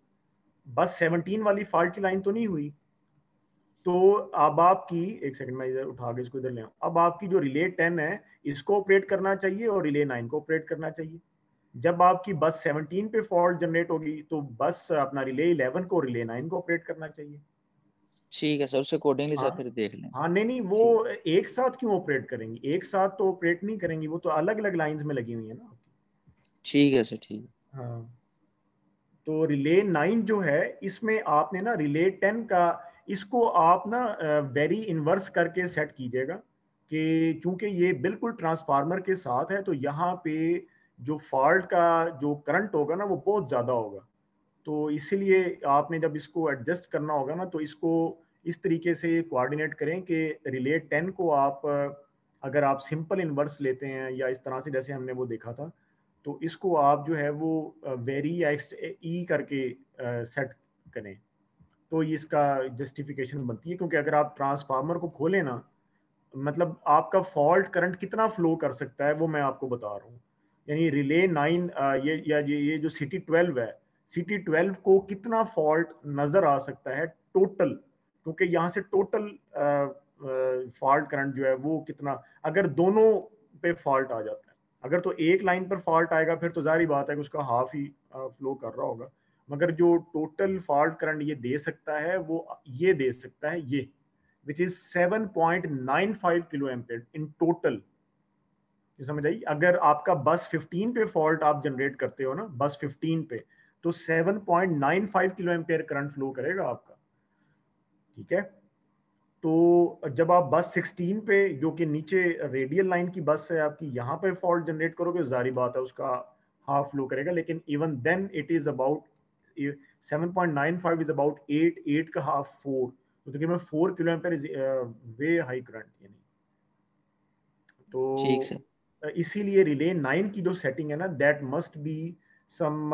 E: बस 17 वाली फॉल्टी लाइन तो नहीं हुई। तो अब आपकी, एक सेकंड मैं इधर उठा के इसको इधर ले आऊं, अब आपकी जो रिले 10 है इसको ऑपरेट करना चाहिए और रिले 9 को ऑपरेट करना चाहिए। जब आपकी बस 17 पे फॉल्ट जनरेट होगी तो बस अपना रिले 11 को रिले 9 को ऑपरेट करना चाहिए।
D: ठीक है सर, उसके अकॉर्डिंगली सर
E: हाँ
D: फिर देख लें।
E: हाँ, नहीं नहीं,
D: ठीक,
E: वो एक साथ क्यों ऑपरेट करेंगी, एक साथ तो ऑपरेट नहीं करेंगी, वो तो अलग अलग लाइंस में लगी हुई है ना।
D: ठीक है सर, ठीक है।
E: हाँ, तो रिले 9 जो है इसमें आपने ना रिले 10 का, इसको आप ना वेरी इनवर्स करके सेट कीजिएगा कि चूंकि ये बिल्कुल ट्रांसफार्मर के साथ है तो यहाँ पे जो फॉल्ट का जो करंट होगा ना वो बहुत ज़्यादा होगा। तो इसीलिए आपने जब इसको एडजस्ट करना होगा ना तो इसको इस तरीके से कोऑर्डिनेट करें कि रिले 10 को आप अगर आप सिंपल इनवर्स लेते हैं या इस तरह से जैसे हमने वो देखा था, तो इसको आप जो है वो वेरी या ई करके सेट करें, तो इसका जस्टिफिकेशन बनती है। क्योंकि अगर आप ट्रांसफार्मर को खोलें ना, मतलब आपका फॉल्ट करंट कितना फ्लो कर सकता है वो मैं आपको बता रहा हूँ। यानी रिले 9 ये जो सिटी 12 है, सिटी 12 को कितना फॉल्ट नजर आ सकता है टोटल, क्योंकि यहाँ से टोटल फॉल्ट करंट जो है वो कितना, अगर दोनों पे फॉल्ट आ जाता है, अगर तो एक लाइन पर फॉल्ट आएगा फिर तो जारी बात है कि उसका हाफ ही फ्लो कर रहा होगा, मगर जो टोटल फॉल्ट करंट ये दे सकता है वो ये दे सकता है ये, which is 7.95 kilo ampere in total. ये समझ आई, अगर आपका बस 15 पे फॉल्ट आप जनरेट करते हो ना, बस 15 पे, तो 7.95 किलो एम्पेयर करंट फ्लो करेगा आपका। ठीक है, तो जब आप बस 16 पे जो कि नीचे रेडियल लाइन की बस है आपकी, यहाँ पे फॉल्ट जनरेट करोगे जारी बात है उसका हाफ फ्लो करेगा, लेकिन even then it is about 7.95 is about 8 का हाफ 4, तो तकरीबन 4 kilo ampere is way high current. यानी
D: ठीक सर।
E: तो इसीलिए रिले 9 की जो सेटिंग है ना, that must be some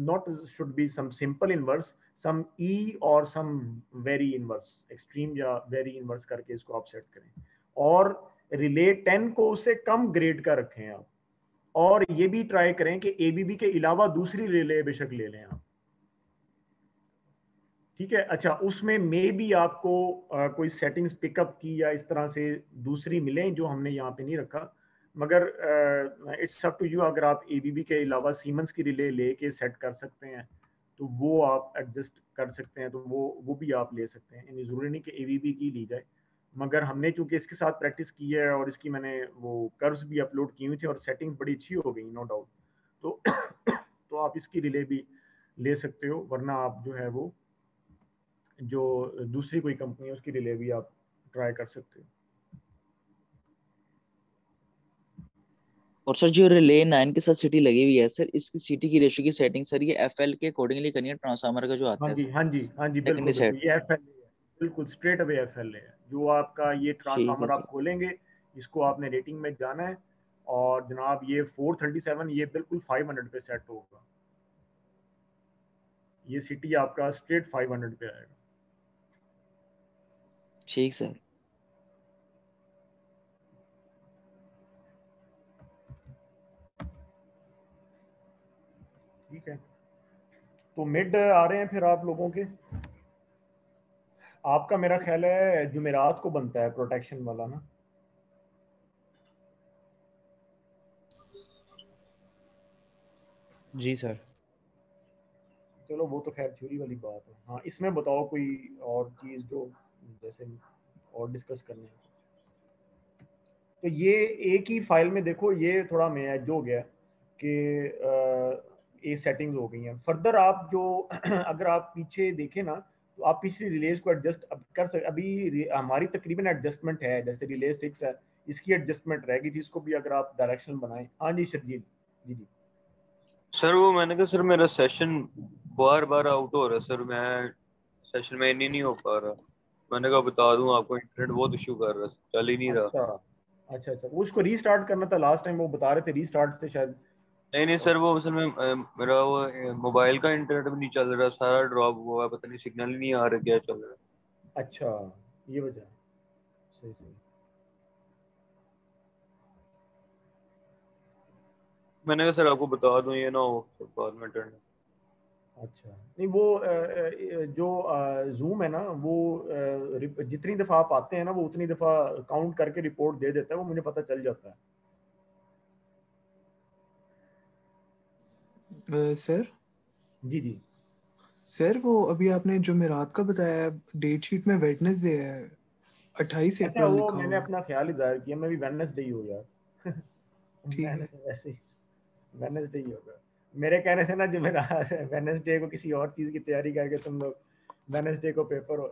E: not should be some simple inverse, some e or some very inverse, extreme या very inverse करके इसको आप सेट करें, और रिले 10 को उससे कम ग्रेड का रखें आप, और ये भी ट्राई करें कि एबीबी के अलावा दूसरी रिले बेशक ले लें आप। ठीक है, अच्छा उसमें मे भी आपको कोई सेटिंग्स पिकअप की या इस तरह से दूसरी मिले जो हमने यहाँ पे नहीं रखा, मगर इट्स अप टू यू, अगर आप एबीबी के अलावा सीमेंस की रिले लेके सेट कर सकते हैं तो वो आप एडजस्ट कर सकते हैं, तो वो भी आप ले सकते हैं। यानी ज़रूरी नहीं कि एबीबी की ली जाए, मगर हमने चूंकि इसके साथ प्रैक्टिस की है और इसकी मैंने वो कर्व्स भी अपलोड की हुई थी और सेटिंग्स बड़ी अच्छी हो गई नो डाउट, तो तो आप इसकी रिले भी ले सकते हो, वरना आप जो है वो जो दूसरी कोई कंपनी है उसकी रिले भी आप ट्राई कर सकते हो।
D: और सर जो रिले 9 के साथ सिटी लगी हुई है सर, इसकी सिटी की रेशियो की सेटिंग सर ये एफएल के अकॉर्डिंगली करनी है, ट्रांसफार्मर का जो आता
E: हाँ
D: है
E: जी
D: सर
E: हाँ जी हाँ जी,
D: सेकेंडरी
E: बिल्कुल
D: सेट।
E: बिल्कुल, ये एफ एल है, बिल्कुल स्ट्रेट अवे एफ एल है। जो आपका ये
D: ठीक है
E: ट्रांसफार्मर
D: सर।
E: आप खोलेंगे, इसको आपने रेटिंग में जाना है, और जनाब ये 437 ये बिल्कुल 500 पे सेट होगा, ये सिटी आपका स्ट्रेट 500 पे आएगा।
D: ठीक सर।
E: ठीक है, तो मिड आ रहे हैं फिर आप लोगों के, आपका मेरा ख्याल है जुमेरात को बनता है प्रोटेक्शन वाला ना।
A: जी सर।
E: चलो वो तो खैर थ्योरी वाली बात है। हाँ, इसमें बताओ कोई और चीज़ जो जैसे और डिस्कस करने हैं। तो ये एक ही फाइल में देखो, ये थोड़ा मैच हो गया कि ये सेटिंग्स हो गई हैं। फर्दर आप जो अगर आप पीछे देखें ना, तो आप पिछली रिलेज को एडजस्ट अब कर सकते। अभी हमारी तकरीबन एडजस्टमेंट है, जैसे रिले 6 है इसकी एडजस्टमेंट रह गई थी, इसको भी अगर आप डायरेक्शन बनाएं। हाँ जी शर्जील जी जी।
B: सर वो मैंने कहा सर मेरा सेशन बार बार आउट हो रहा है सर, मैं सेशन में इन ही नहीं हो पा रहा,
F: मैंने कहा बता दूं आपको, इंटरनेट बहुत इशू कर रहा है, चल ही नहीं रहा।
E: अच्छा अच्छा अच्छा, उसको रीस्टार्ट करना था, लास्ट टाइम वो बता रहे थे रीस्टार्ट से शायद।
F: नहीं नहीं सर, वो असल में मेरा वो मोबाइल का इंटरनेट भी नहीं चल रहा, सारा ड्रॉप हुआ है, पता नहीं सिग्नल ही नहीं आ रहा, क्या चल रहा है।
E: अच्छा, ये वजह है। सही सही।
F: मैंने कहा सर आपको बता दूं, ये ना हो फिर बाद में इंटरनेट।
E: अच्छा, नहीं वो जो जूम है ना, वो जितनी दफ़ा आप आते हैं ना, वो उतनी दफ़ा काउंट करके रिपोर्ट दे देता है, वो मुझे पता चल जाता है।
G: सर
E: जी जी।
G: सर वो अभी आपने जो मेरात का बताया, डेट शीट में वेडनेसडे है, 28
E: अच्छा,
G: अप्रैल
E: वो
G: लिखा
E: मैंने
G: हुआ है।
E: अपना ख्याल ही जाहिर किया, मैं भी वेडनेसडे ही हो यार।
G: ठीक
E: मैंने
G: है।
E: तो वैसे ही वेडनेसडे ही होगा। मेरे कहने से ना जो मेरा वेडनेसडे को किसी और चीज़ की तैयारी करके तुम लोग वेडनेसडे को पेपर हो,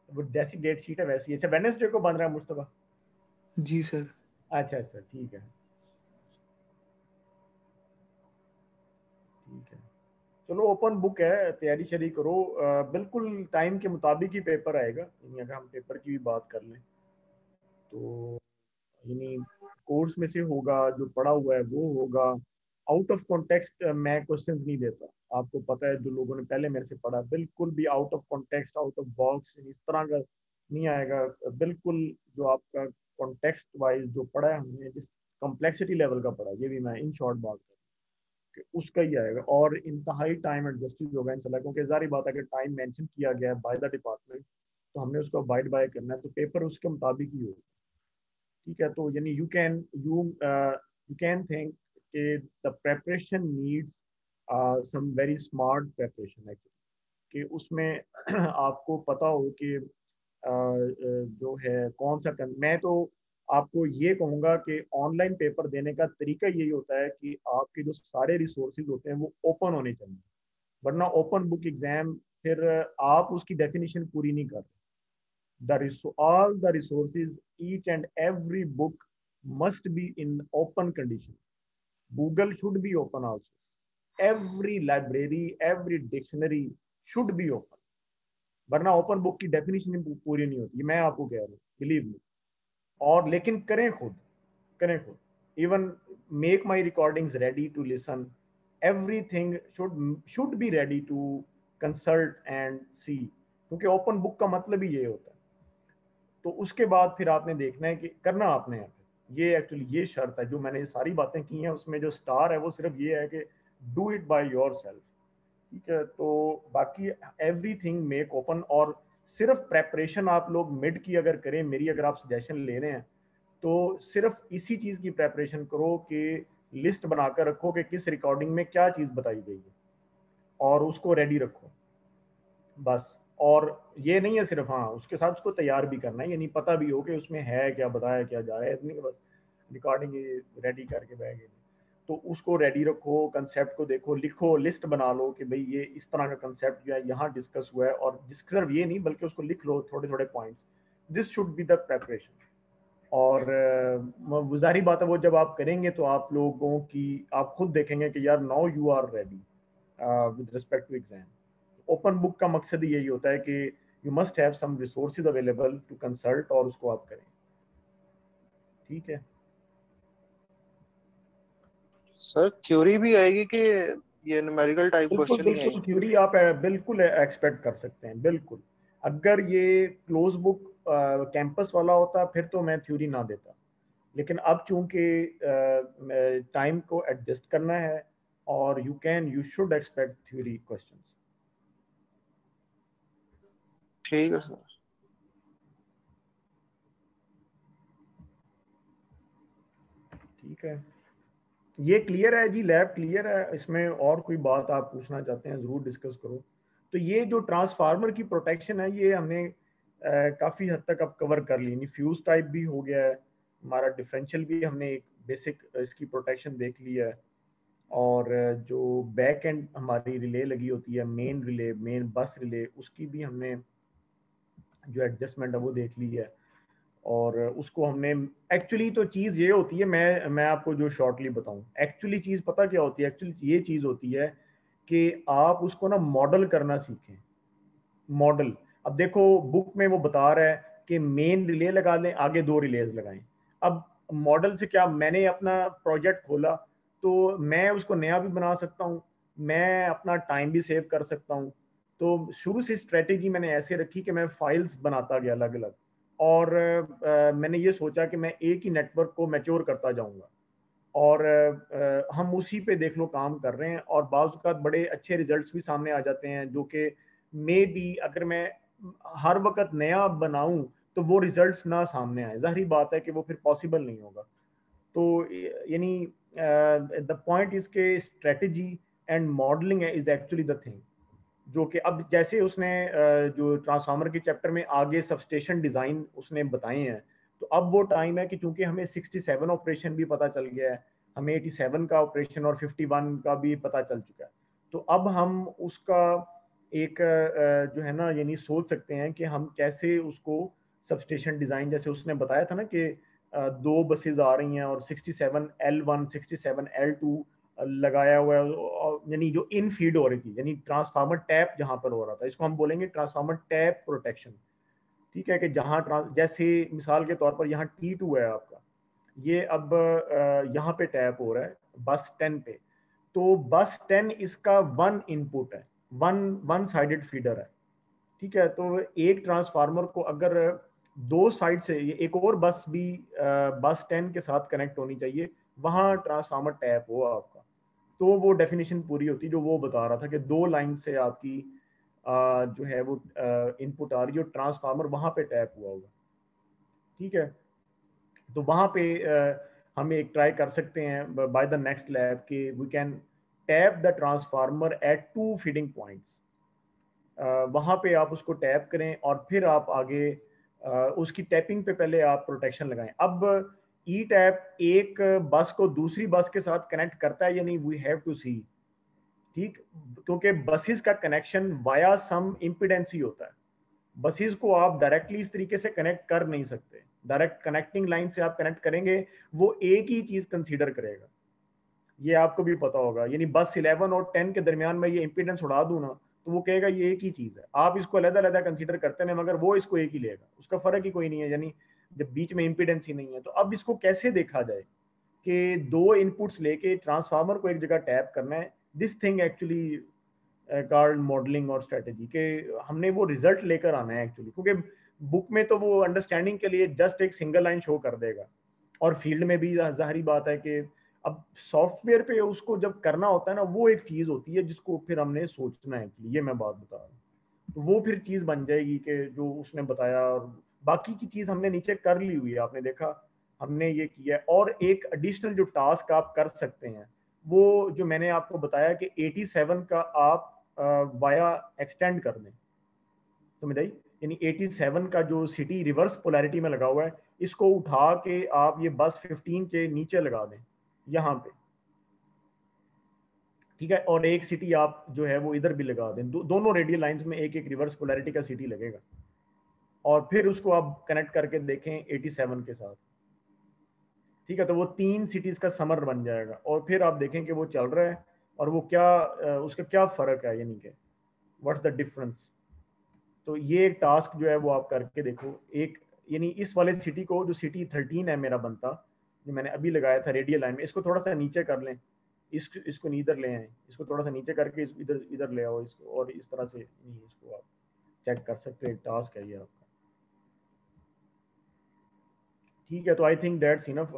E: वो जैसी डेट शीट है वैसी। अच्छा, वेडनेसडे को बन रहा है मुस्तफा?
G: जी सर।
E: अच्छा अच्छा, ठीक है ठीक है। चलो, ओपन बुक है, तैयारी शरी करो। बिल्कुल टाइम के मुताबिक ही पेपर आएगा। यानी अगर हम पेपर की भी बात कर लें तो यानी कोर्स में से होगा, जो पढ़ा हुआ है वो होगा। आउट ऑफ कॉन्टेक्स्ट मैं क्वेश्चंस नहीं देता, आपको पता है, जो लोगों ने पहले मेरे से पढ़ा, बिल्कुल भी out of context, out of box इस तरह का नहीं आएगा। बिल्कुल जो आपका कॉन्टेक्स्ट वाइज जो पढ़ा है हमने, जिस कॉम्प्लेक्सिटी लेवल का पढ़ा, ये भी मैं इन शॉर्ट बात करूँ कि उसका ही आएगा। और इंतहाई टाइम एडजस्टेड होगा इंशाल्लाह, क्योंकि जारी बात है, अगर टाइम मेंशन किया गया है बाय द डिपार्टमेंट तो हमने उसको अबाइड बाय करना है, तो पेपर उसके मुताबिक ही होगा। ठीक है, तो यानी यू कैन थिंक कि the preparation needs some very smart preparation actually, कि उसमें आपको पता हो कि जो है कौन सा मैं तो आपको ये कहूँगा कि ऑनलाइन पेपर देने का तरीका यही होता है कि आपके जो सारे रिसोर्सेज होते हैं वो ओपन होने चाहिए, वरना ओपन बुक एग्जाम फिर आप उसकी डेफिनेशन पूरी नहीं कर रहे। all the resources, each and every book must be in open condition. Google should be open also. Every library, every dictionary should be open. वरना ओपन बुक की डेफिनेशन पूरी नहीं होती, मैं आपको कह रहा हूँ, बिलीव मी। और लेकिन करें खुद। Even make my recordings ready to listen, everything should be ready to consult and see, क्योंकि ओपन बुक का मतलब ही ये होता है। तो उसके बाद फिर आपने देखना है कि करना आपने है। ये एक्चुअली ये शर्त है, जो मैंने ये सारी बातें की हैं उसमें जो स्टार है वो सिर्फ ये है कि do it by your self. ठीक है, तो बाकी एवरीथिंग मेक ओपन। और सिर्फ प्रेपरेशन आप लोग मिड की अगर करें, मेरी अगर आप सजेशन ले रहे हैं तो सिर्फ इसी चीज़ की प्रेपरेशन करो कि लिस्ट बनाकर रखो कि किस रिकॉर्डिंग में क्या चीज़ बताई गई है और उसको रेडी रखो बस। और ये नहीं है सिर्फ, हाँ उसके साथ उसको तैयार भी करना है, यानी पता भी हो कि उसमें है क्या, बताया क्या जा रहा है, इतनी बस रिकॉर्डिंग रेडी करके बैग। तो उसको रेडी रखो, कंसेप्ट को देखो, लिखो, लिस्ट बना लो कि भाई ये इस तरह का कंसेप्ट जो है यहाँ डिस्कस हुआ है, और सिर्फ ये नहीं बल्कि उसको लिख लो थोड़े थोड़े points. This should be the preparation. और गुजारी बात है, वो जब आप करेंगे तो आप लोगों की आप खुद देखेंगे कि यार now you are ready with respect to exam. Open book का मकसद ही यही होता है कि you must have some resources available to consult, और उसको आप करें। ठीक है
B: सर थ्योरी भी आएगी कि ये न्यूमेरिकल टाइप
E: बिल्कुल
B: क्वेश्चन ही
E: बिल्कुल,
B: आएंगे?
E: थ्योरी आप बिल्कुल एक्सपेक्ट कर सकते हैं, बिल्कुल। अगर ये क्लोज बुक कैंपस वाला होता फिर तो मैं थ्योरी ना देता, लेकिन अब चूंकि टाइम को एडजस्ट करना है, और you should expect theory questions.
B: ठीक है सर।
E: ठीक है, ये क्लियर है जी, लैब क्लियर है, इसमें और कोई बात आप पूछना चाहते हैं ज़रूर डिस्कस करो। तो ये जो ट्रांसफार्मर की प्रोटेक्शन है, ये हमने काफ़ी हद तक अब कवर कर ली। फ्यूज टाइप भी हो गया है हमारा, डिफरेंशियल भी हमने एक बेसिक इसकी प्रोटेक्शन देख ली है, और जो बैक एंड हमारी रिले लगी होती है, main relay, main bus relay, उसकी भी हमने जो एडजस्टमेंट है वो देख ली है। और उसको हमने एक्चुअली, तो चीज़ ये होती है, मैं आपको जो शॉर्टली बताऊं, एक्चुअली चीज़ पता क्या होती है? एक्चुअली ये चीज़ होती है कि आप उसको ना मॉडल करना सीखें। मॉडल अब देखो बुक में वो बता रहा है कि मेन रिले लगा लें, आगे 2 रिलेज लगाएं। अब मॉडल से क्या, मैंने अपना प्रोजेक्ट खोला तो मैं उसको नया भी बना सकता हूँ, मैं अपना टाइम भी सेव कर सकता हूँ। तो शुरू से स्ट्रेटेजी मैंने ऐसे रखी कि मैं फाइल्स बनाता गया अलग अलग, और मैंने ये सोचा कि मैं एक ही नेटवर्क को मैच्योर करता जाऊंगा, और हम उसी पे देख लो काम कर रहे हैं, और बाज़ औक़ात बड़े अच्छे रिजल्ट्स भी सामने आ जाते हैं, जो कि मे बी अगर मैं हर वक्त नया बनाऊं तो वो रिजल्ट्स ना सामने आए, ज़ाहिर बात है कि वो फिर पॉसिबल नहीं होगा। तो यानी द पॉइंट इज के strategy and modelling is actually the thing, जो कि अब जैसे उसने जो ट्रांसफार्मर के चैप्टर में आगे सबस्टेशन डिज़ाइन उसने बताए हैं, तो अब वो टाइम है कि चूंकि हमें 67 ऑपरेशन भी पता चल गया है, हमें 87 का ऑपरेशन और 51 का भी पता चल चुका है, तो अब हम उसका एक जो है ना यानी सोच सकते हैं कि हम कैसे उसको सबस्टेशन डिज़ाइन, जैसे उसने बताया था ना कि 2 बसेज आ रही हैं और 67L1 67L2 लगाया हुआ है, यानी जो इन फीड हो रही थी, यानी ट्रांसफार्मर टैप जहां पर हो रहा था, इसको हम बोलेंगे ट्रांसफार्मर टैप प्रोटेक्शन। ठीक है, कि जहां जैसे मिसाल के तौर पर यहाँ T2 है आपका, ये अब यहाँ पे टैप हो रहा है बस 10 पे, तो बस 10 इसका वन इनपुट है, वन साइडेड फीडर है। ठीक है, तो एक ट्रांसफार्मर को अगर 2 साइड से, ये एक और बस भी बस 10 के साथ कनेक्ट होनी चाहिए, वहां ट्रांसफार्मर टैप हो आपका, तो वो डेफिनेशन पूरी होती, जो वो बता रहा था कि 2 लाइन से आपकी जो है वो इनपुट आ रही है, ट्रांसफार्मर वहां पे टैप हुआ होगा। ठीक है, तो वहां पे हम एक ट्राई कर सकते हैं बाय द नेक्स्ट लैब कि we can tap the transformer at 2 feeding points. वहां पे आप उसको टैप करें और फिर आप आगे उसकी टैपिंग पे पहले आप प्रोटेक्शन लगाएं। अब ई टैप एक बस को दूसरी बस के साथ कनेक्ट करता है या नहीं, वी हैव टू सी। ठीक, क्योंकि बसेस का कनेक्शन वाया सम इम्पिडेंस ही होता है, बसेस को आप डायरेक्टली इस तरीके से कनेक्ट कर नहीं सकते, डायरेक्ट कनेक्टिंग लाइन से आप कनेक्ट करेंगे वो एक ही चीज कंसीडर करेगा, ये आपको भी पता होगा। यानी बस 11 और 10 के दरमियान में ये इम्पीडेंस उड़ा दूं ना, तो वो कहेगा ये एक ही चीज है, आप इसको अलग अलग कंसीडर करते हैं मगर वो इसको एक ही लेगा, उसका फर्क ही कोई नहीं है, यानी जब बीच में इम्पीडेंस ही नहीं है। तो अब इसको कैसे देखा जाए कि 2 इनपुट्स लेके ट्रांसफार्मर को एक जगह टैप करना है, this thing actually card modelling और स्ट्रेटेजी के हमने वो रिजल्ट लेकर आना है एक्चुअली, क्योंकि बुक में तो वो अंडरस्टैंडिंग के लिए जस्ट एक सिंगल लाइन शो कर देगा, और फील्ड में भी जाहिर बात है कि अब सॉफ्टवेयर पे उसको जब करना होता है ना, वो एक चीज होती है जिसको फिर हमने सोचना है, ये मैं बात बता रहा हूँ, तो वो फिर चीज बन जाएगी कि जो उसने बताया, और बाकी की चीज हमने नीचे कर ली हुई है, आपने देखा हमने ये किया है। और एक एडिशनल जो टास्क आप कर सकते हैं, वो जो मैंने आपको बताया कि 87 का आप वाया एक्सटेंड कर दें, समझ आई, यानी 87 का जो सिटी रिवर्स पोलैरिटी में लगा हुआ है, इसको उठा के आप ये बस 15 के नीचे लगा दें यहाँ पे। ठीक है, और एक सिटी आप जो है वो इधर भी लगा दें, दोनों रेडियल लाइंस में एक एक रिवर्स पोलैरिटी का सिटी लगेगा, और फिर उसको आप कनेक्ट करके देखें 87 के साथ। ठीक है, तो वो 3 सिटीज का समर बन जाएगा, और फिर आप देखें कि वो चल रहा है और वो क्या उसका क्या फर्क है, यानी कि व्हाट्स द डिफरेंस। तो ये एक टास्क जो है वो आप करके देखो, एक यानी इस वाले सिटी को, जो सिटी 13 है मेरा बनता, जो मैंने अभी लगाया था रेडियल लाइन में, इसको थोड़ा सा नीचे कर लें, इसको इधर ले आए, इसको थोड़ा सा नीचे करके इधर इधर ले आओ इसको, और इस तरह से नहीं, इसको आप चेक कर सकते हो, एक टास्क है ये आपका। ठीक है, तो आई थिंक दैट्स इनफ।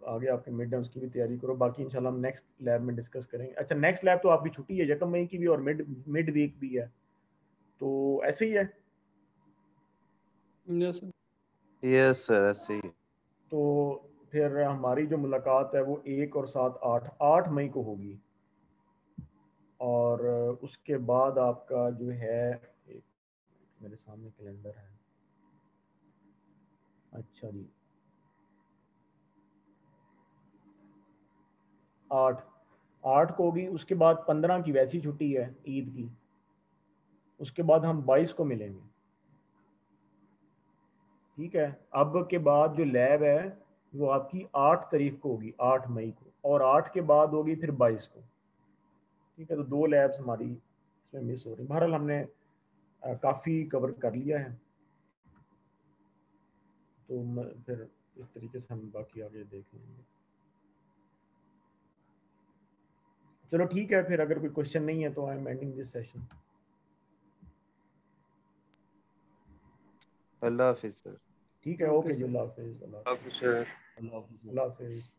E: आगे आपके मिड टर्म्स की भी तैयारी करो, बाकी इंशाल्लाह हम नेक्स्ट लैब में डिस्कस करेंगे। अच्छा, नेक्स्ट लैब तो आपकी छुट्टी है 1 मई की भी, और मिड वीक भी है, तो ऐसे ही है।
B: यस सर, ऐसे ही।
E: तो फिर हमारी जो मुलाकात है वो 1 और 7 8 मई को होगी, और उसके बाद आपका जो है, एक मेरे सामने कैलेंडर है, अच्छा जी, 8 को होगी, उसके बाद 15 की वैसी छुट्टी है ईद की, उसके बाद हम 22 को मिलेंगे। ठीक है, अब के बाद जो लैब है वो आपकी 8 तारीख को होगी, 8 मई को, और 8 के बाद होगी फिर 22 को। ठीक है, तो 2 लैब्स हमारी इसमें मिस हो रही। बहरहाल हमने काफ़ी कवर कर लिया है, तो फिर इस तरीके से हम बाकी आगे देख लेंगे। चलो ठीक है, फिर अगर कोई क्वेश्चन नहीं है तो I am ending this session.
B: Allah Hafiz sir.
E: ठीक है,
G: ओके
E: ओके जी,
G: सर।
E: अल्लाह हाफिज।
F: ऑफिसर
E: अल्लाह हाफिज।